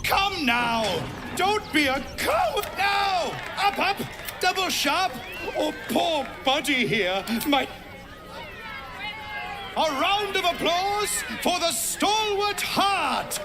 Come now! Don't be a coward! Now! Up! Double sharp! Or poor Buddy here might... A round of applause for the stalwart heart!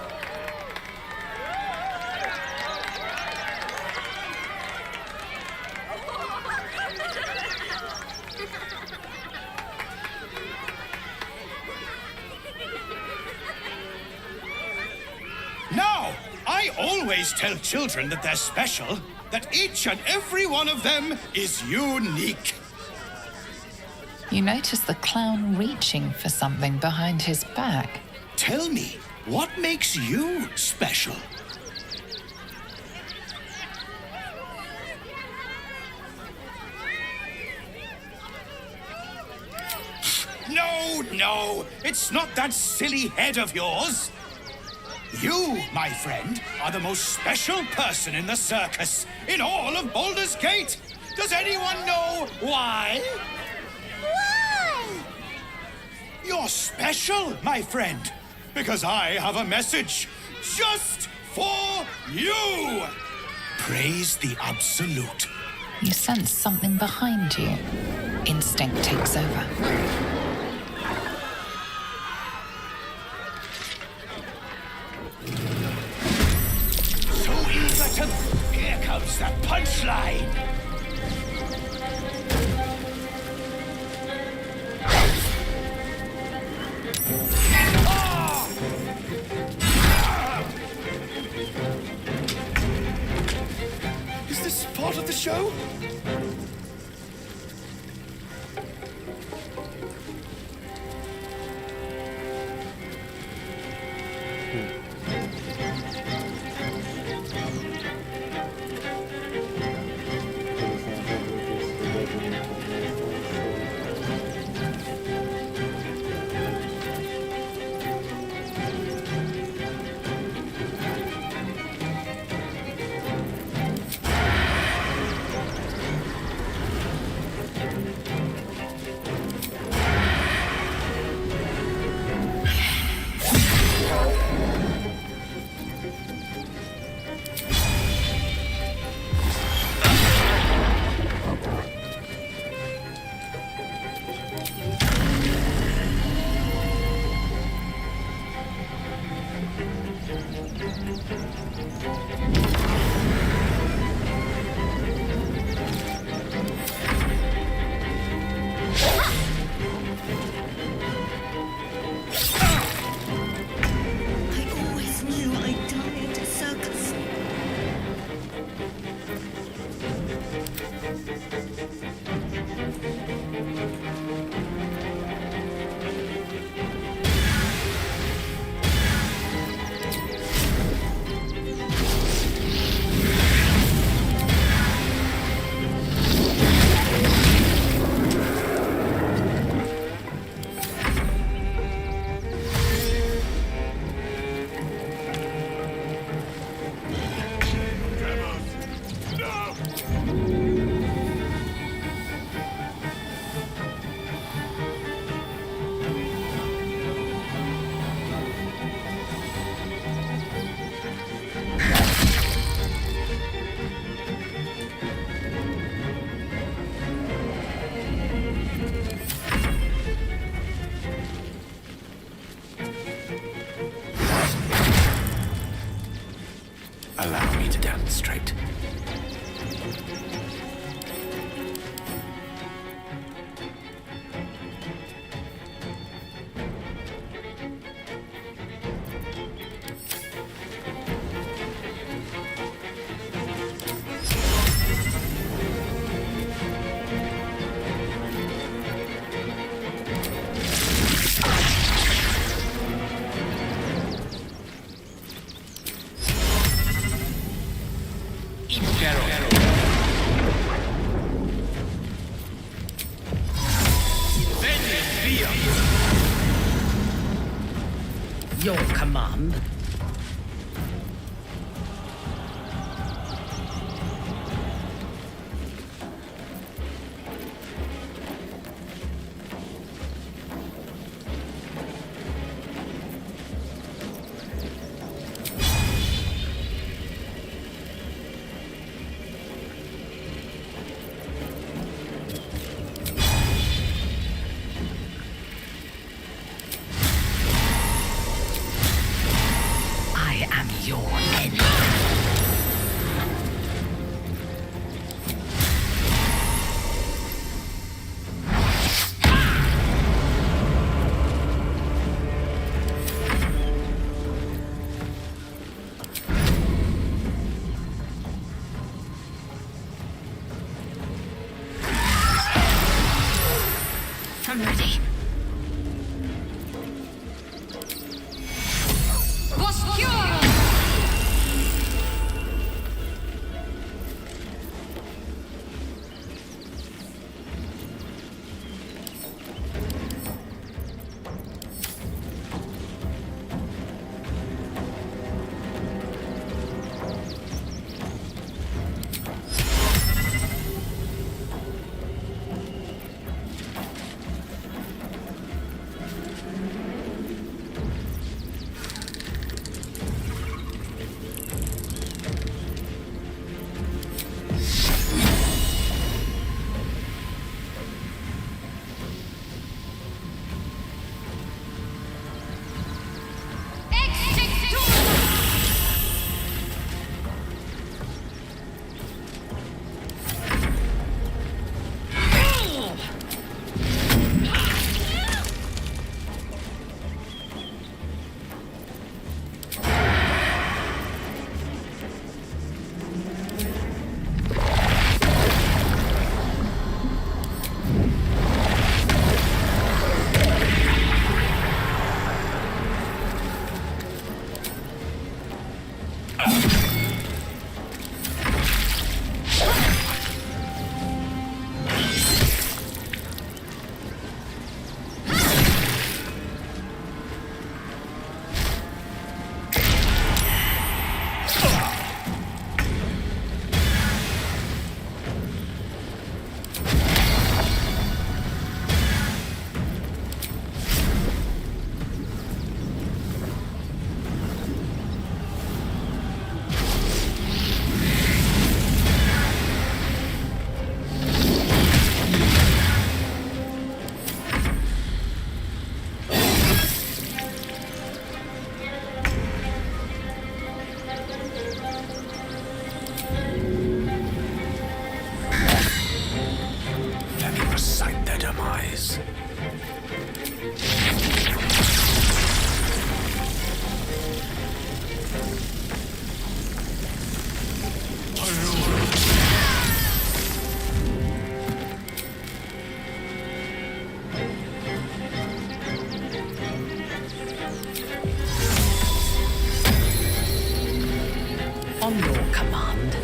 Now, I always tell children that they're special, that each and every one of them is unique. You notice the clown reaching for something behind his back. Tell me, what makes you special? No, it's not that silly head of yours. You, my friend, are the most special person in the circus, in all of Baldur's Gate. Does anyone know why? Why? You're special, my friend, because I have a message just for you. Praise the absolute. You sense something behind you. Instinct takes over. Here comes the punchline! Is this part of the show? Allow me to demonstrate. Your command. am your end. I'm ready. On your command.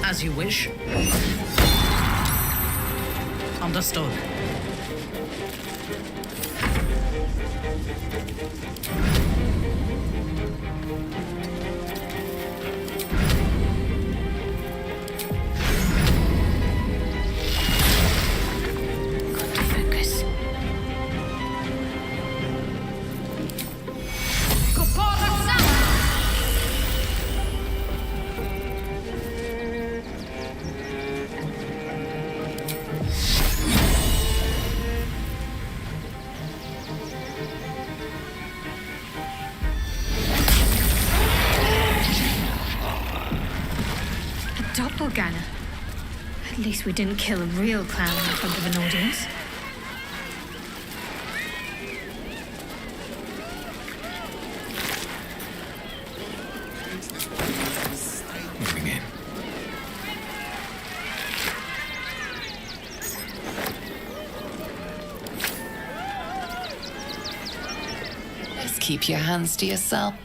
As you wish. Understood. Got to focus. Doppelganger. At least we didn't kill a real clown in front of an audience. Moving in. keep your hands to yourself.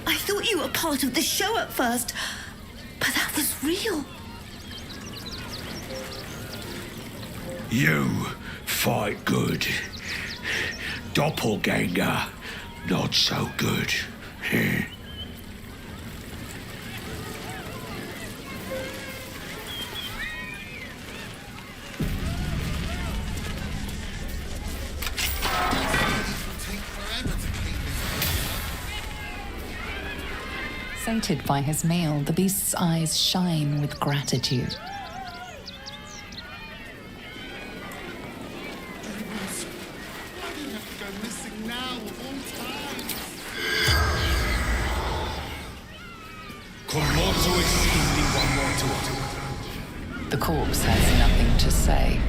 I thought you were part of the show at first, but that was real. You fight good. Doppelganger, not so good. Sated by his meal, the beast's eyes shine with gratitude. The corpse has nothing to say.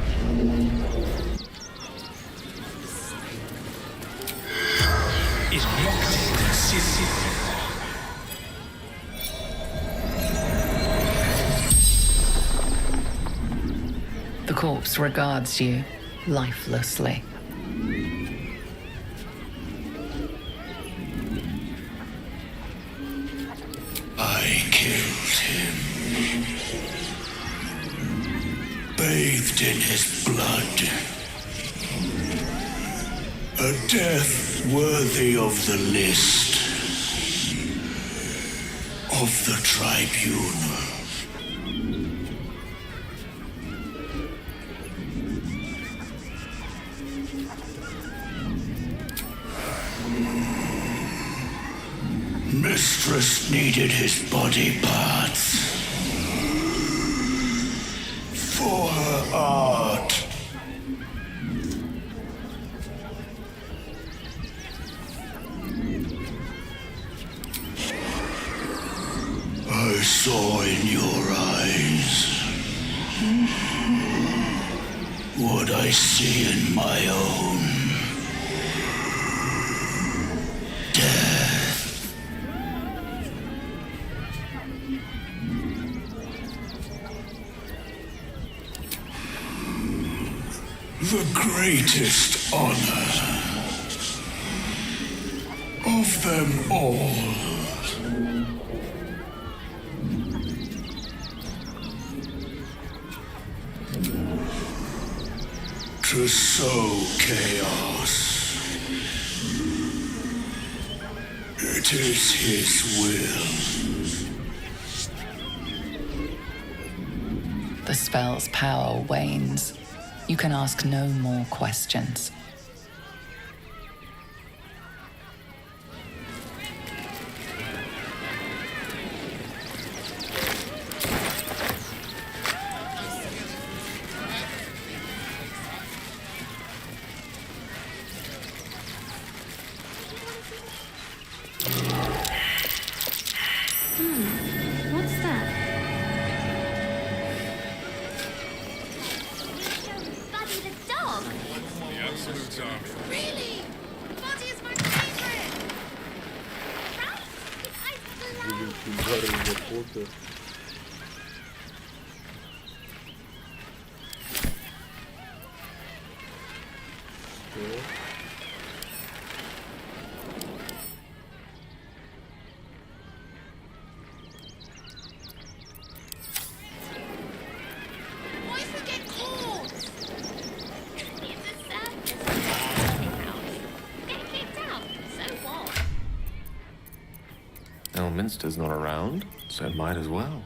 The corpse regards you lifelessly. I killed him. Bathed in his blood. A death worthy of the list. Of the tribunal. Mistress needed his body parts for her art. I saw in your eyes what I see in my own. The greatest honor of them all. To sow chaos. It is his will. The spell's power wanes. You can ask no more questions. What's that? Buddy the dog. The absolute army. Really? Buddy is my favorite. Right? What if we get caught? It's a circus. Get kicked out. So Elminster's not around, so might as well.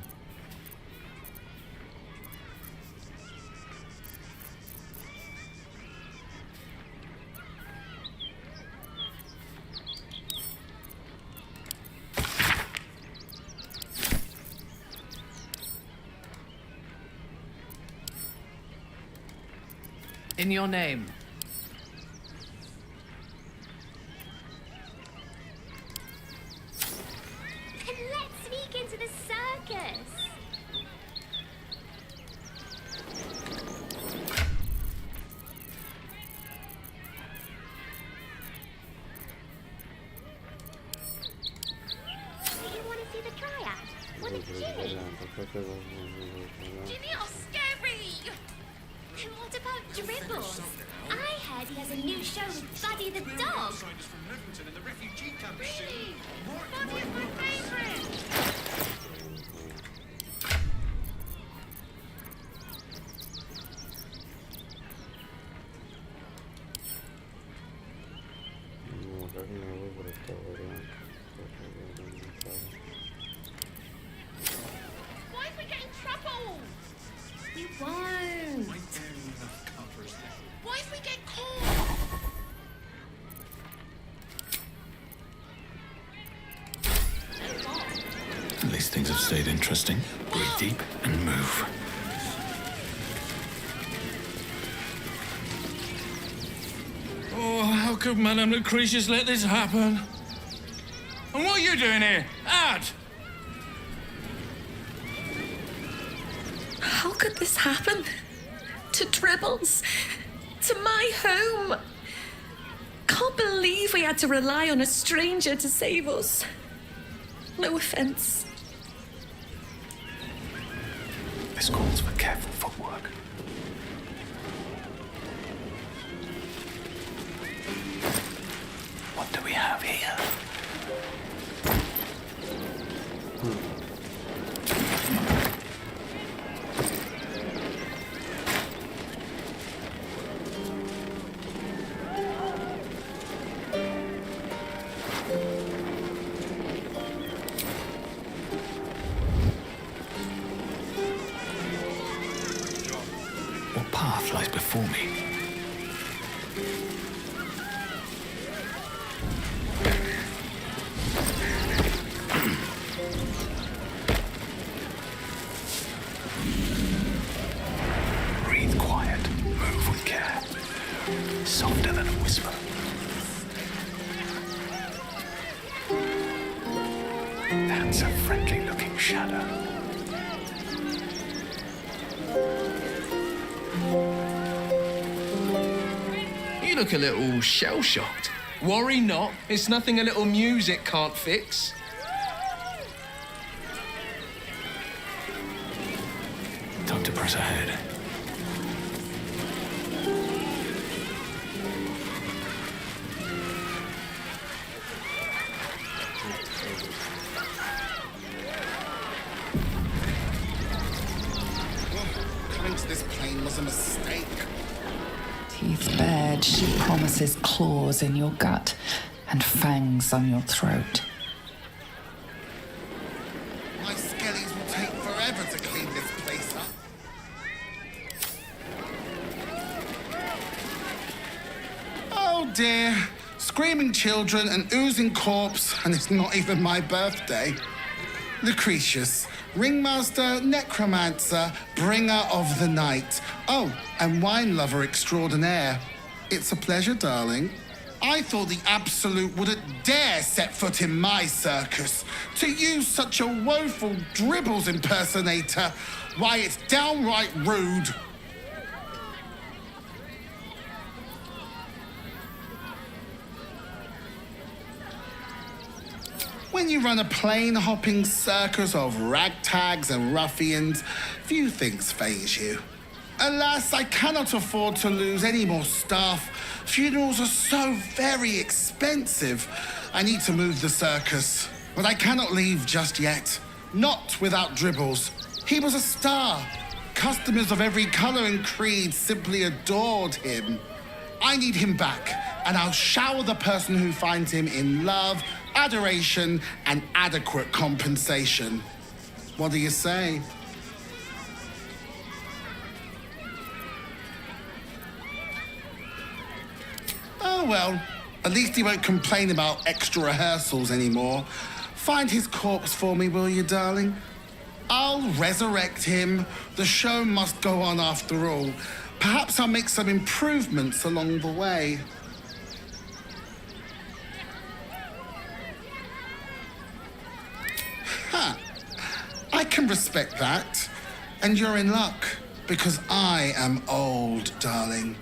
In your name. Then let's sneak into the circus. Do you want to see the triad? Or the Ginny? Ginny are scary! And what about Dribbles? I heard he has a new show with Buddy the dog. Really? Buddy is my favourite! Why if we get in trouble? We won't. What if we get caught? At least things have stayed interesting. Breathe deep and move. Oh, how could Madame Lucretius let this happen? And what are you doing here? Ad! How could this happen? To Dribbles? To my home? Can't believe we had to rely on a stranger to save us. No offense. This calls for careful footwork. What do we have here? What path lies before me? Breathe quiet, move with care, softer than a whisper. That's a friendly-looking shadow. You look a little shell-shocked. Worry not, it's nothing a little music can't fix. Time to press ahead. Coming to this plane was a mistake. Teeth bared, she promises claws in your gut and fangs on your throat. My skellies will take forever to clean this place up. Oh dear. Screaming children, an oozing corpse, and it's not even my birthday. Lucretius, ringmaster, necromancer, bringer of the night. Oh, and wine lover extraordinaire. It's a pleasure, darling. I thought the Absolute wouldn't dare set foot in my circus. To use such a woeful Dribbles impersonator, why, it's downright rude. When you run a plane-hopping circus of ragtags and ruffians, few things faze you. Alas, I cannot afford to lose any more staff. Funerals are so very expensive. I need to move the circus, but I cannot leave just yet. Not without Dribbles. He was a star. Customers of every colour and creed simply adored him. I need him back, and I'll shower the person who finds him in love, adoration, and adequate compensation. What do you say? Oh well, at least he won't complain about extra rehearsals anymore. Find his corpse for me, will you, darling? I'll resurrect him. The show must go on after all. Perhaps I'll make some improvements along the way. Huh. I can respect that. And you're in luck, because I am old, darling.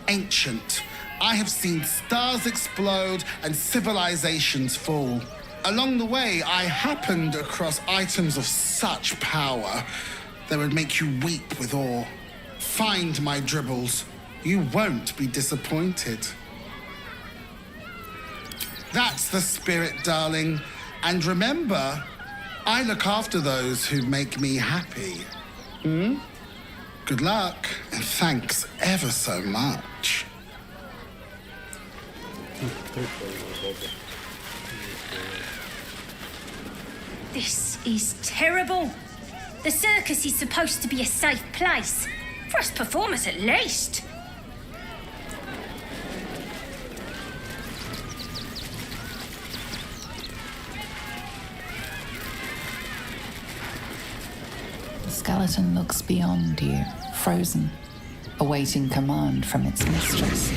Ancient. I have seen stars explode and civilizations fall. Along the way, I happened across items of such power that would make you weep with awe. Find my dribbles. You won't be disappointed. That's the spirit, darling. And remember, I look after those who make me happy. Good luck, and thanks ever so much. This is terrible. The circus is supposed to be a safe place. For us performers, at least. The skeleton looks beyond you, frozen, awaiting command from its mistress.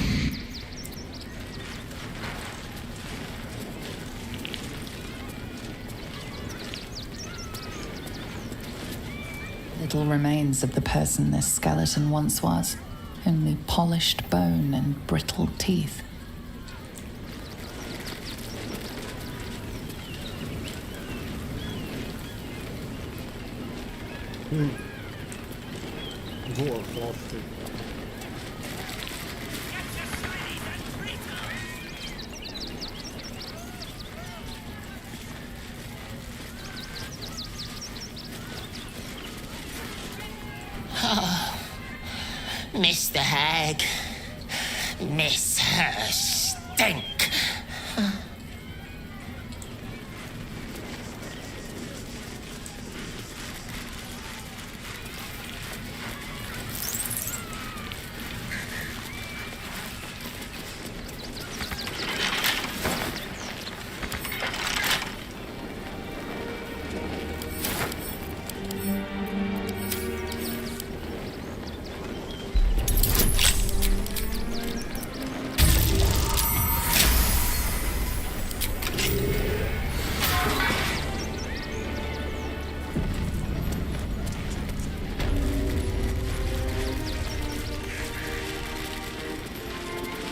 Little remains of the person this skeleton once was, only polished bone and brittle teeth. Mr. Hag, miss her stink.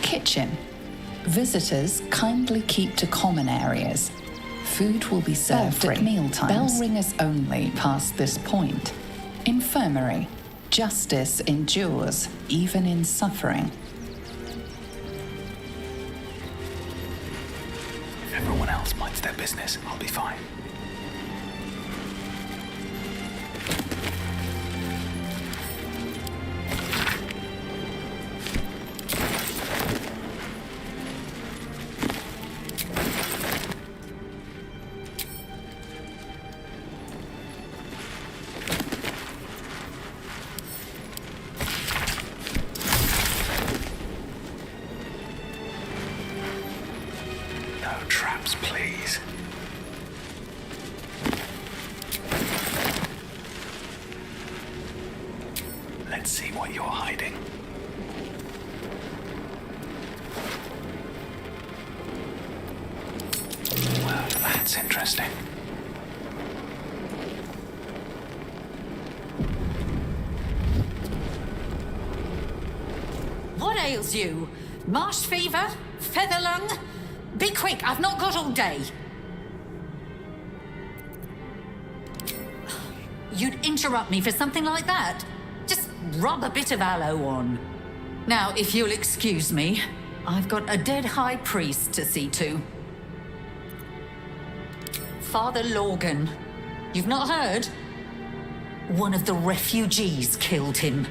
Kitchen. Visitors kindly keep to common areas. Food will be served at mealtimes. Bell ringers only past this point. Infirmary. Justice endures, even in suffering. If everyone else minds their business, I'll be fine. Traps, please. Let's see what you're hiding. Well, that's interesting. What ails you? Marsh fever? Feather lung? Be quick, I've not got all day. You'd interrupt me for something like that? Just rub a bit of aloe on. Now, if you'll excuse me, I've got a dead high priest to see to. Father Lorgan. You've not heard? One of the refugees killed him.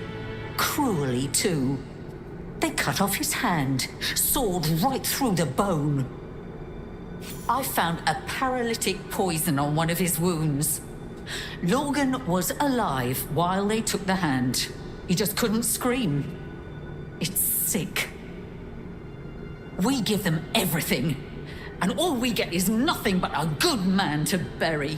Cruelly, too. They cut off his hand, sawed right through the bone. I found a paralytic poison on one of his wounds. Logan was alive while they took the hand. He just couldn't scream. It's sick. We give them everything, and all we get is nothing but a good man to bury.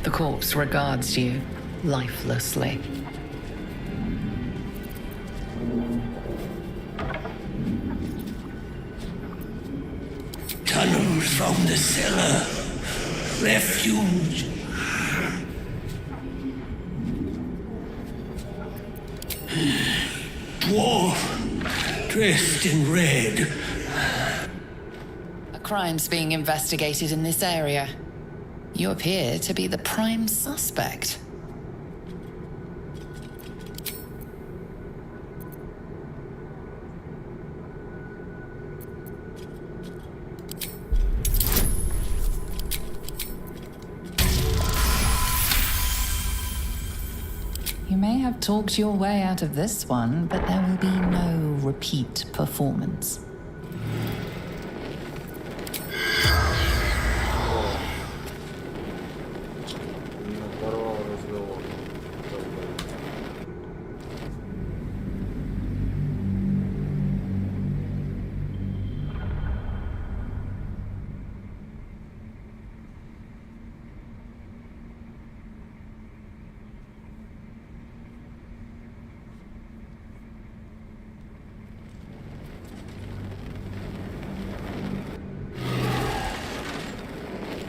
The corpse regards you lifelessly. Tunnels from the cellar. Refuge. Dwarf, dressed in red. A crime's being investigated in this area. You appear to be the prime suspect. You may have talked your way out of this one, but there will be no repeat performance.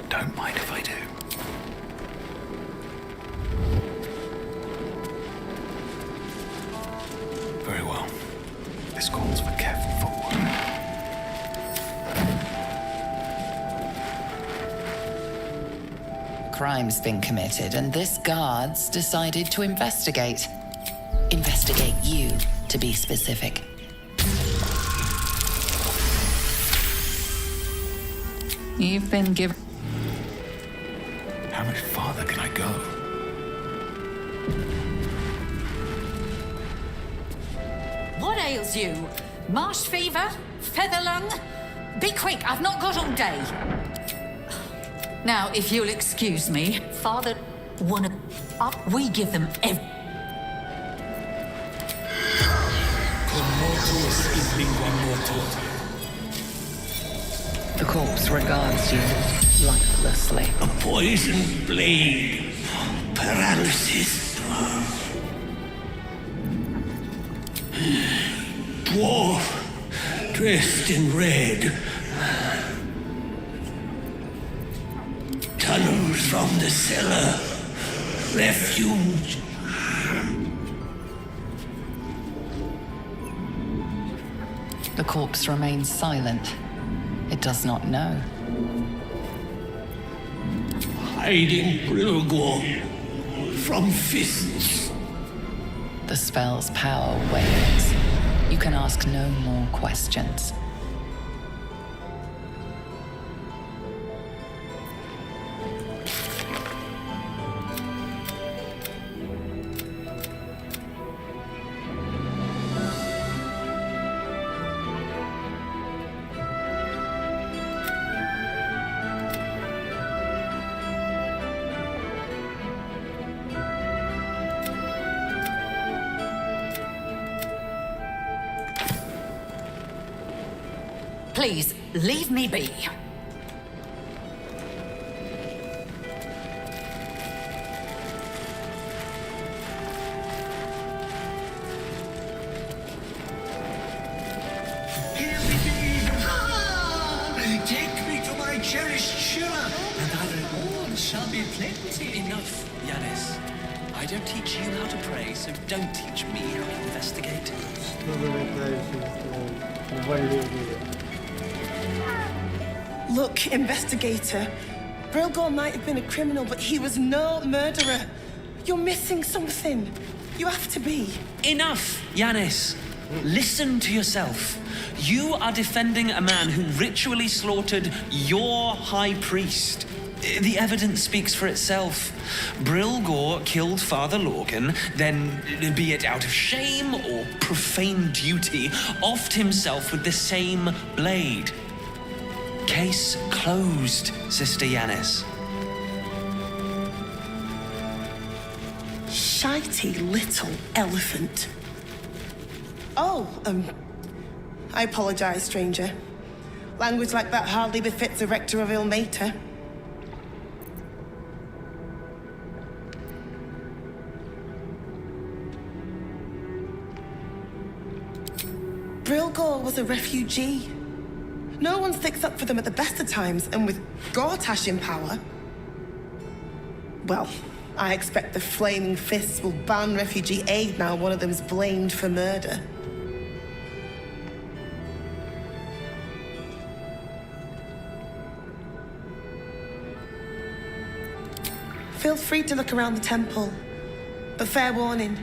Don't mind if I do. Very well. This calls for careful footwork. Crime's been committed, and this guard's decided to investigate. Investigate you, to be specific. You've been given... How much farther can I go? What ails you? Marsh fever? Feather lung? Be quick, I've not got all day. Now, if you'll excuse me, Father wanna up, we give them The corpse regards you lifelessly. A poisoned blade. Paralysis. Dwarf, dressed in red. Tunnels from the cellar. Refuge. The corpse remains silent. It does not know. Hiding Brilgor from fists. The spell's power wanes. You can ask no more questions. Please, leave me be. Take me to my cherished Shira, and our reward shall be plenty. Enough, Yanis. I don't teach you how to pray, so don't teach me how to investigate. Look, investigator. Brilgor might have been a criminal, but he was no murderer. You're missing something. You have to be. Enough, Yanis. Listen to yourself. You are defending a man who ritually slaughtered your high priest. The evidence speaks for itself. Brilgor killed Father Lorgan, then, be it out of shame or profane duty, offed himself with the same blade. Case closed, Sister Yanis. Shitey little elephant. Oh, I apologise, stranger. Language like that hardly befits a rector of Ilmater. Brilgor was a refugee. No one sticks up for them at the best of times, and with Gortash in power, well, I expect the Flaming Fists will ban refugee aid now one of them's blamed for murder. Feel free to look around the temple, but fair warning,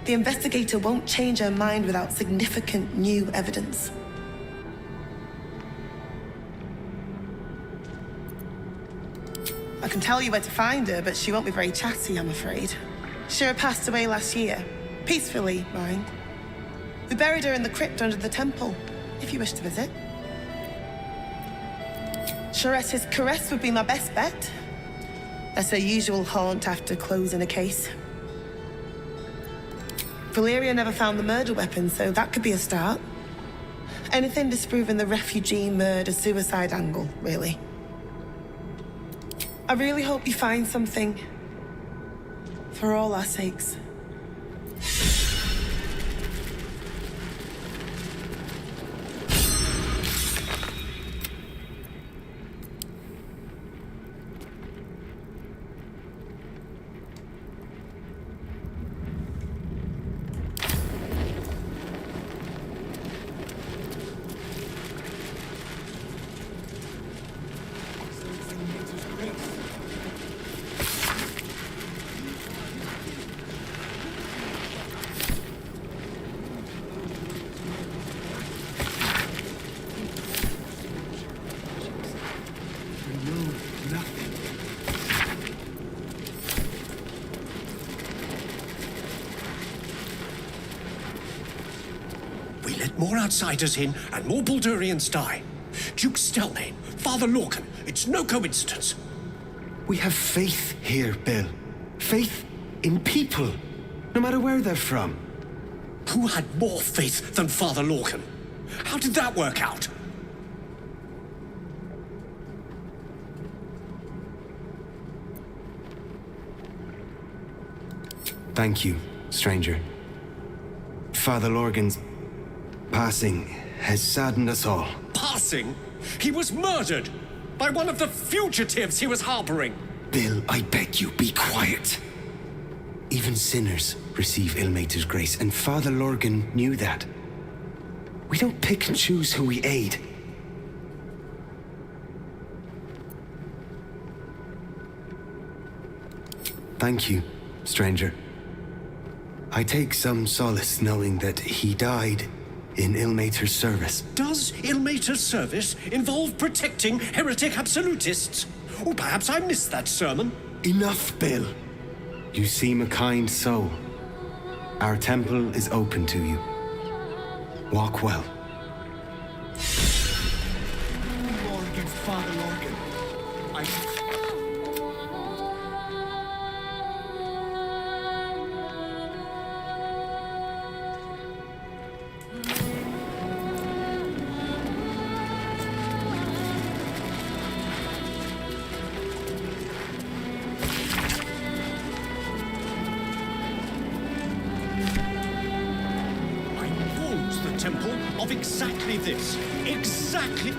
the investigator won't change her mind without significant new evidence. I can tell you where to find her, but she won't be very chatty, I'm afraid. Shira passed away last year. Peacefully, mind. We buried her in the crypt under the temple, if you wish to visit. Shira's caress would be my best bet. That's her usual haunt after closing a case. Valeria never found the murder weapon, so that could be a start. Anything disproving the refugee murder-suicide angle, really. I really hope you find something. For all our sakes. More outsiders in, and more Baldurians die. Duke Stelnane, Father Lorcan, it's no coincidence. We have faith here, Bill. Faith in people, no matter where they're from. Who had more faith than Father Lorcan? How did that work out? Thank you, stranger. Father Lorgan's passing has saddened us all. Passing? He was murdered by one of the fugitives he was harboring. Bill, I beg you, be quiet. Even sinners receive Ilmater's grace, and Father Lorgan knew that. We don't pick and choose who we aid. Thank you, stranger. I take some solace knowing that he died in Ilmater's service. Does Ilmater's service involve protecting heretic absolutists? Or perhaps I missed that sermon. Enough, Bill. You seem a kind soul. Our temple is open to you. Walk well. War against Father Lorgan. Exactly this. Exactly.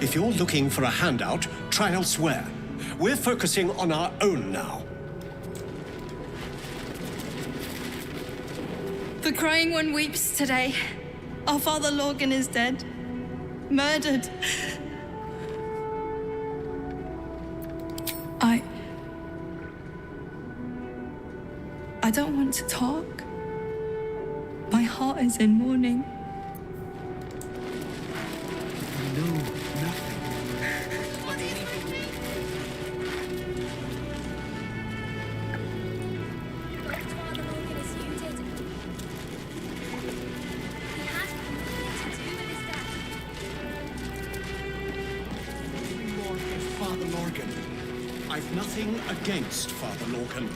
If you're looking for a handout, try elsewhere. We're focusing on our own now. The Crying One weeps today. Our Father Lorgan is dead. Murdered. I don't want to talk. My heart is in mourning. Nothing against Father Lorcan.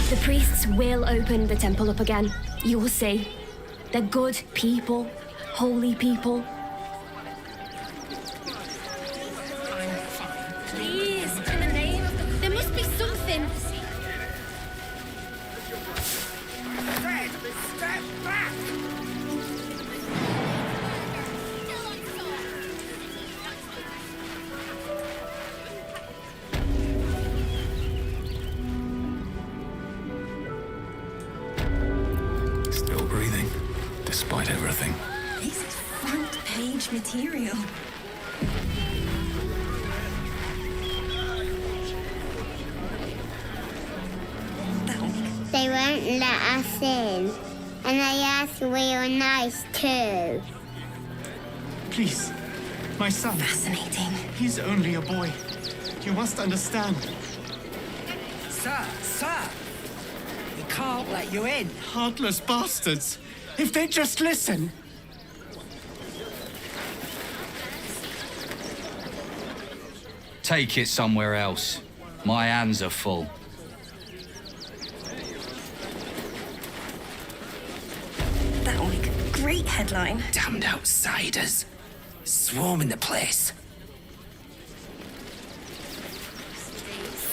The priests will open the temple up again. You'll see. They're good people, holy people. Please, in the name of the... There must be something. Fred, step back! Still breathing, despite everything. This is front page material. They won't let us in. And they ask we were nice too. Please, my son. Fascinating. He's only a boy. You must understand. Sir! We can't let you in. Heartless bastards. If they'd just listen. Take it somewhere else. My hands are full. That'll make a great headline. Damned outsiders. Swarming the place.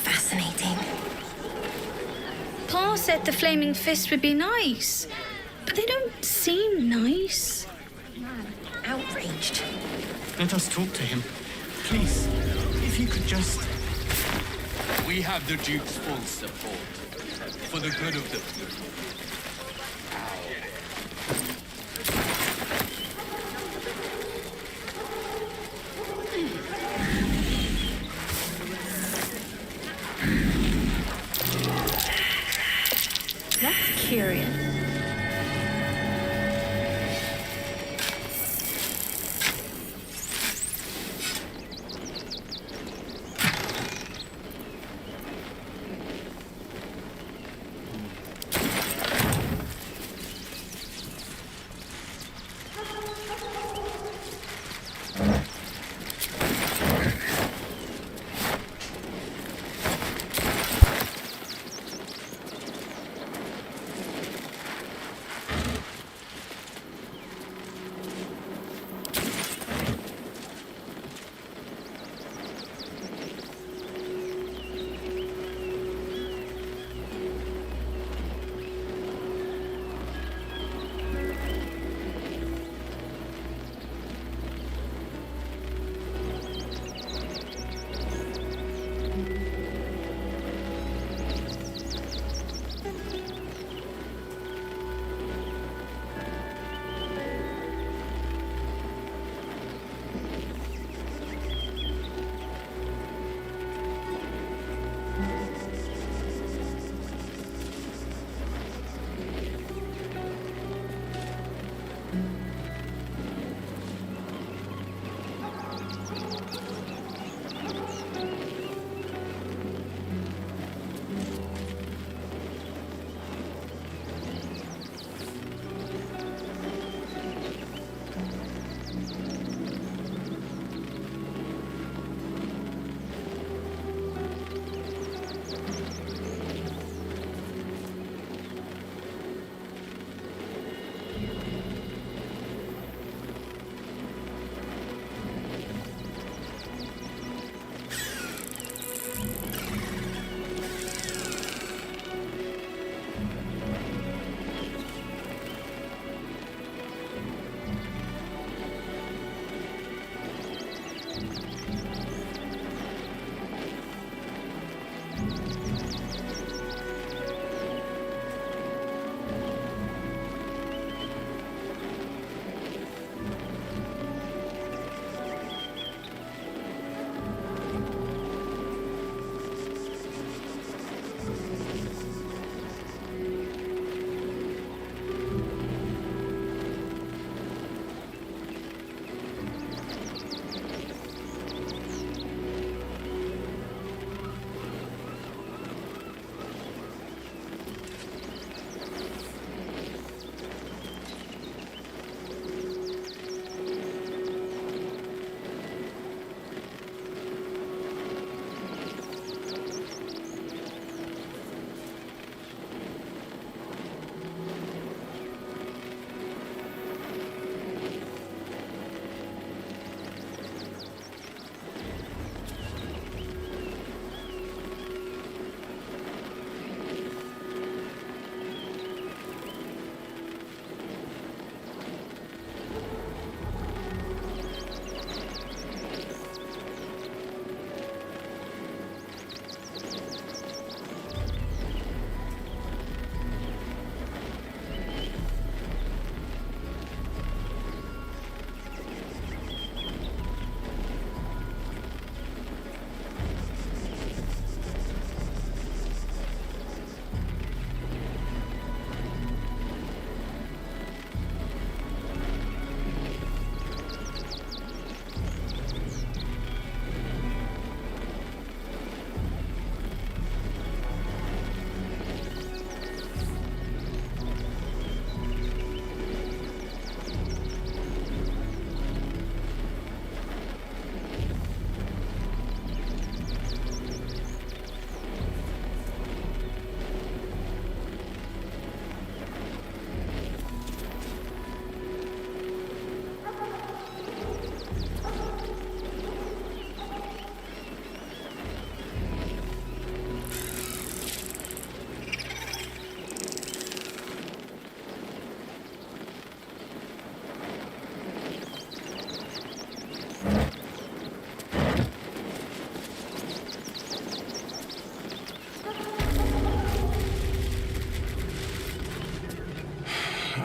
Fascinating. Pa said the flaming fist would be nice, but they don't seem nice. Outraged. Let us talk to him. Please, if you could just... We have the Duke's full support. For the good of the people. That's curious.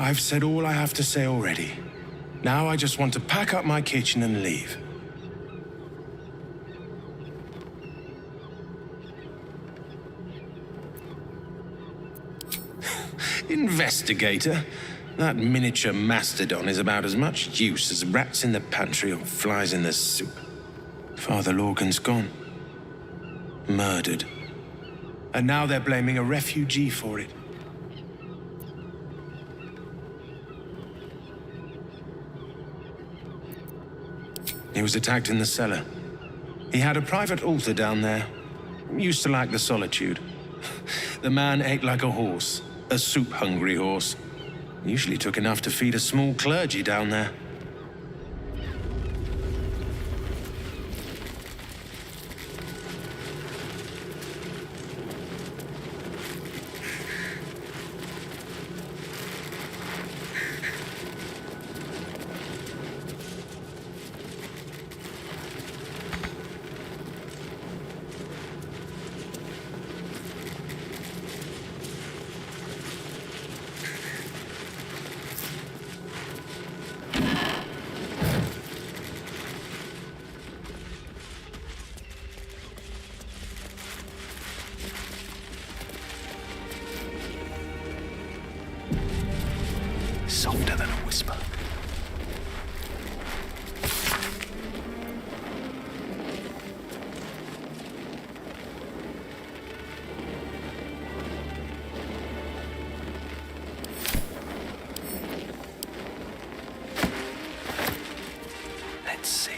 I've said all I have to say already. Now I just want to pack up my kitchen and leave. Investigator? That miniature mastodon is about as much use as rats in the pantry or flies in the soup. Father Lorgan's gone. Murdered. And now they're blaming a refugee for it. He was attacked in the cellar. He had a private altar down there. Used to like the solitude. The man ate like a horse. A soup-hungry horse. Usually took enough to feed a small clergy down there. Softer than a whisper. Let's see.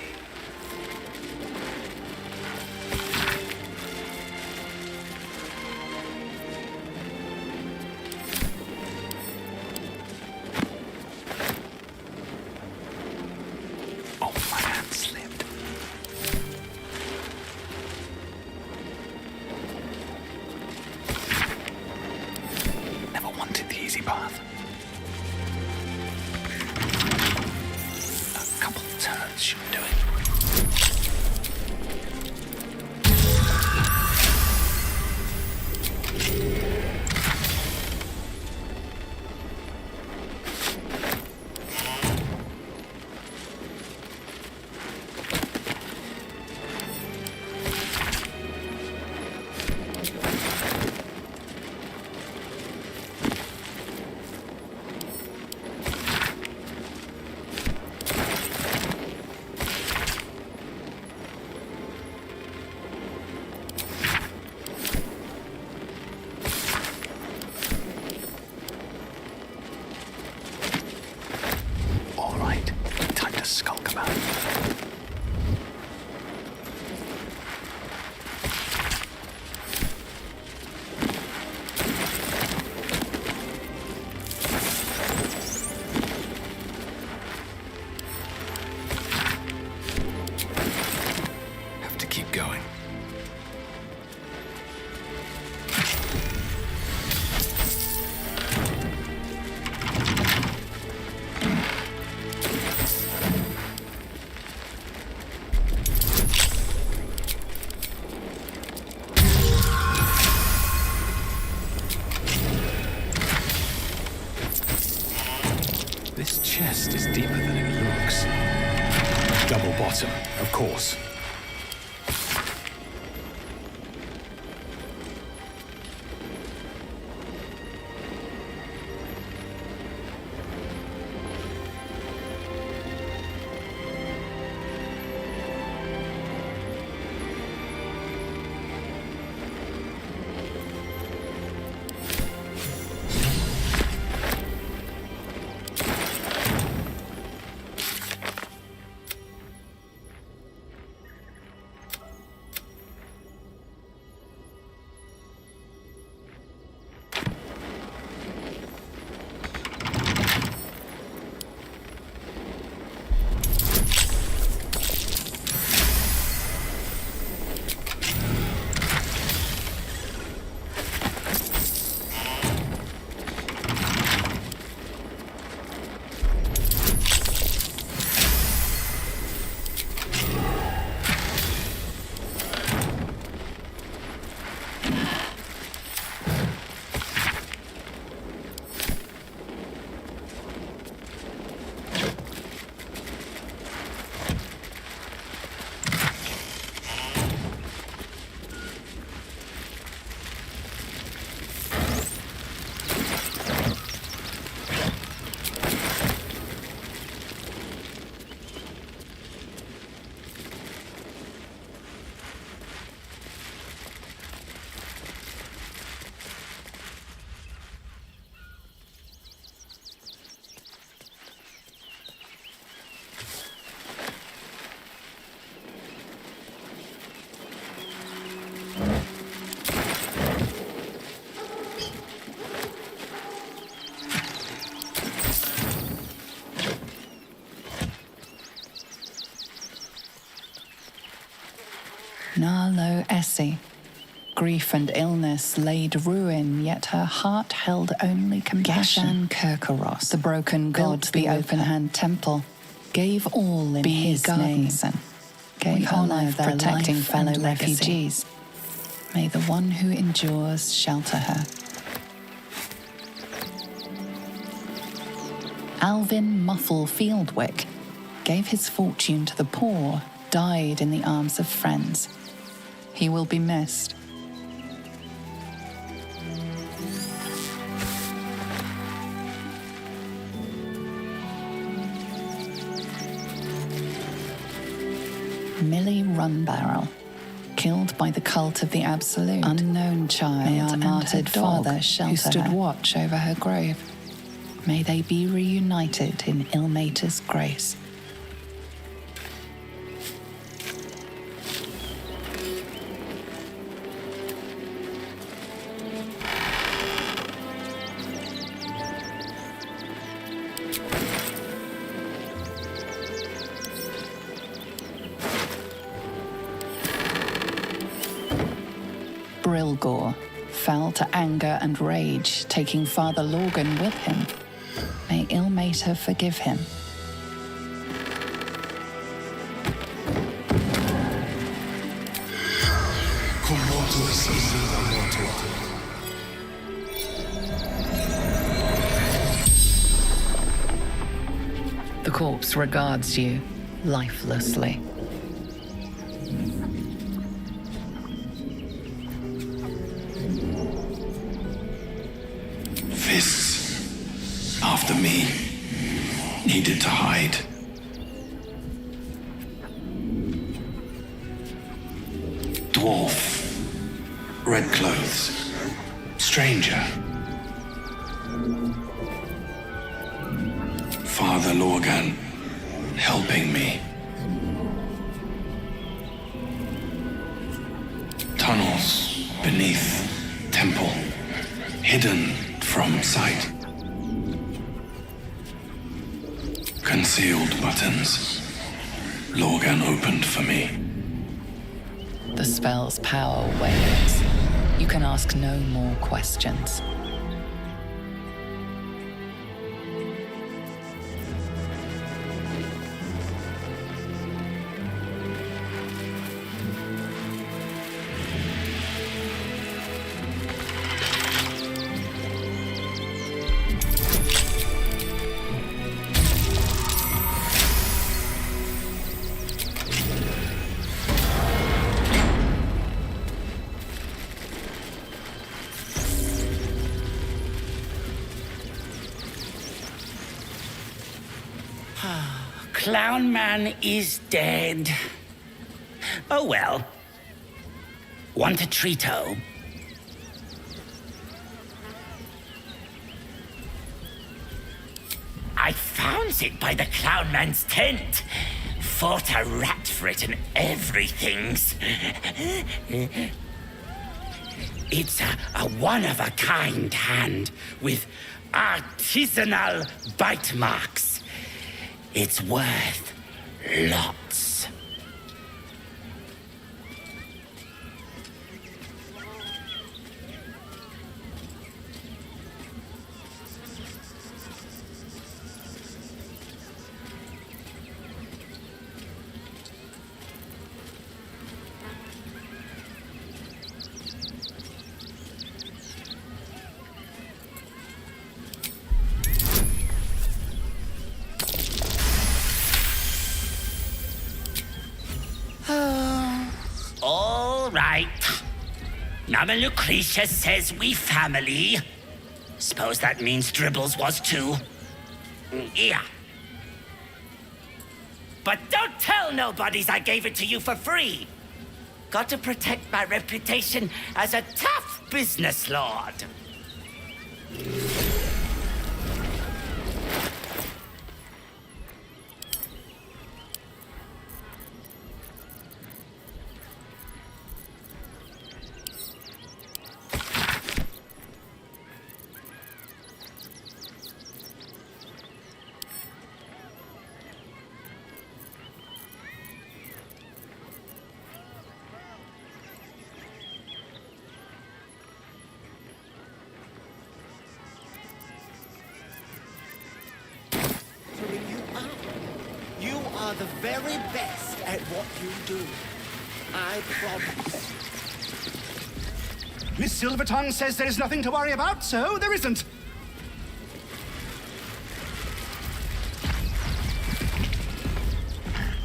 This chest is deeper than it looks. Double bottom, of course. Nalo Essie. Grief and illness laid ruin, yet her heart held only compassion. Kirkaros, the broken god, the open-hand temple, gave all in his name, gave her life protecting fellow refugees. May the one who endures shelter her. Alvin Muffle Fieldwick gave his fortune to the poor, died in the arms of friends. He will be missed. Millie Runbarrel, killed by the cult of the absolute. Unknown child and martyred father who stood watch over her grave. May they be reunited in Ilmater's grace. Brilgor fell to anger and rage, taking Father Lorgan with him. May Ilmater forgive him. The corpse regards you lifelessly. Fists, after me, needed to hide. Dwarf, red clothes, stranger. Father Lorgan, helping me. Tunnels beneath temple, hidden from sight. Concealed buttons, Lorgan opened for me. The spell's power wanes. You can ask no more questions. Clown Man is dead. Oh well. Want a treato? I found it by the Clown Man's tent. Fought a rat for it and everything's. It's a one-of-a-kind hand with artisanal bite marks. It's worth lots. All right. Mama Lucretia says we family. Suppose that means Dribbles was too. Yeah. But don't tell nobodies I gave it to you for free. Got to protect my reputation as a tough business lord. are the very best at what you do. I promise. Miss Silvertongue says there is nothing to worry about, so there isn't.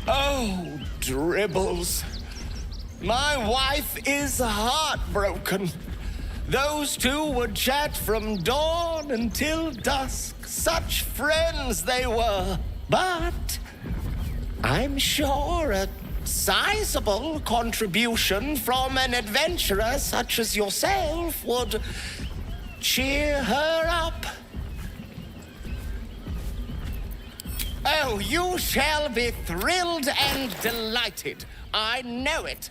Oh, dribbles. My wife is heartbroken. Those two would chat from dawn until dusk. Such friends they were. But I'm sure a sizable contribution from an adventurer such as yourself would cheer her up. Oh, you shall be thrilled and delighted. I know it.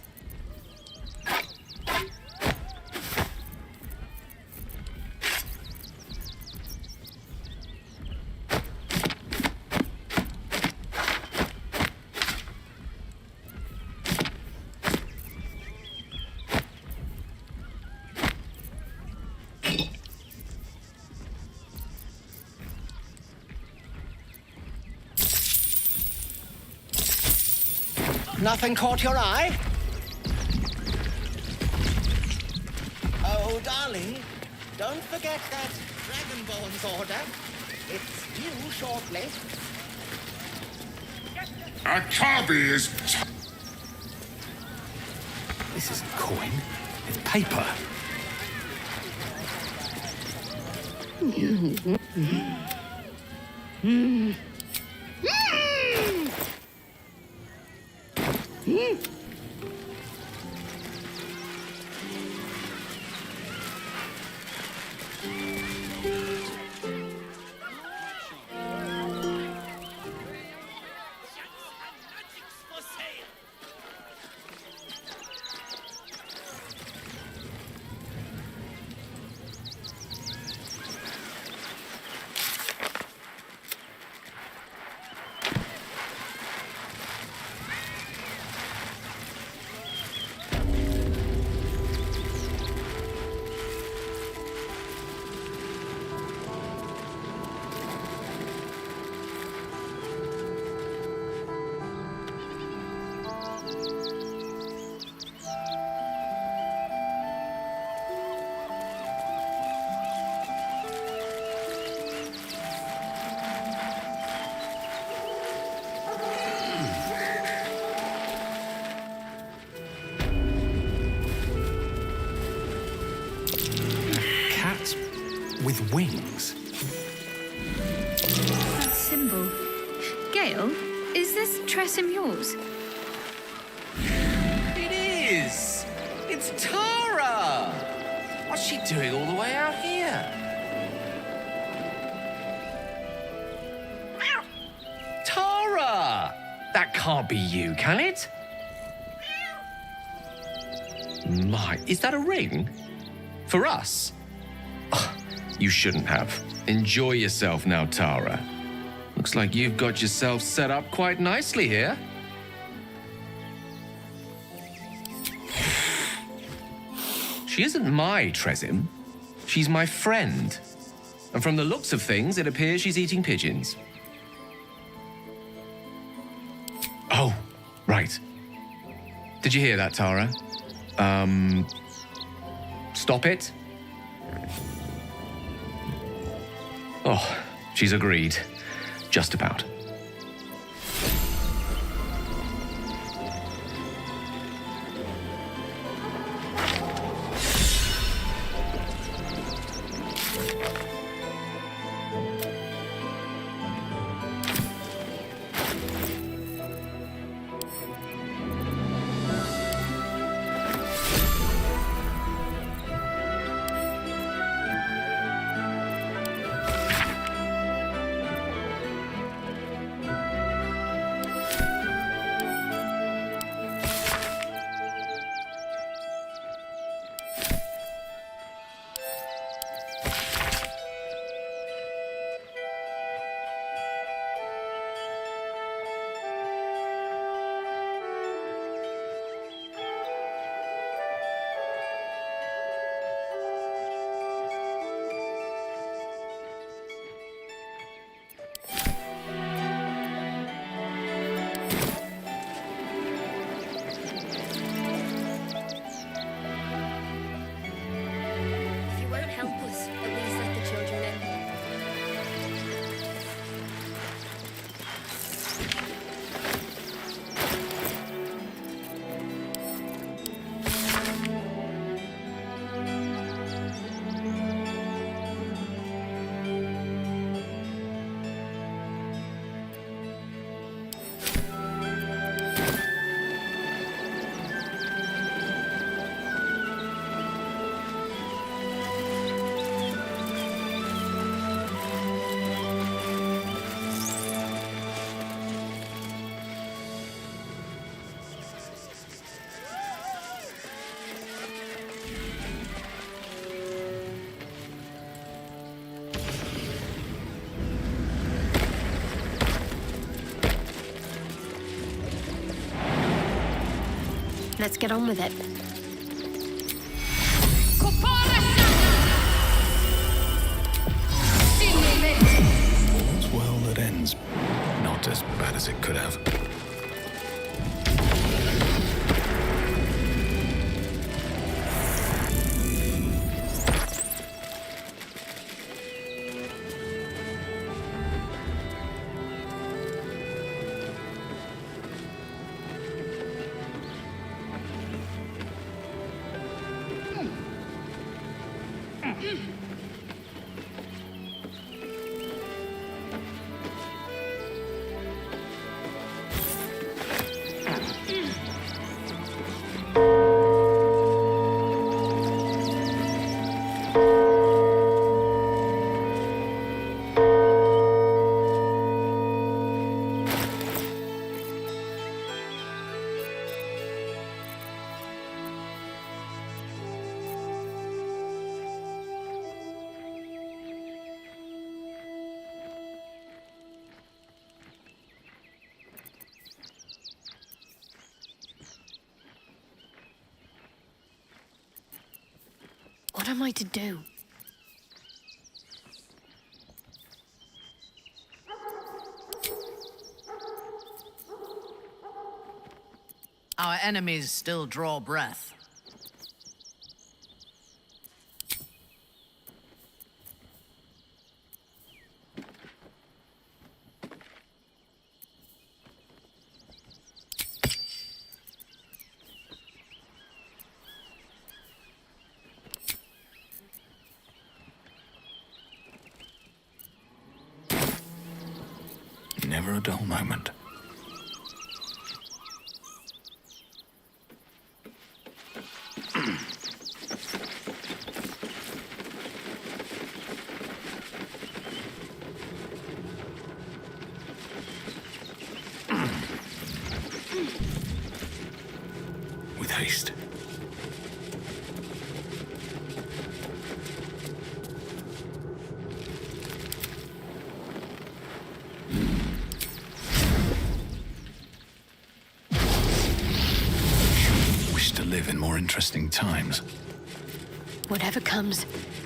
Nothing caught your eye? Oh, darling, don't forget that Dragonborn's order. It's due shortly. A copy is... This isn't coin. It's paper. With wings. That symbol. Gale, is this Tresem yours? It is! It's Tara! What's she doing all the way out here? Tara! That can't be you, can it? My, is that a ring? For us? You shouldn't have. Enjoy yourself now, Tara. Looks like you've got yourself set up quite nicely here. She isn't my Tresem. She's my friend. And from the looks of things, it appears she's eating pigeons. Oh, right. Did you hear that, Tara? Stop it. Oh, she's agreed. Just about. Let's get on with it. All's well that ends. Not as bad as it could have. What am I to do? Our enemies still draw breath. Never a dull moment. With haste. Wish to live in more interesting times. Whatever comes,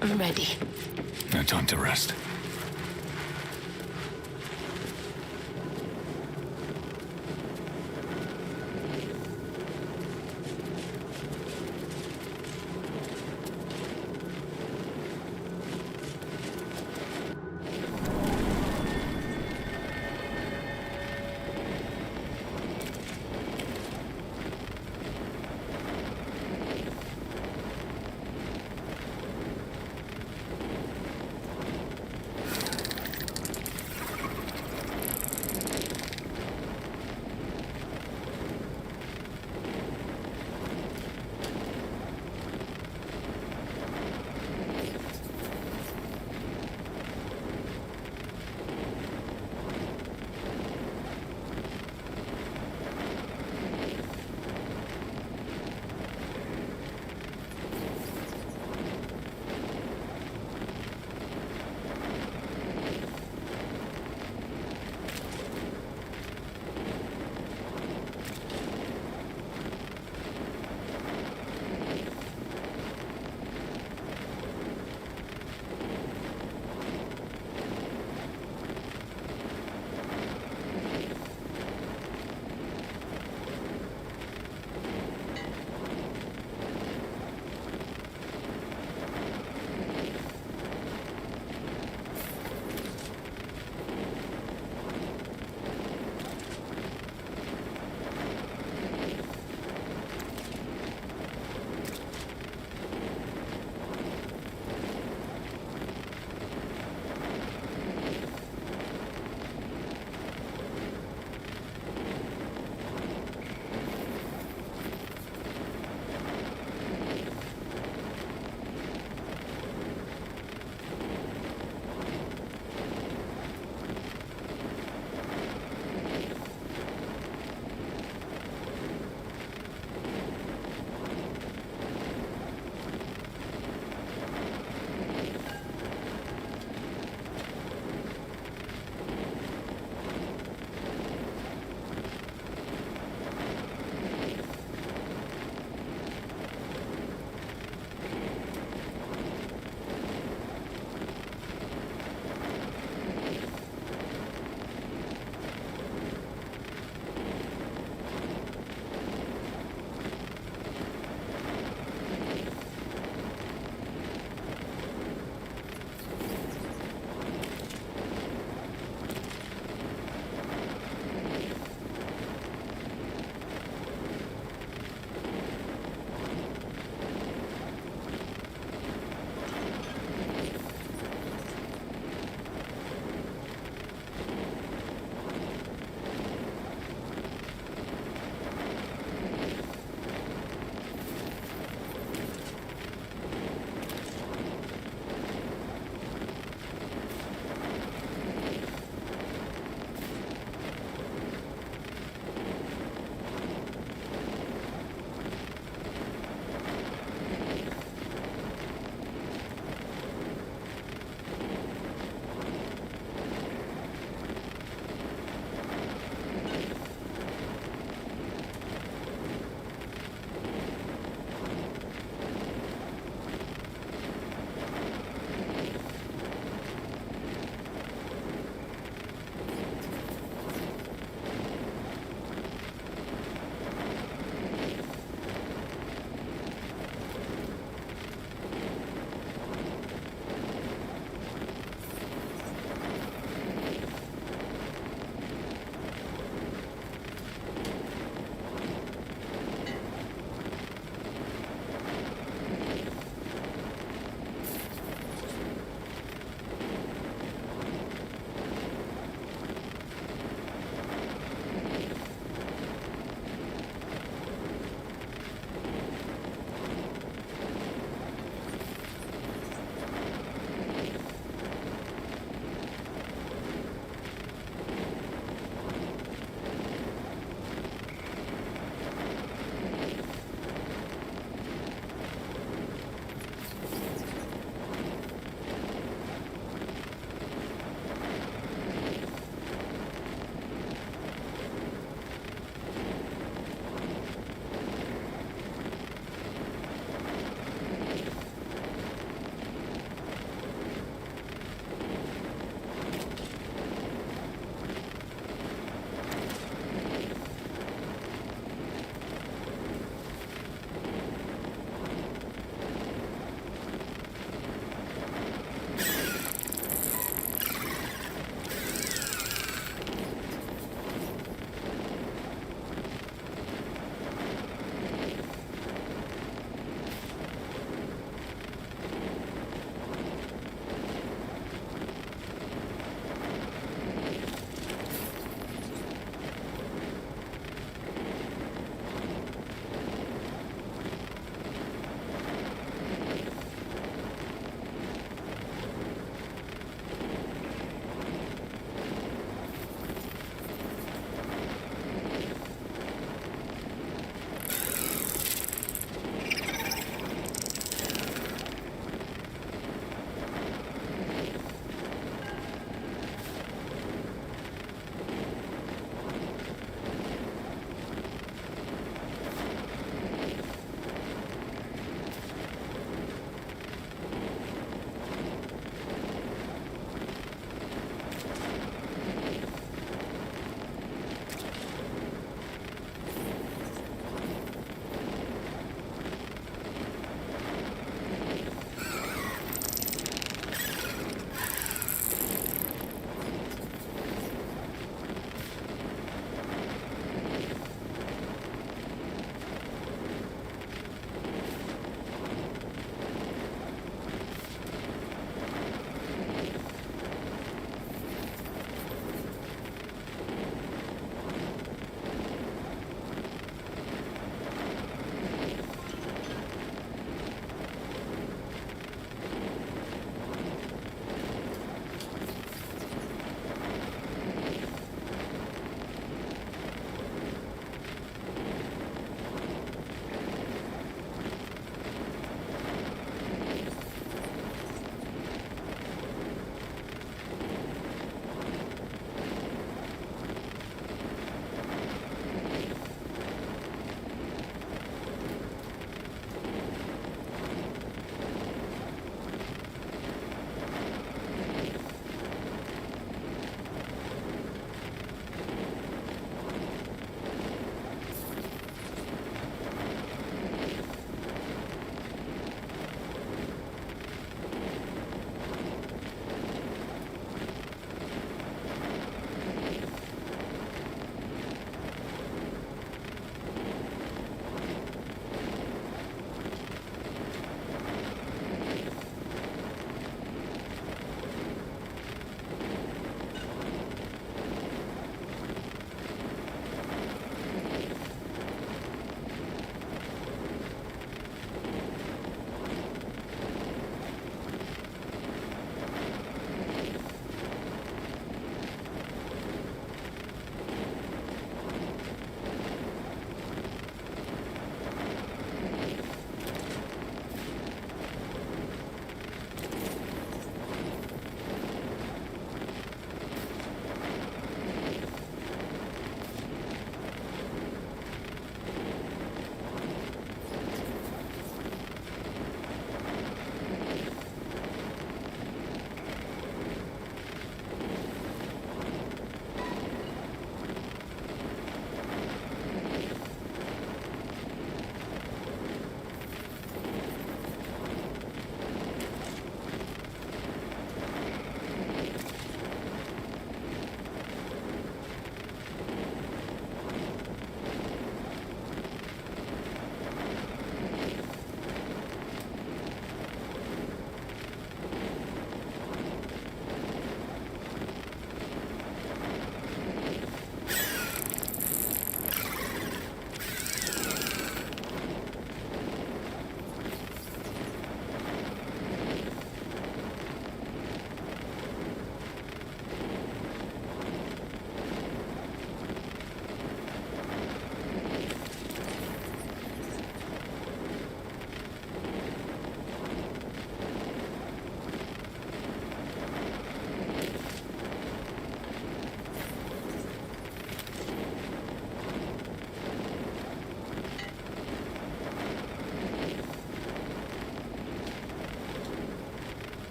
I'm ready. No time to rest.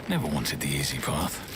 Never wanted the easy path.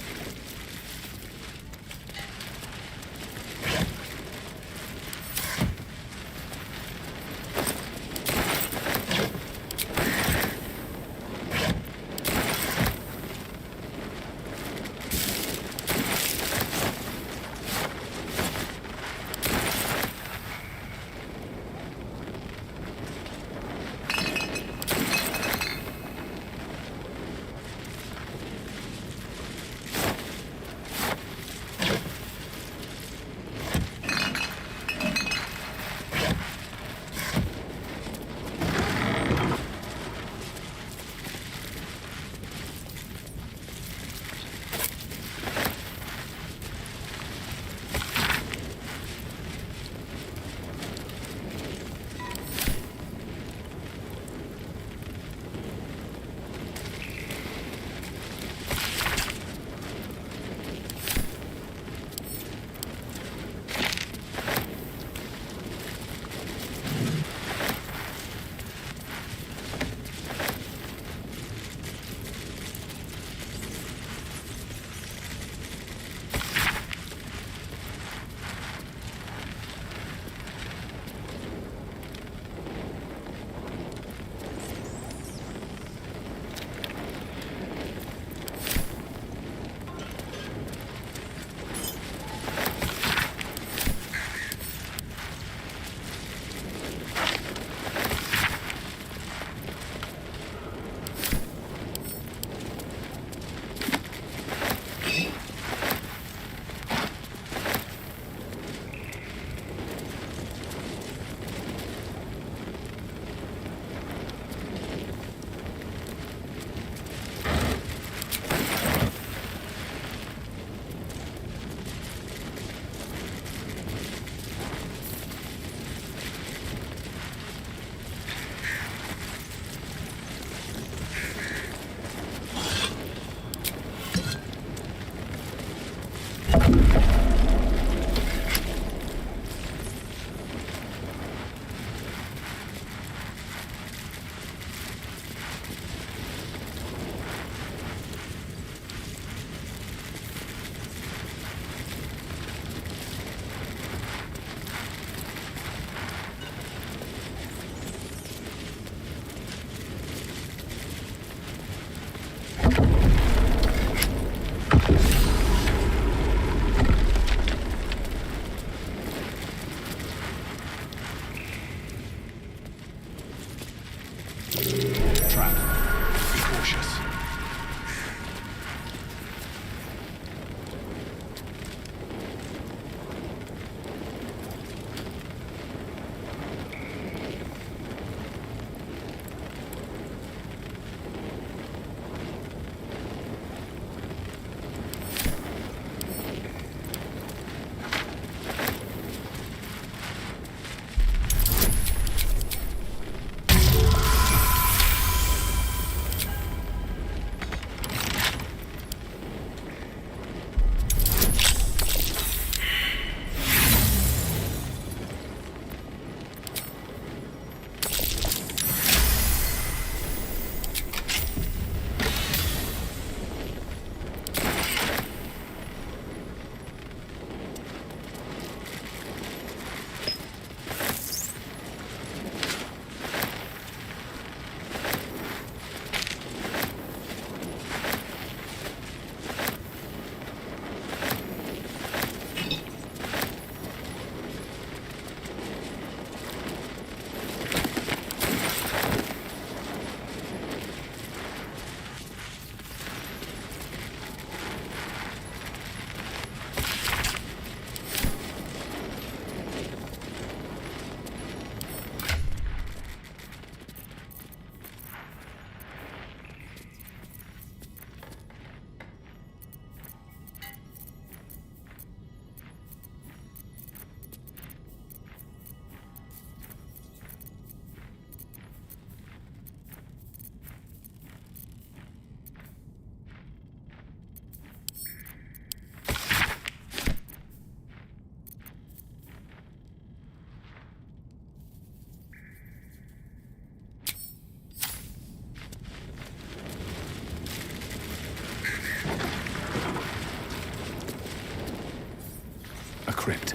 crypt.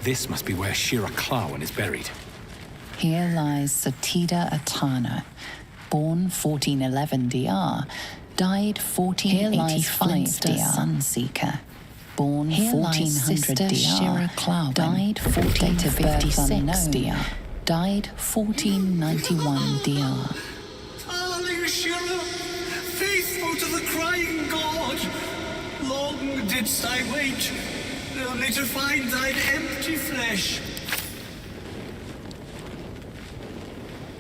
This must be where Shira Clawan is buried. Here lies Satida Atana, born 1411 DR, died 1485 DR. Sunseeker, born 1400 DR, Shira Clawan, died 1456 DR, died 1491 DR. Darling Shira, faithful to the crying god, long didst I wait, only to find thine empty flesh.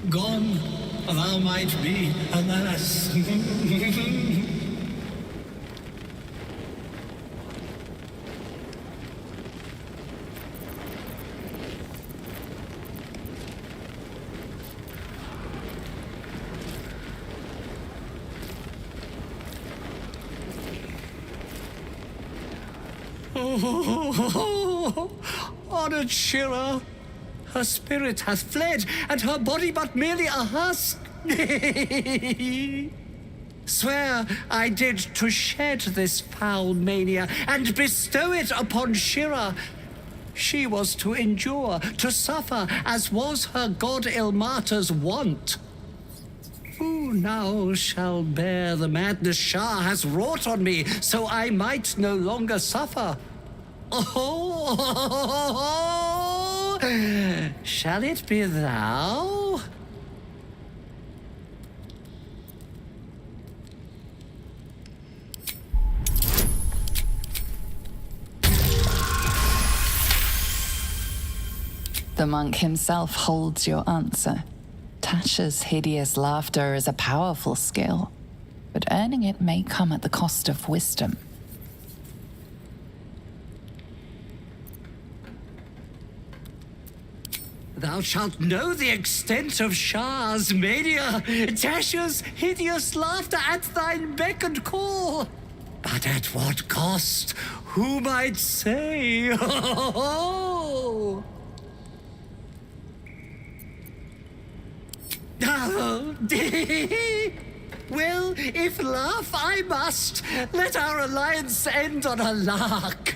Gone thou might be, alas. Honored Shira, her spirit hath fled, and her body but merely a husk. Swear I did to shed this foul mania and bestow it upon Shira. She was to endure, to suffer, as was her god Ilmata's wont. Who now shall bear the madness Shah has wrought on me, so I might no longer suffer? Oh, shall it be thou? The monk himself holds your answer. Tasha's hideous laughter is a powerful skill, but earning it may come at the cost of wisdom. Thou shalt know the extent of Shah's mania, Tasha's hideous laughter at thine beck and call. But at what cost? Who might say? Well, if laugh I must, let our alliance end on a lark.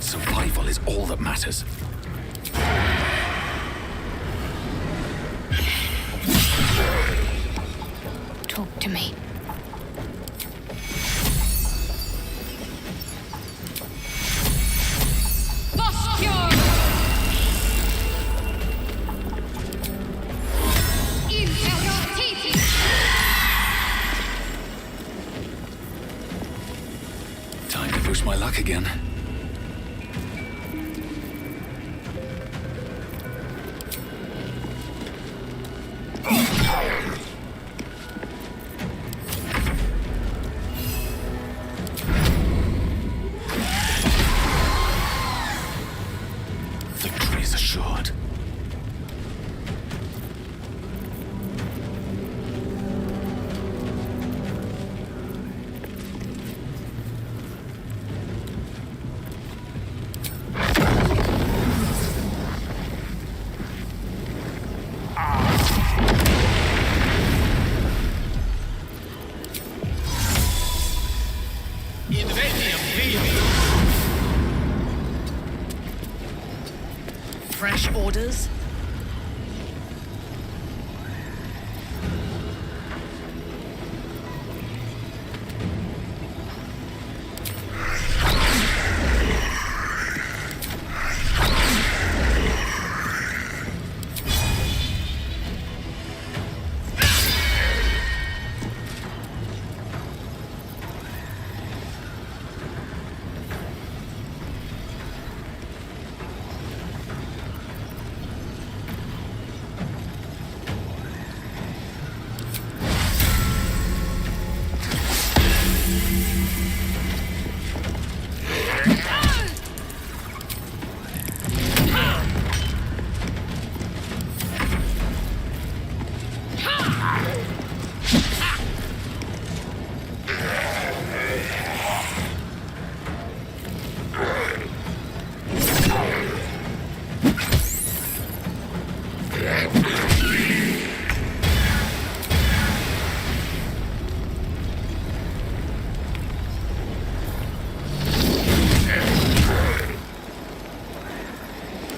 Survival is all that matters. Talk to me. Time to push my luck again. Victory is assured. Fresh orders?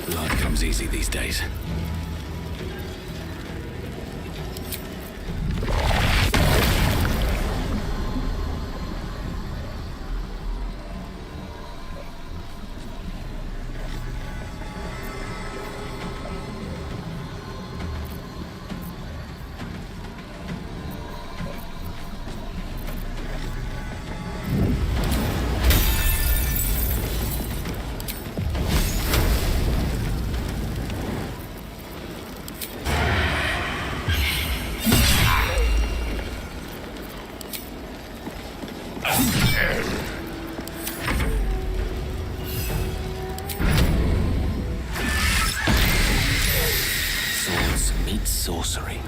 Blood comes easy these days. Swords meet sorcery.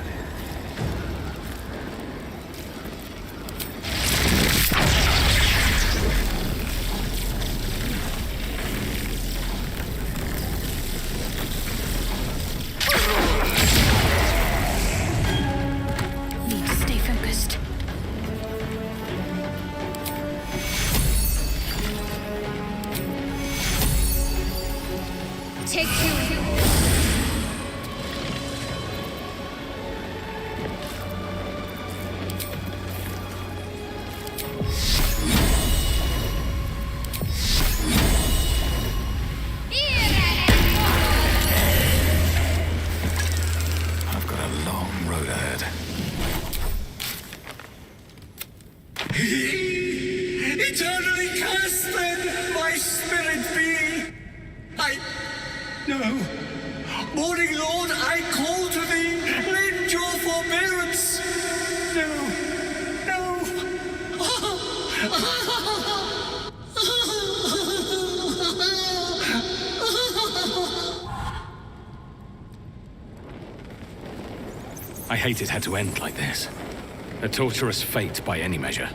Need to stay focused. Take two. I've got a long road ahead. Eternally cast then, my spirit be. No. Morning Lord, I call to thee. Lend your forbearance. I hate it had to end like this. A torturous fate by any measure.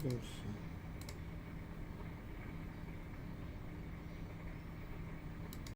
Увидимся.